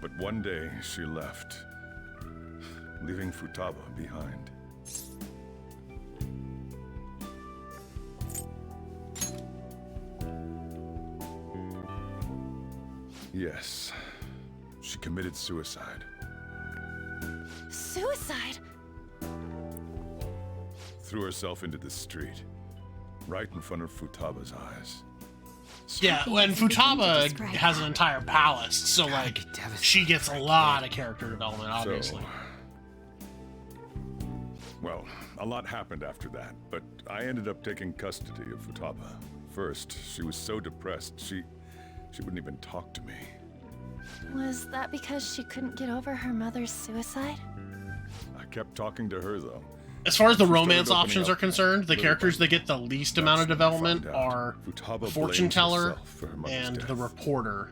But one day, she left, leaving Futaba behind. Yes, she committed suicide. Suicide? Threw herself into the street, right in front of Futaba's eyes. Yeah, and Futaba has an entire palace, so like she gets a lot of character development, obviously. Well, a lot happened after that, but I ended up taking custody of Futaba. First, she was so depressed, she wouldn't even talk to me. Was that because she couldn't get over her mother's suicide? I kept talking to her, though. As far as the She started romance opening options up are concerned, the little characters by that get the least amount of development are Futaba Fortune blames Teller herself for her mother's and death. the Reporter.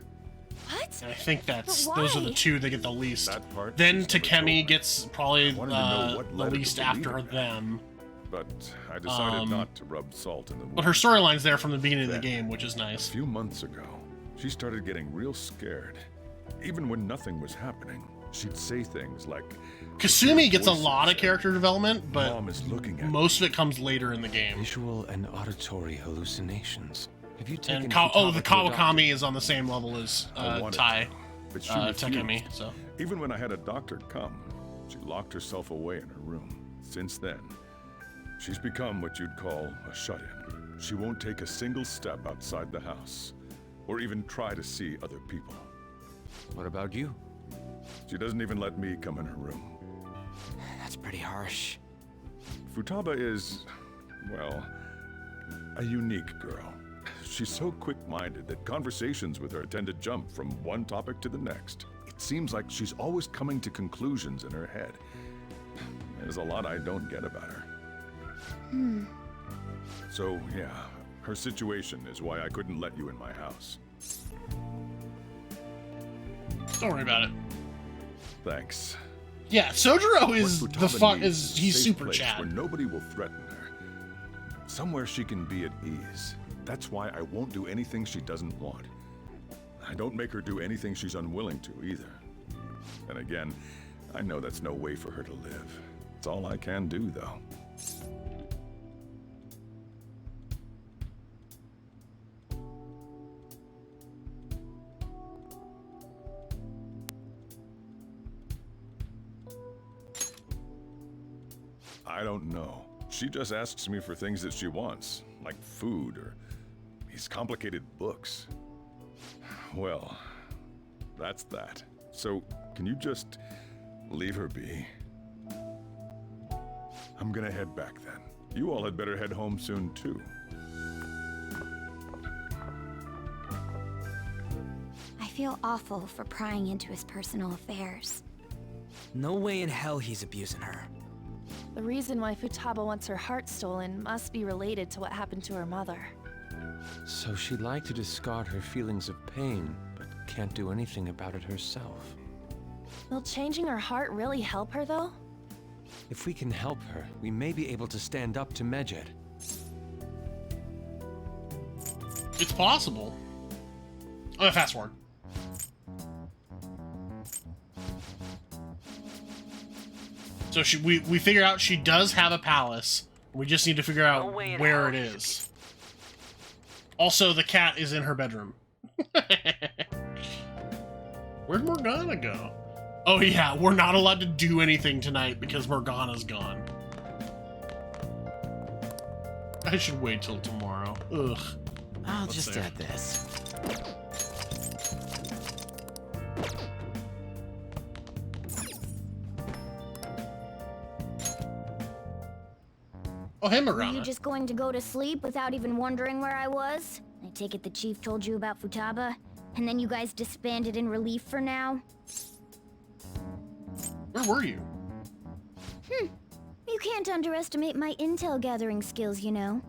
What? And I think that's But those are the why? two that get the least. That part Then she's never told Takemi me. gets probably Wanted to know what the led her to least believe after in that. them. But I decided not to rub salt in the wound. But her storyline's there from the beginning of the Then, game, which is nice. A few months ago, she started getting real scared. Even when nothing was happening, she'd say things like, Kasumi gets a voices lot of said, character development, but Mom is looking at most of it comes later in the game. Visual and auditory hallucinations. Have you taken And Futaba the to a doctor? Kawakami is on the same level as I wanted Tai to, but she Takemi. refused. So Even when I had a doctor come, she locked herself away in her room. Since then, she's become what you'd call a shut-in. She won't take a single step outside the house, or even try to see other people. What about you? She doesn't even let me come in her room. That's pretty harsh. Futaba is, well, a unique girl. She's so quick-minded that conversations with her tend to jump from one topic to the next. It seems like she's always coming to conclusions in her head. There's a lot I don't get about her. So, yeah, her situation is why I couldn't let you in my house. don't worry about it. Thanks. Yeah, Sojiro is What the Futaba needs is is a he's safe super place Chad. where nobody will threaten her. Somewhere she can be at ease. That's why I won't do anything she doesn't want. I don't make her do anything she's unwilling to either. And again, I know that's no way for her to live. It's all I can do, though. I don't know. She just asks me for things that she wants, like food or these complicated books. Well, that's that. So, can you just leave her be? I'm gonna head back then. You all had better head home soon, too. I feel awful for prying into his personal affairs. No way in hell he's abusing her. The reason why Futaba wants her heart stolen must be related to what happened to her mother. So she'd like to discard her feelings of pain, but can't do anything about it herself. Will changing her heart really help her, though? If we can help her, we may be able to stand up to Medjed. It's possible. I'm gonna fast forward. So we figure out she does have a palace. We just need to figure out where it is. Also, the cat is in her bedroom. Where'd Morgana go? Oh yeah, we're not allowed to do anything tonight because Morgana's gone. I should wait till tomorrow. Ugh. I'll Let's just save. add this. Oh, hey, Were Morgana. you just going to go to sleep without even wondering where I was? I take it the chief told you about Futaba? And then you guys disbanded in relief for now? Where were you? You can't underestimate my intel gathering skills, you know.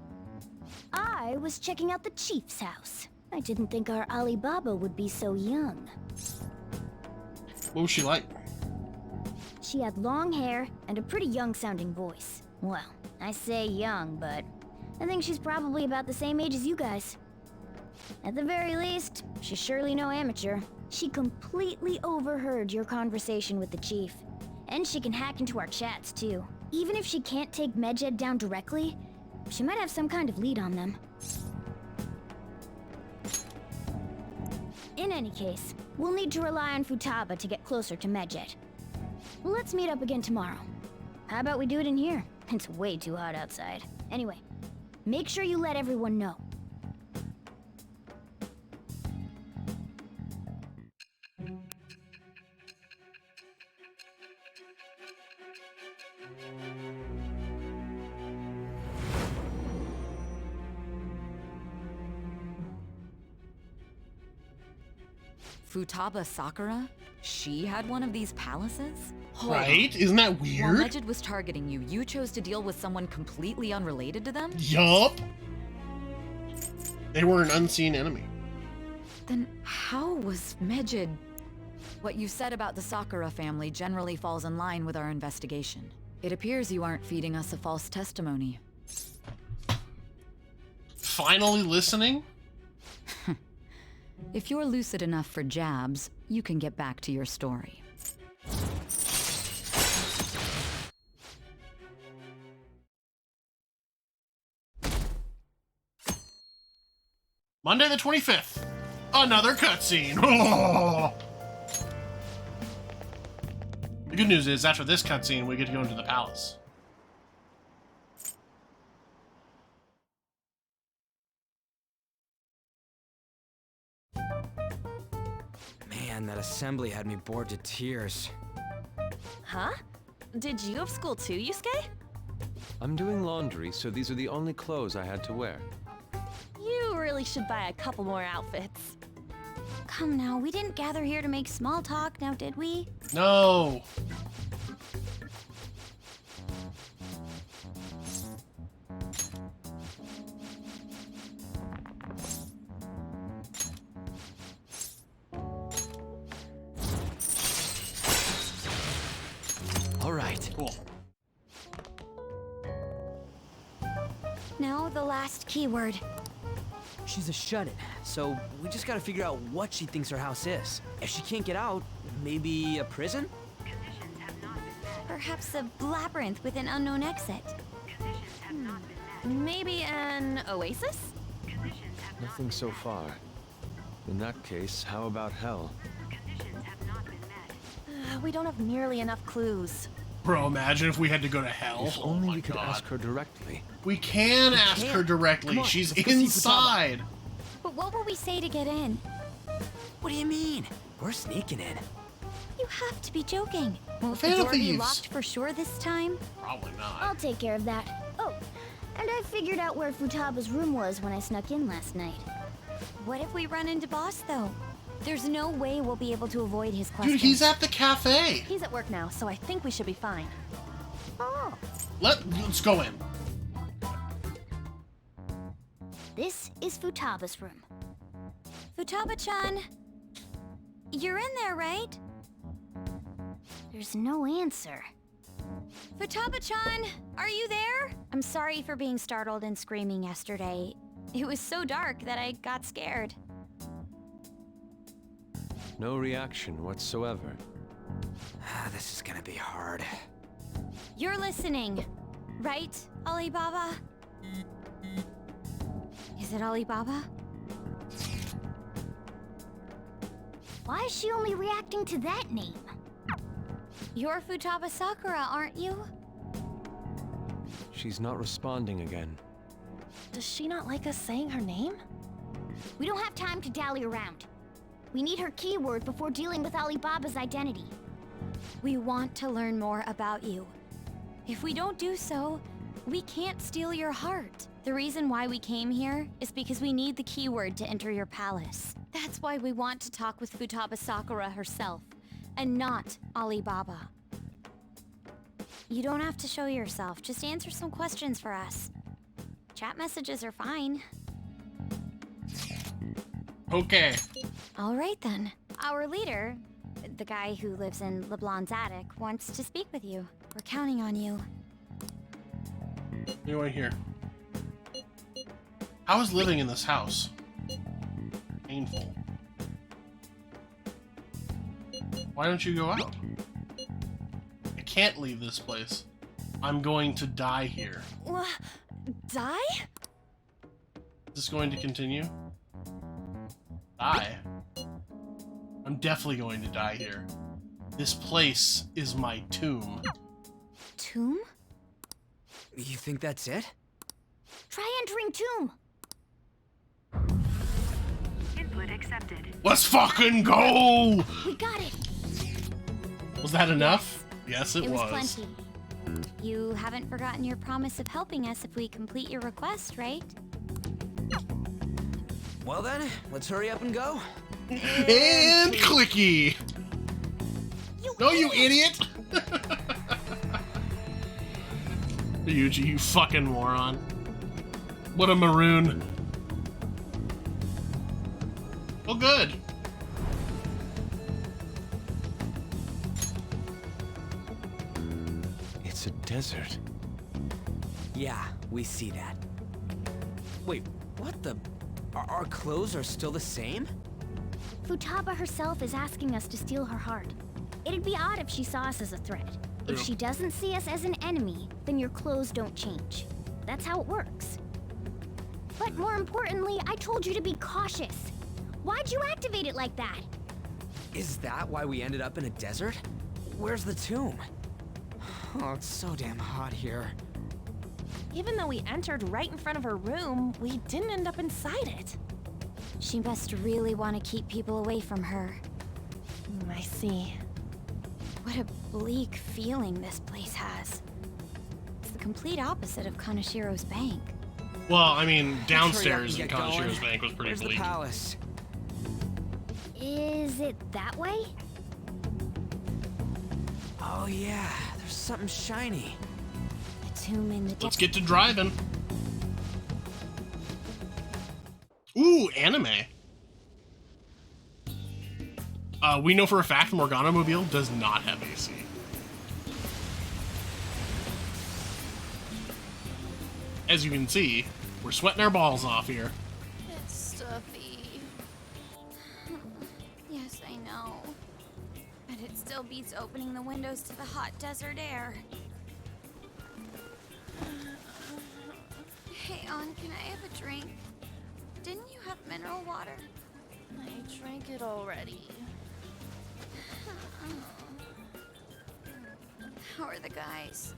I was checking out the chief's house. I didn't think our Alibaba would be so young. What was she like? She had long hair and a pretty young-sounding voice. Well, I say young, but I think she's probably about the same age as you guys. At the very least, she's surely no amateur. She completely overheard your conversation with the chief. And she can hack into our chats, too. Even if she can't take Medjed down directly, she might have some kind of lead on them. In any case, we'll need to rely on Futaba to get closer to Medjed. Let's meet up again tomorrow. How about we do it in here? It's way too hot outside. Anyway, make sure you let everyone know. Futaba Sakura? She had one of these palaces? Hold Right? on. Isn't that While weird? Medjed was targeting you, you chose to deal with someone completely unrelated to them? Yup. They were an unseen enemy. Then how was Medjed... What you said about the Sakura family generally falls in line with our investigation. It appears you aren't feeding us a false testimony. Finally listening? If you're lucid enough for jabs, you can get back to your story. Monday the 25th. Another cutscene. The good news is, after this cutscene, we get to go into the palace. Man, that assembly had me bored to tears. Huh? Did you have school too, Yusuke? I'm doing laundry, so these are the only clothes I had to wear. You really should buy a couple more outfits. Come now, we didn't gather here to make small talk, now did we? No. All right. Cool. Now the last keyword. She's a shut-in, so we just gotta figure out what she thinks her house is. If she can't get out, maybe a prison? Perhaps a labyrinth with an unknown exit. Maybe an oasis? Nothing so far. In that case, how about hell? We don't have nearly enough clues. Bro, imagine if we had to go to hell. If only we could ask her directly. We can ask her directly. Come on, She's let's go see inside. But what will we say to get in? What do you mean? We're sneaking in. You have to be joking. Won't the Phantom door be thieves. locked for sure this time? Probably not. I'll take care of that. Oh, and I figured out where Futaba's room was when I snuck in last night. What if we run into Boss, though? There's no way we'll be able to avoid his questions. Dude, he's at the cafe. He's at work now, so I think we should be fine. Oh. Let's go in. This is Futaba's room. Futaba-chan, you're in there, right? There's no answer. Futaba-chan, are you there? I'm sorry for being startled and screaming yesterday. It was so dark that I got scared. No reaction whatsoever. This is gonna be hard. You're listening, right, Alibaba? Is it Alibaba? Why is she only reacting to that name? You're Futaba Sakura, aren't you? She's not responding again. Does she not like us saying her name? We don't have time to dally around. We need her keyword before dealing with Alibaba's identity. We want to learn more about you. If we don't do so, We can't steal your heart. The reason why we came here is because we need the keyword to enter your palace. That's why we want to talk with Futaba Sakura herself, and not Alibaba. You don't have to show yourself, just answer some questions for us. Chat messages are fine. Okay. All right then. Our leader, the guy who lives in LeBlanc's attic, wants to speak with you. We're counting on you. What do you want to hear? How is living in this house? Painful. Why don't you go out? I can't leave this place. I'm going to die here. Die? Is this going to continue? Die. I'm definitely going to die here. This place is my tomb. Tomb? You think that's it? Try entering tomb. Input accepted. Let's fucking go! We got it. Was that enough? Yes, it It was was. plenty. You haven't forgotten your promise of helping us if we complete your request, right? Well then, let's hurry up and go. And clicky! No, you idiot! Ryuji, you fucking moron. What a maroon. Oh, good. It's a desert. Yeah, we see that. Wait, what the? Our clothes are still the same? Futaba herself is asking us to steal her heart. It'd be odd if she saw us as a threat. If she doesn't see us as an enemy, then your clothes don't change. That's how it works. But more importantly, I told you to be cautious. Why'd you activate it like that? Is that why we ended up in a desert? Where's the tomb? Oh, it's so damn hot here. Even though we entered right in front of her room, we didn't end up inside it. She must really want to keep people away from her. I see. What a bleak feeling this place has. It's the complete opposite of Kanashiro's bank. Well, I mean, downstairs in Let's hurry up and get Kanashiro's going. bank was pretty Where's bleak. the palace? Is it that way? Oh yeah, there's something shiny. The tomb in the Let's get to driving. Ooh, anime. We know for a fact Morgana Mobile does not have AC. As you can see, we're sweating our balls off here. It's stuffy. Yes, I know. But it still beats opening the windows to the hot desert air. Hey, On, can I have a drink? Didn't you have mineral water? I drank it already. How are the guys?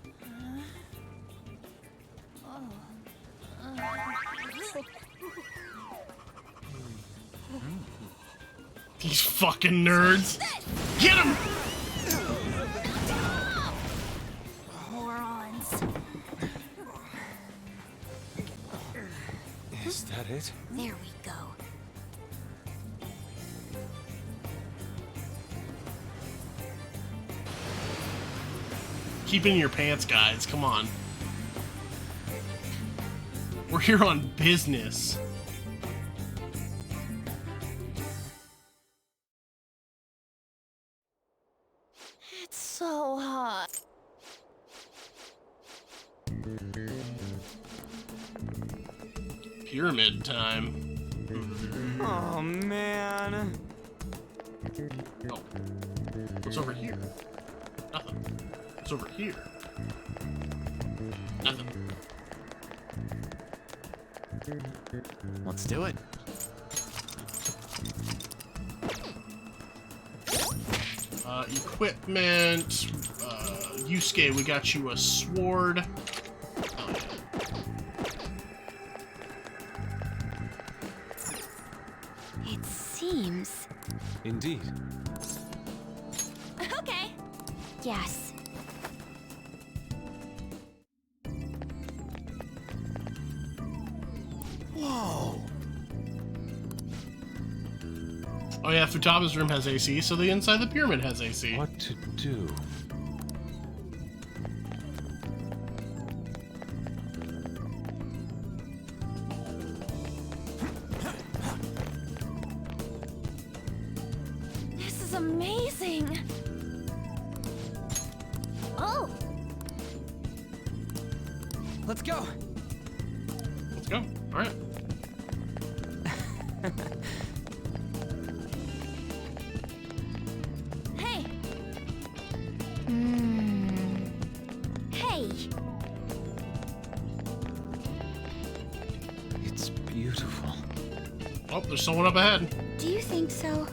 These fucking nerds. Get him! Morons. Is that it? There we go. Keep in your pants, guys. Come on. We're here on business. It's so hot. Pyramid time. Oh man. Oh. What's over here? Nothing. What's over here? Nothing. Let's do it. Equipment. Yusuke, we got you a sword. Oh, yeah. It seems. Indeed. Okay. Yes. Oh yeah, Futaba's room has AC, so the inside of the pyramid has AC. What to do? This is amazing! Oh! Let's go! Let's go. Alright. Hey! Hey! It's beautiful. Oh, there's someone up ahead. Do you think so?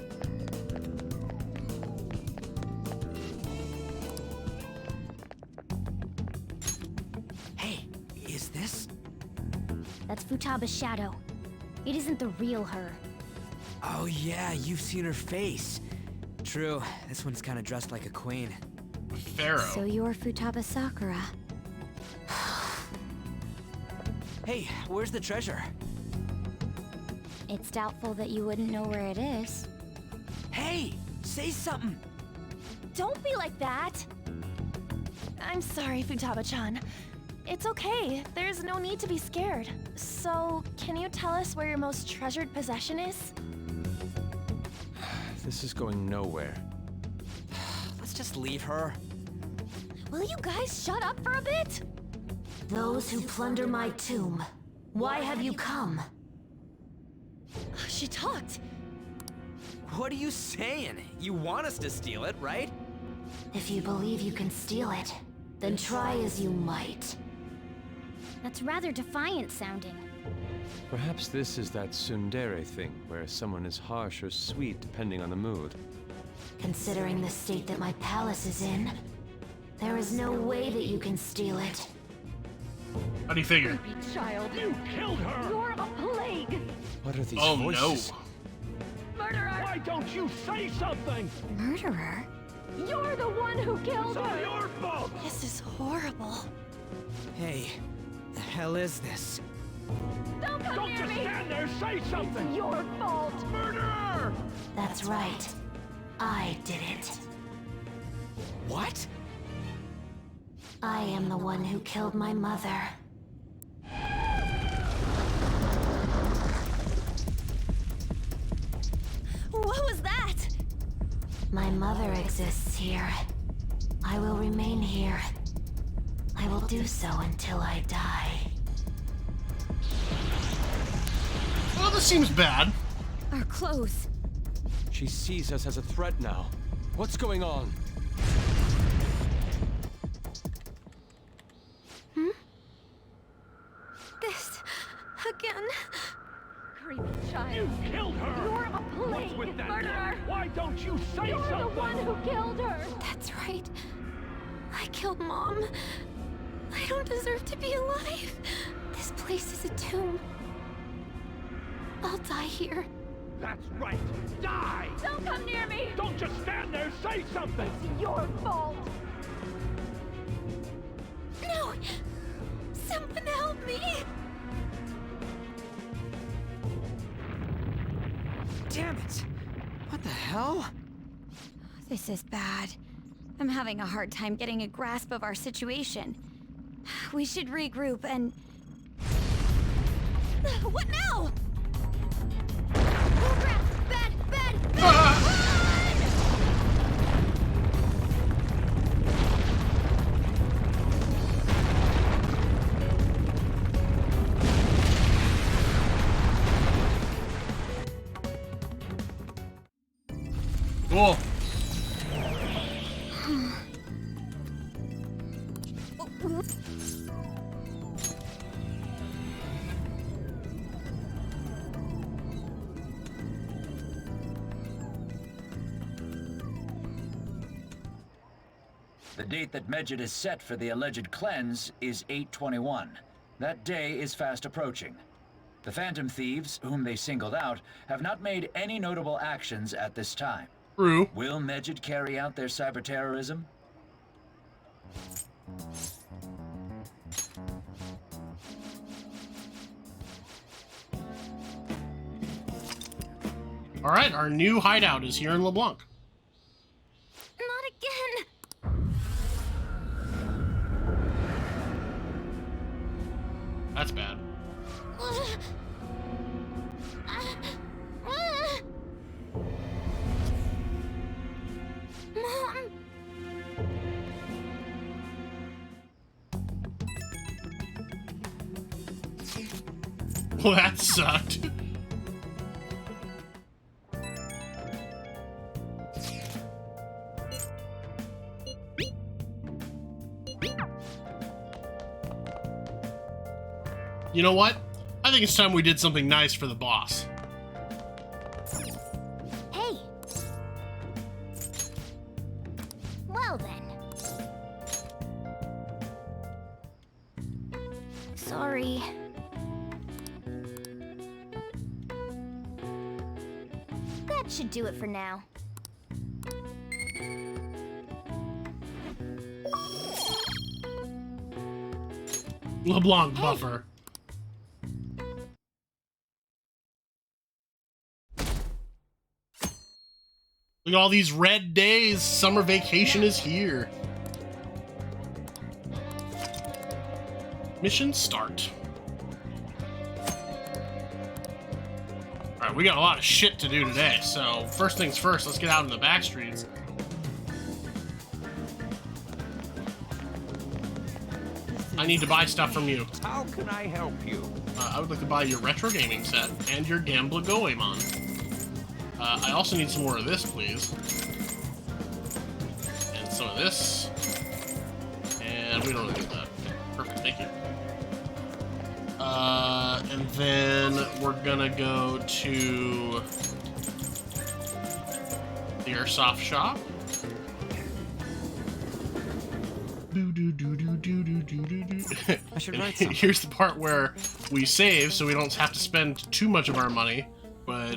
Hey, is this? That's Futaba's shadow. It isn't the real her. Oh yeah, you've seen her face. True, this one's kind of dressed like a queen. Pharaoh. So you're Futaba Sakura. Hey, where's the treasure? It's doubtful that you wouldn't know where it is. Hey, say something. Don't be like that! I'm sorry, Futaba-chan. It's okay. There's no need to be scared. So, can you tell us where your most treasured possession is? This is going nowhere. Let's just leave her. Will you guys shut up for a bit? Those who plunder my tomb, why have you come? She talked. What are you saying? You want us to steal it, right? If you believe you can steal it, then try as you might. That's rather defiant sounding. Perhaps this is that tsundere thing, where someone is harsh or sweet depending on the mood. Considering the state that my palace is in, there is no way that you can steal it. How do you figure? Child, you killed her! You're a plague! What are these Oh voices? no! Murderer! Why don't you say something? Murderer? You're the one who killed It's all her! your fault! This is horrible. Hey, the hell is this? Don't come Don't near just me! stand there, say something! It's your fault! Murderer! That's right. I did it. What? I am the one who killed my mother. What was that? My mother exists here. I will remain here. I will do so until I die. Well, this seems bad. Our clothes. She sees us as a threat now. What's going on? This... again? Creepy child. You killed her! You're a plague, What's with that? murderer! Why don't you say You're something? the one who killed her! That's right. I killed Mom. I don't deserve to be alive. This place is a tomb. I'll die here. That's right. Die! Don't come near me! Don't just stand there, say something! It's your fault! No! Someone help me! Damn it! What the hell? This is bad. I'm having a hard time getting a grasp of our situation. We should regroup and... What now? Oh crap! Bad! Cool. The date that Medjed is set for the alleged cleanse is 8/21. That day is fast approaching. The Phantom Thieves, whom they singled out, have not made any notable actions at this time. True. Will Medjed carry out their cyber terrorism? Alright, our new hideout is here in LeBlanc. Not again! That's bad. Mom! Well, that sucked. You know what? I think it's time we did something nice for the boss. Hey! Well then. Sorry. That should do it for now. LeBlanc buffer. Look at all these red days. Summer vacation is here. Mission start. Alright, we got a lot of shit to do today, so first things first, let's get out in the back streets. I need to buy stuff from you. How can I help you? I would like to buy your retro gaming set and your Gambler Goemon. I also need some more of this, please. And some of this. And we don't really need that. Perfect, thank you. And then we're gonna go to the Airsoft shop. I should write something. Here's the part where we save so we don't have to spend too much of our money, but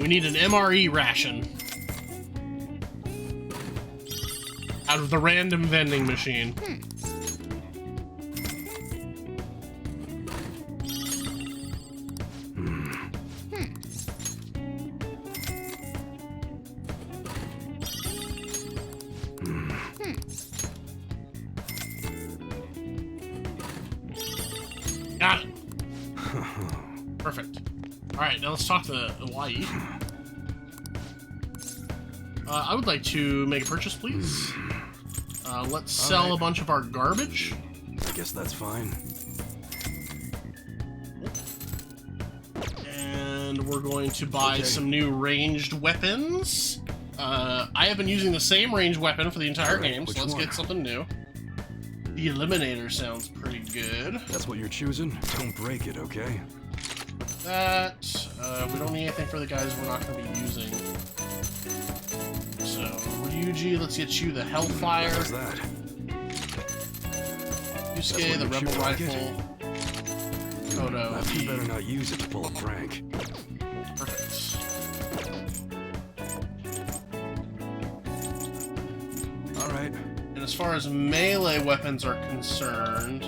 we need an MRE ration out of the random vending machine. Got it. Perfect. Alright, now let's talk to Hawaii. I would like to make a purchase, please. Let's sell a bunch of our garbage. I guess that's fine. And we're going to buy some new ranged weapons. I have been using the same ranged weapon for the entire game, so let's get something new. The Eliminator sounds pretty good. That's what you're choosing? Don't break it, okay? That, we don't need anything for the guys we're not going to be using. So, Ryuji, let's get you the Hellfire. How's that? Yusuke, the Rebel Rifle. Kodo, You better not use it to pull a prank. Perfect. Alright. And as far as melee weapons are concerned,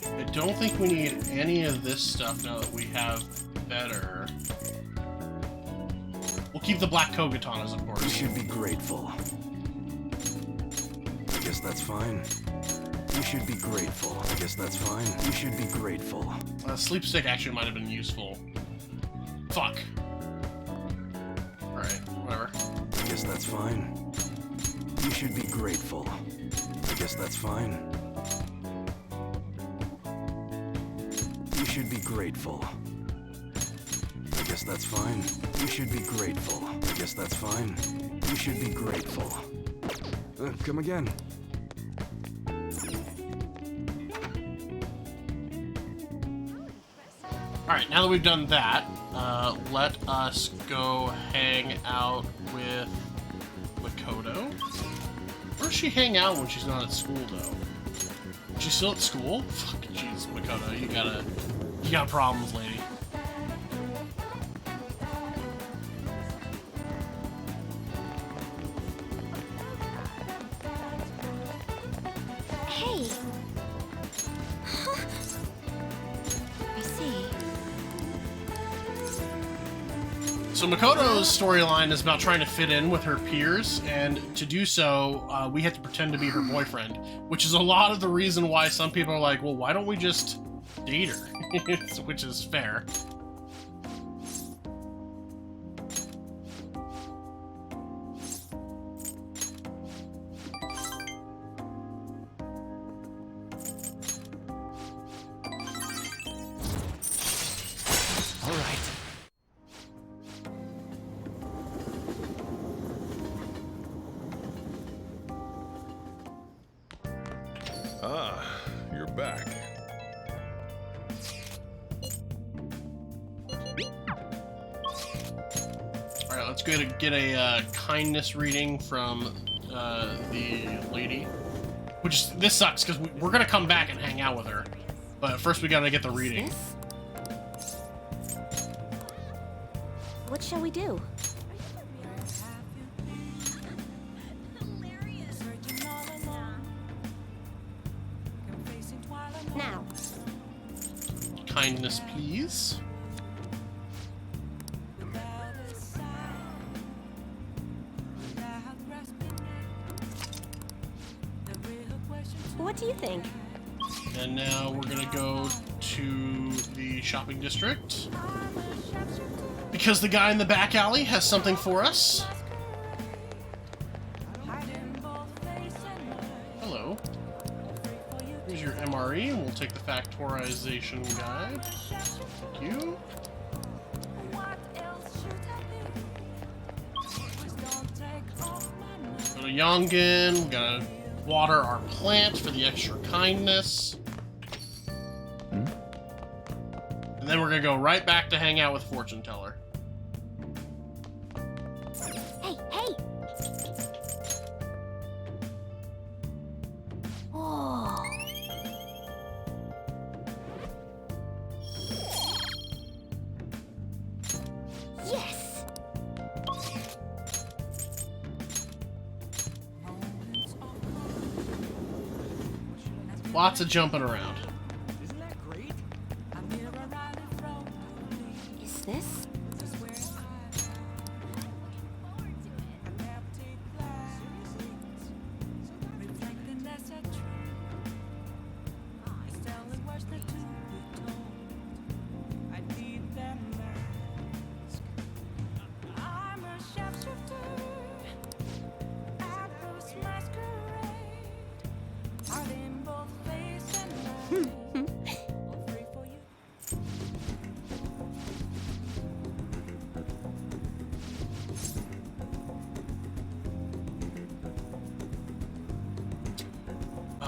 I don't think we need any of this stuff now that we have better. We'll keep the Black Kogatanas, of course. You should be grateful. I guess that's fine. You should be grateful. I guess that's fine. You should be grateful. Sleep Stick actually might have been useful. Fuck. Alright, whatever. I guess that's fine. You should be grateful. I guess that's fine. You should be grateful. I guess that's fine. You should be grateful. I guess that's fine. You should be grateful. Come again. Alright, now that we've done that, let us go hang out with Kodo. Where does she hang out when she's not at school, though? Is she still at school? Fuck, jeez, Makoto, you got problems, lady. Hey, So Makoto's storyline is about trying to fit in with her peers, and to do so, we have to pretend to be her boyfriend, which is a lot of the reason why some people are like, well, why don't we just date her? Which is fair. Ah, you're back. Alright, let's go to get a kindness reading from the lady. Which is, this sucks, because we're going to come back and hang out with her. But first we got to get the reading. What shall we do? Now. Kindness, please. What do you think? And now we're gonna go to the shopping district. Because the guy in the back alley has something for us. Hello. Here's your MRE, and we'll take the factorization guide. Thank you. Go to Yongen, we gotta water our plant for the extra kindness. And then we're gonna go right back to hang out with Fortune Teller. Hey, hey! Oh. Yes! Lots of jumping around. Is this?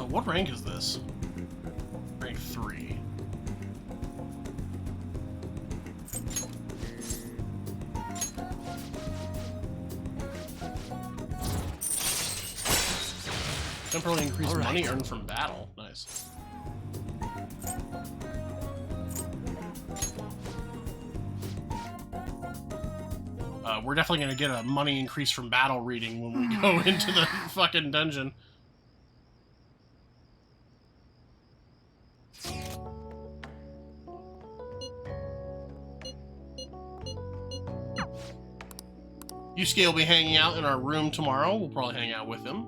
What rank is this? Rank 3. Temporarily increase money earned from battle. Nice. We're definitely gonna get a money increase from battle reading when we go into the fucking dungeon. Yusuke will be hanging out in our room tomorrow. We'll probably hang out with him.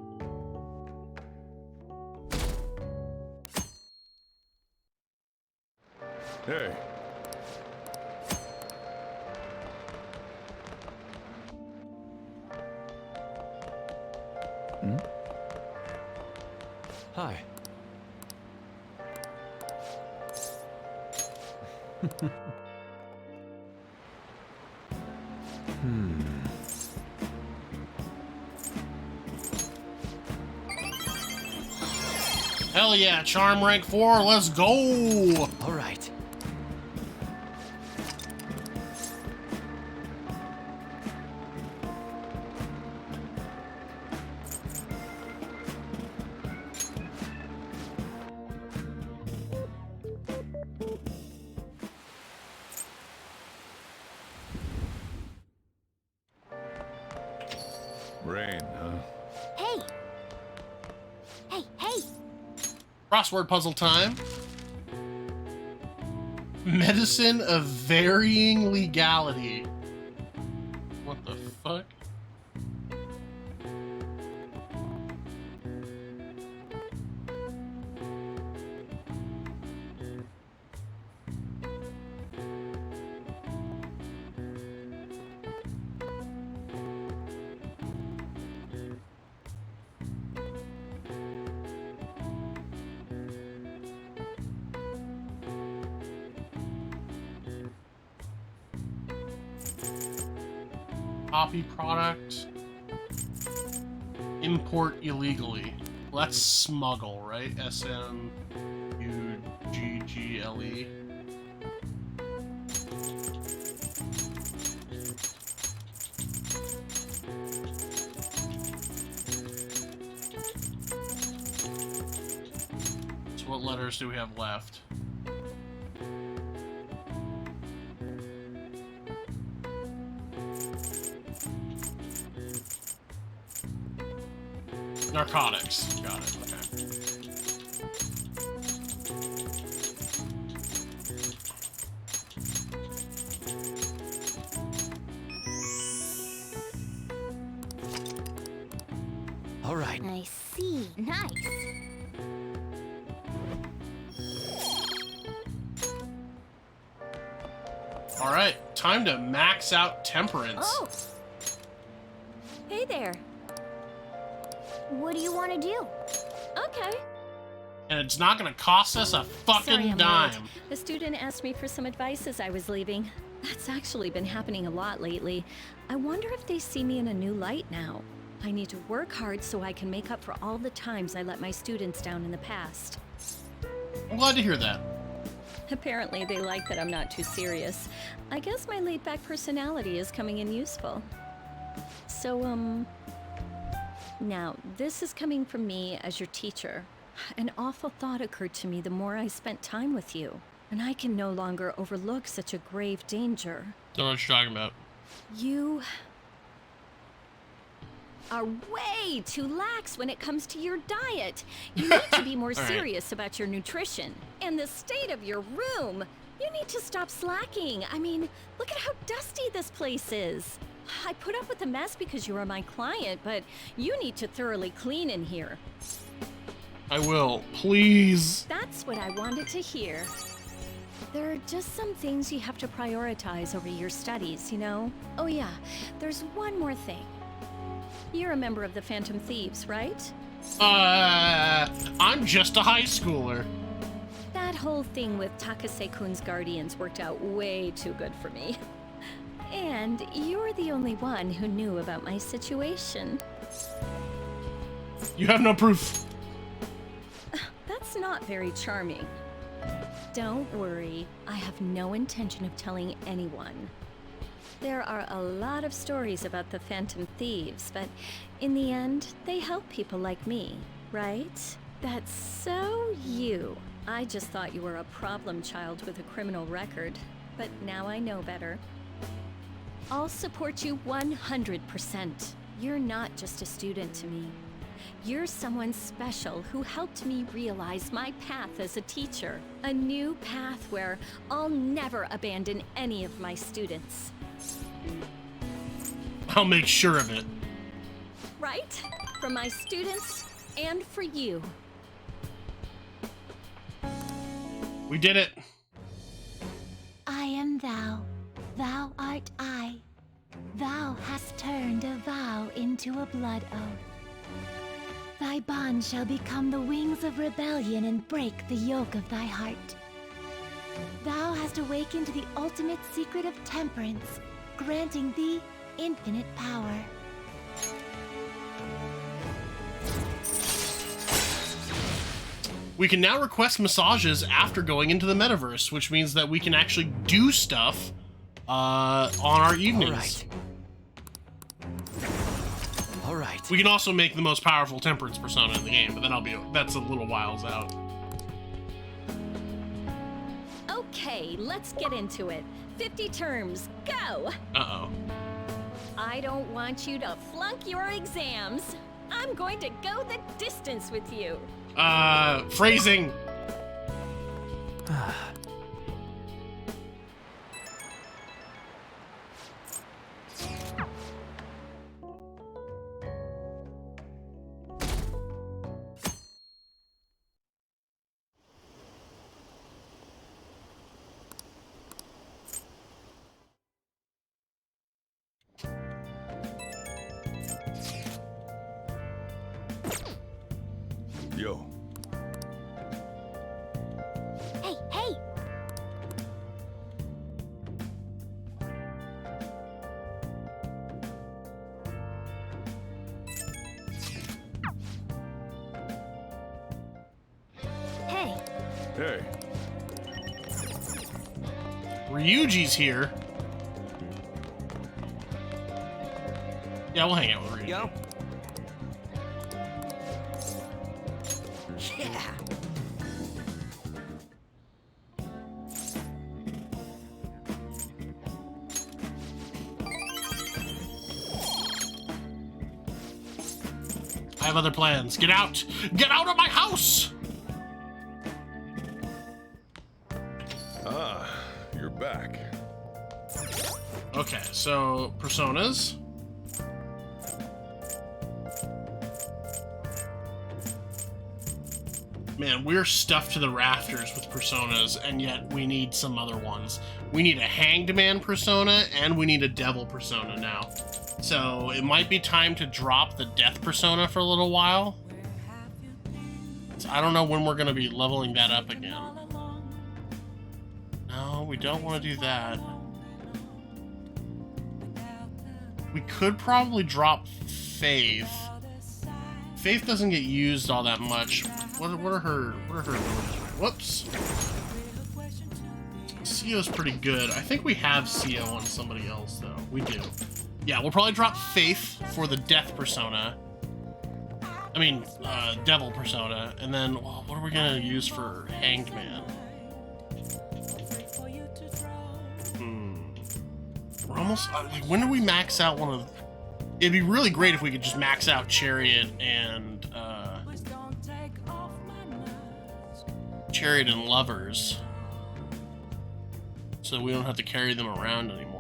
Hey. Hi. Hell yeah, charm rank 4, let's go! All right. Rain, huh? Hey! Hey, hey! Crossword puzzle time. Medicine of varying legality. Copy product. Import illegally. Let's smuggle, right? S-M-U-G-G-L-E. So what letters do we have left? Narcotics. Got it. Okay. All right. I see. Nice. All right, time to max out temperance. Oh. Hey there. What do you want to do? Okay. And it's not gonna cost us a fucking Sorry, I'm dime. late. A student asked me for some advice as I was leaving. That's actually been happening a lot lately. I wonder if they see me in a new light now. I need to work hard so I can make up for all the times I let my students down in the past. I'm glad to hear that. Apparently, they like that I'm not too serious. I guess my laid-back personality is coming in useful. So, now, this is coming from me as your teacher. An awful thought occurred to me the more I spent time with you, and I can no longer overlook such a grave danger. Don't know what you're talking about. You are way too lax when it comes to your diet. You need to be more All right. serious about your nutrition. And the state of your room. You need to stop slacking. I mean, look at how dusty this place is. I put up with the mess because you are my client, but you need to thoroughly clean in here. I will, please. That's what I wanted to hear. There are just some things you have to prioritize over your studies, you know? Oh yeah, there's one more thing. You're a member of the Phantom Thieves, right? I'm just a high schooler. That whole thing with Takase-kun's guardians worked out way too good for me. And you're the only one who knew about my situation. You have no proof. That's not very charming. Don't worry, I have no intention of telling anyone. There are a lot of stories about the Phantom Thieves, but in the end, they help people like me, right? That's so you. I just thought you were a problem child with a criminal record, but now I know better. I'll support you 100%. You're not just a student to me. You're someone special who helped me realize my path as a teacher. A new path where I'll never abandon any of my students. I'll make sure of it. Right? For my students and for you. We did it. I am thou, thou art I. Thou hast turned a vow into a blood oath. Thy bond shall become the wings of rebellion and break the yoke of thy heart. Thou hast awakened the ultimate secret of temperance, granting thee infinite power. We can now request massages after going into the metaverse, which means that we can actually do stuff on our evenings. All right. We can also make the most powerful temperance persona in the game, but then that's a little whiles out. Okay, let's get into it. 50 terms, go! Uh-oh. I don't want you to flunk your exams. I'm going to go the distance with you. Phrasing. Yo, Hey, hey! Hey. Ryuji's here. Yeah, we'll hang out with Ryuji. Yo. Yeah. I have other plans. Get out! Get out of my house! Ah, you're back. Okay, so personas. Man, we're stuffed to the rafters with personas, and yet we need some other ones. We need a Hanged Man persona, and we need a Devil persona now. So it might be time to drop the Death persona for a little while. So I don't know when we're going to be leveling that up again. No, we don't want to do that. We could probably drop Faith. Faith doesn't get used all that much. What are her abilities? Whoops. Sio's pretty good. I think we have Sio on somebody else though. We do. Yeah, we'll probably drop Faith for the Death persona. I mean, Devil persona. And then, well, what are we gonna use for Hanged Man? We're almost... when do we max out one of... It'd be really great if we could just max out Chariot and... Chariot and Lovers. So we don't have to carry them around anymore.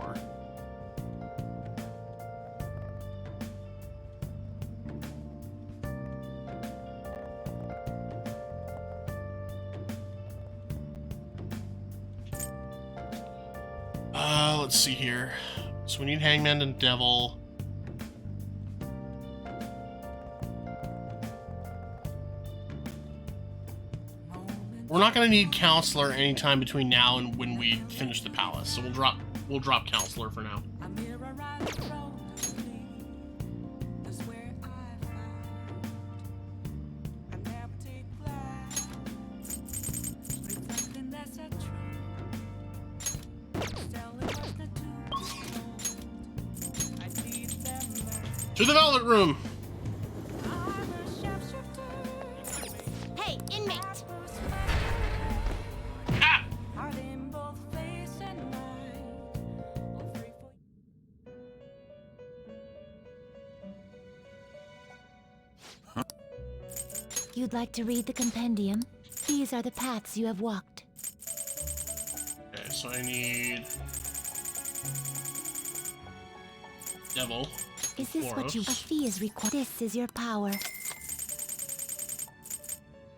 Let's see here. So we need Hangman and Devil. We're not gonna need Counselor anytime between now and when we finish the palace, so we'll drop Counselor for now. To the Velvet Room! Hey, inmate! Ah! You'd like to read the compendium? These are the paths you have walked. Okay, so I need... Devil. Is this what you... A fee is required. This is your power.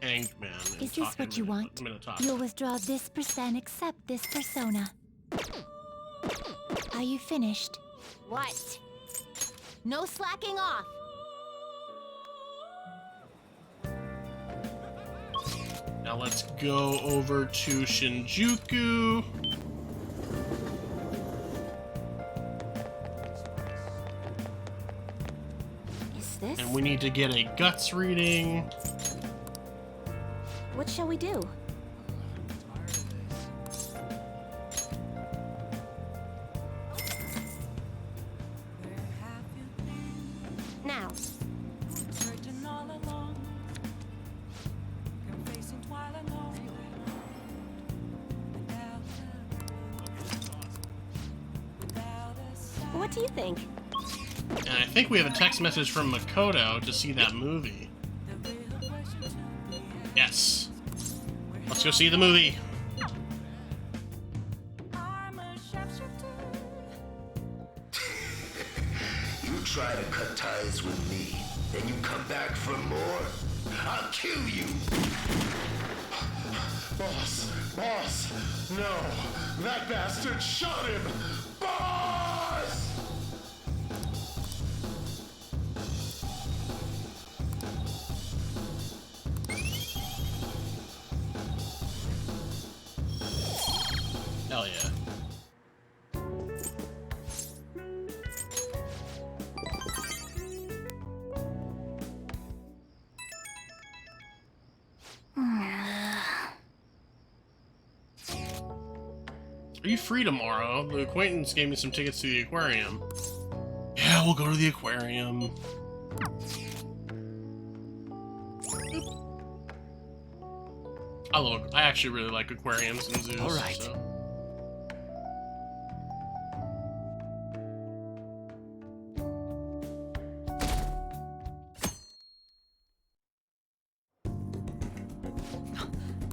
Hanged Man. Is this what you want? You'll withdraw this and accept this persona. Are you finished? What? No slacking off! Now let's go over to Shinjuku. This? And we need to get a guts reading. What shall we do? Now. What do you think? And I think we have a text message from Makoto to see that movie. Yes. Let's go see the movie. You try to cut ties with me, then you come back for more? I'll kill you! Boss! No! That bastard shot him! Boss! Hell yeah. Are you free tomorrow? The acquaintance gave me some tickets to the aquarium. Yeah, we'll go to the aquarium. I actually really like aquariums and zoos. All right. So.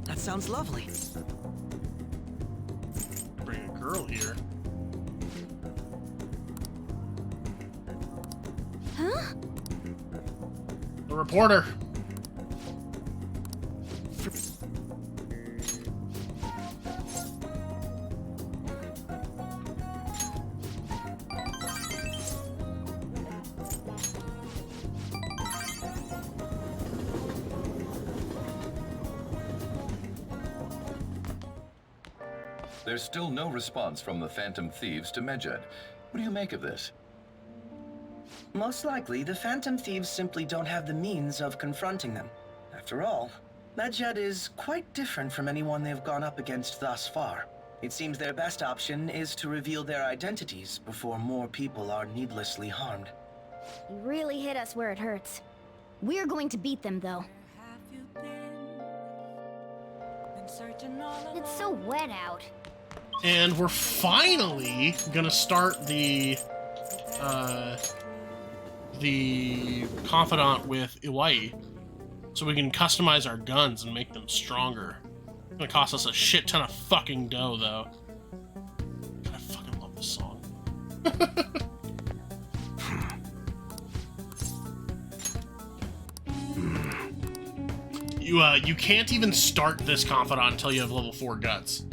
That sounds lovely. Bring a girl here. Huh? The reporter. There's still no response from the Phantom Thieves to Medjed. What do you make of this? Most likely, the Phantom Thieves simply don't have the means of confronting them. After all, Medjed is quite different from anyone they've gone up against thus far. It seems their best option is to reveal their identities before more people are needlessly harmed. You really hit us where it hurts. We're going to beat them, though. It's so wet out. And we're finally gonna start the confidant with Iwai, so we can customize our guns and make them stronger. It's gonna cost us a shit ton of fucking dough, though. God, I fucking love this song. You can't even start this confidant until you have level 4 guts.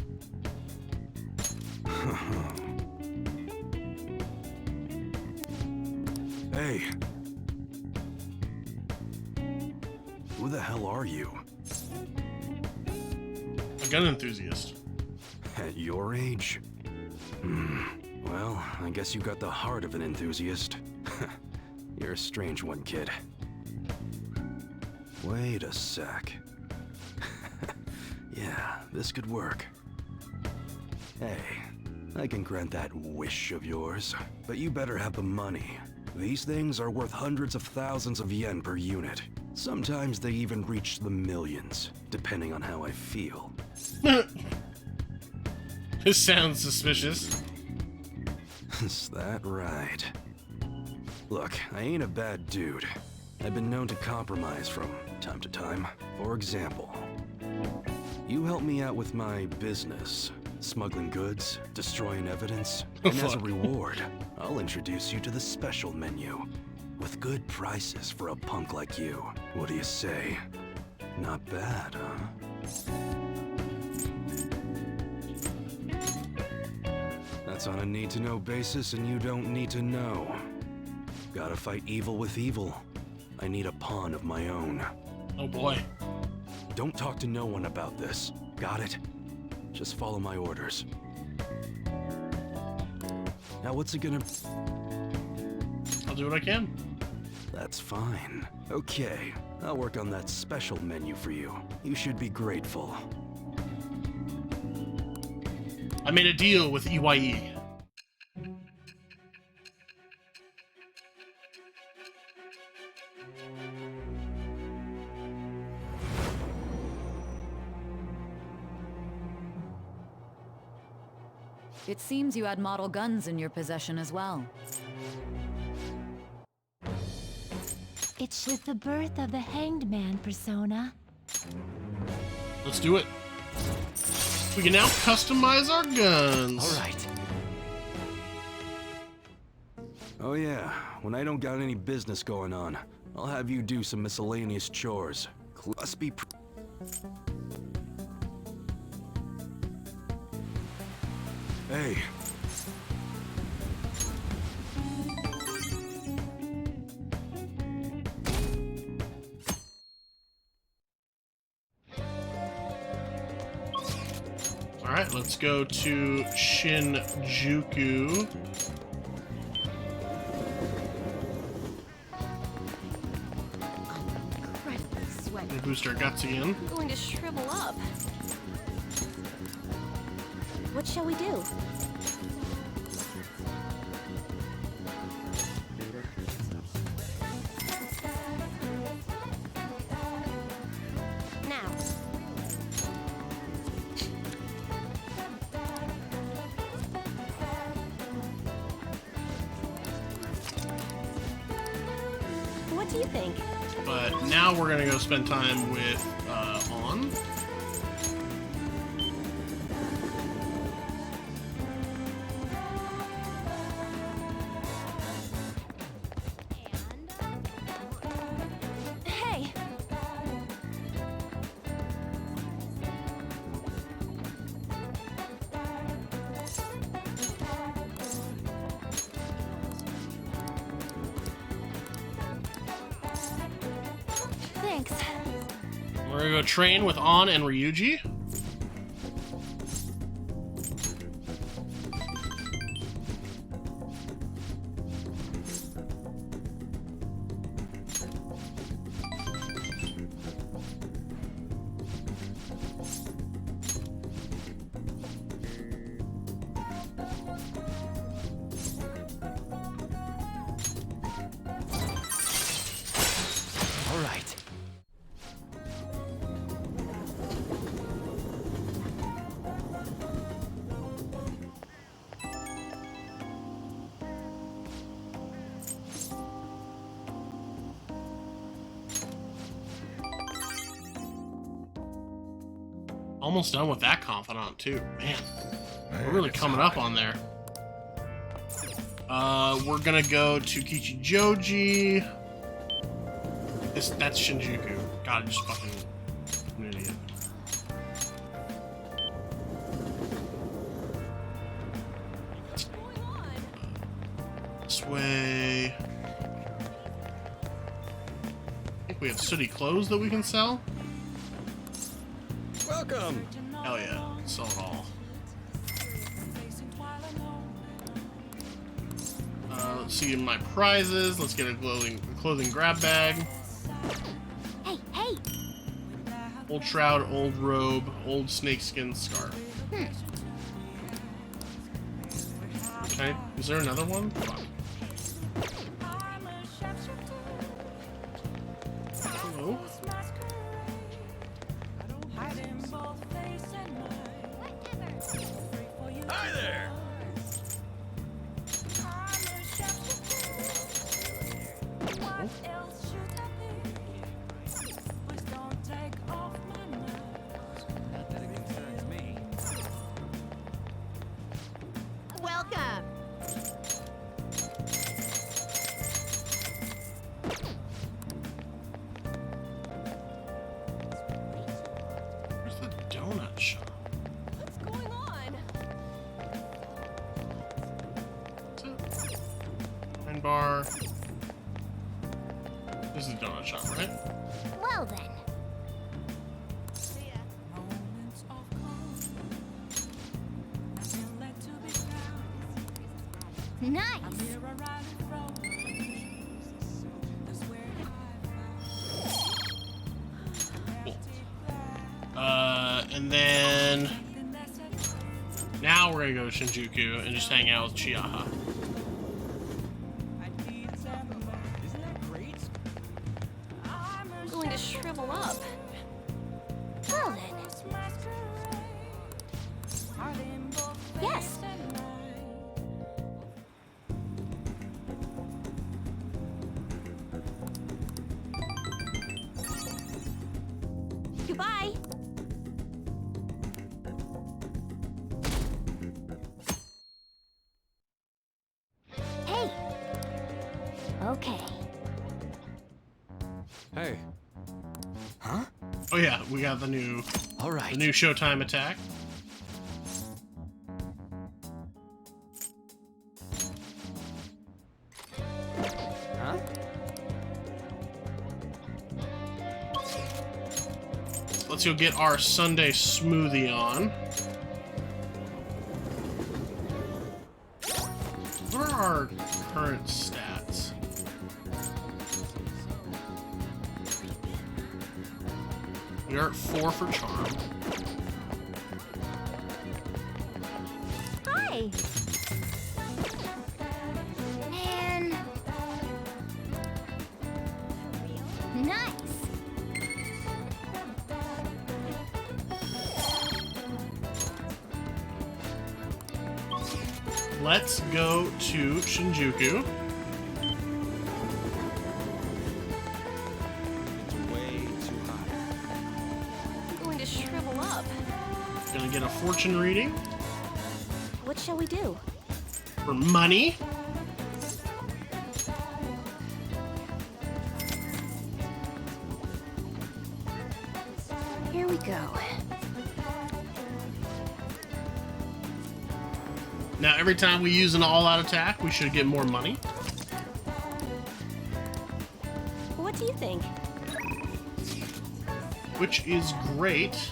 Hey. Who the hell are you? A gun enthusiast. At your age? Well, I guess you got the heart of an enthusiast. You're a strange one, kid. Wait a sec. Yeah, this could work. Hey, I can grant that wish of yours, but you better have the money. These things are worth hundreds of thousands of yen per unit. Sometimes they even reach the millions, depending on how I feel. This sounds suspicious. Is that right? Look, I ain't a bad dude. I've been known to compromise from time to time. For example, you help me out with my business. Smuggling goods, destroying evidence, and as a reward, I'll introduce you to the special menu. With good prices for a punk like you. What do you say? Not bad, huh? That's on a need-to-know basis, and you don't need to know. Gotta fight evil with evil. I need a pawn of my own. Oh boy. Don't talk to no one about this. Got it? Just follow my orders. Now what's it gonna... I'll do what I can. That's fine. Okay, I'll work on that special menu for you. You should be grateful. I made a deal with EYE. It seems you had model guns in your possession as well. It shows the birth of the Hanged Man persona. Let's do it. We can now customize our guns. All right. Oh yeah, when I don't got any business going on, I'll have you do some miscellaneous chores. Must be Hey. Alright, let's go to Shinjuku. Incredibly sweaty. We'll boost our guts again. I'm going to shrivel up. What shall we do? Now. What do you think? But now we're gonna go spend time with On. Hey! Thanks. We're gonna go train with On and Ryuji. All right. Almost done with that confidant too. Man, we're really coming up on there. We're gonna go to Kichijoji. That's Shinjuku. God, I'm just fucking an idiot. This way. I think we have sooty clothes that we can sell. Welcome! Hell yeah, sell it all. Let's see my prizes. Let's get a clothing grab bag. Hey, hey! Old shroud, old robe, old snakeskin scarf. Okay, is there another one? Fuck. Hello? Hi there! Welcome! Where's the donut shop? What's going on? Wine bar. This is the donut shop, right? Well then. Nice! Cool. And then now we're gonna go to Shinjuku and just hang out with Chiaha. I'm going to shrivel up. Well then. Yes. Goodbye. Hey. Okay. Hey. Huh? Oh yeah, we got the new the new Showtime attack. Huh? Let's go get our Sunday smoothie on. What are our current stats? We are at 4 for charm. Hey! Man. Nice! Let's go to Shinjuku. I'm going to shrivel up. Gonna get a fortune reading What shall we do? for money. Here we go. Now, every time we use an all-out attack, we should get more money. What do you think? Which is great,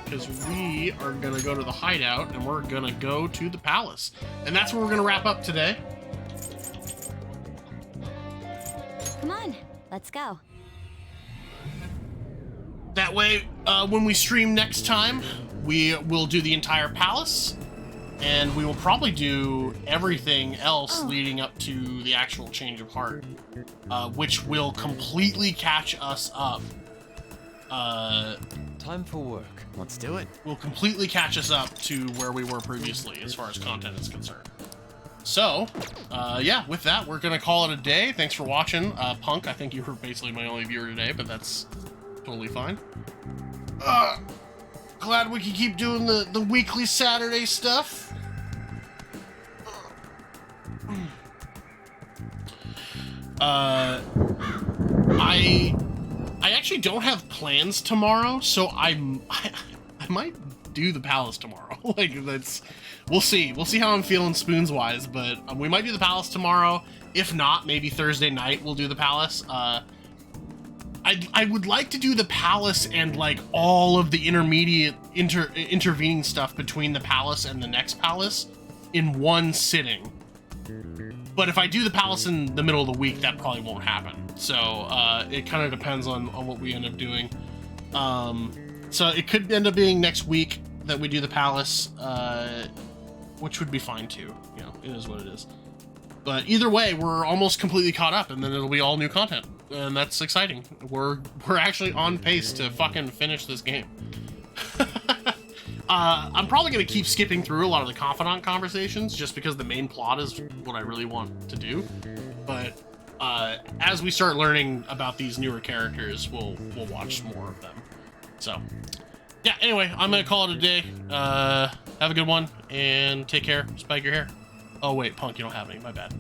because we are gonna go to the hideout, and we're gonna go to the palace. And that's where we're gonna wrap up today. Come on, let's go. That way, when we stream next time, we will do the entire palace, and we will probably do everything else leading up to the actual change of heart, which will completely catch us up. Time for work. Let's do it. Will completely catch us up to where we were previously as far as content is concerned. So, yeah, with that, we're gonna call it a day. Thanks for watching. Punk, I think you were basically my only viewer today, but that's totally fine. Glad we can keep doing the weekly Saturday stuff. I actually don't have plans tomorrow, so I might do the palace tomorrow. Like, we'll see how I'm feeling spoons wise, but we might do the palace tomorrow. If not, maybe Thursday night we'll do the palace. I would like to do the palace and like all of the intervening stuff between the palace and the next palace in one sitting. But if I do the palace in the middle of the week, that probably won't happen. So it kind of depends on what we end up doing. So it could end up being next week that we do the palace, which would be fine too. You know, it is what it is. But either way, we're almost completely caught up, and then it'll be all new content, and that's exciting. We're actually on pace to fucking finish this game. I'm probably going to keep skipping through a lot of the confidant conversations just because the main plot is what I really want to do. But as we start learning about these newer characters, we'll watch more of them. So, yeah, anyway, I'm going to call it a day. Have a good one, and take care. Spike your hair. Oh, wait, Punk, you don't have any. My bad.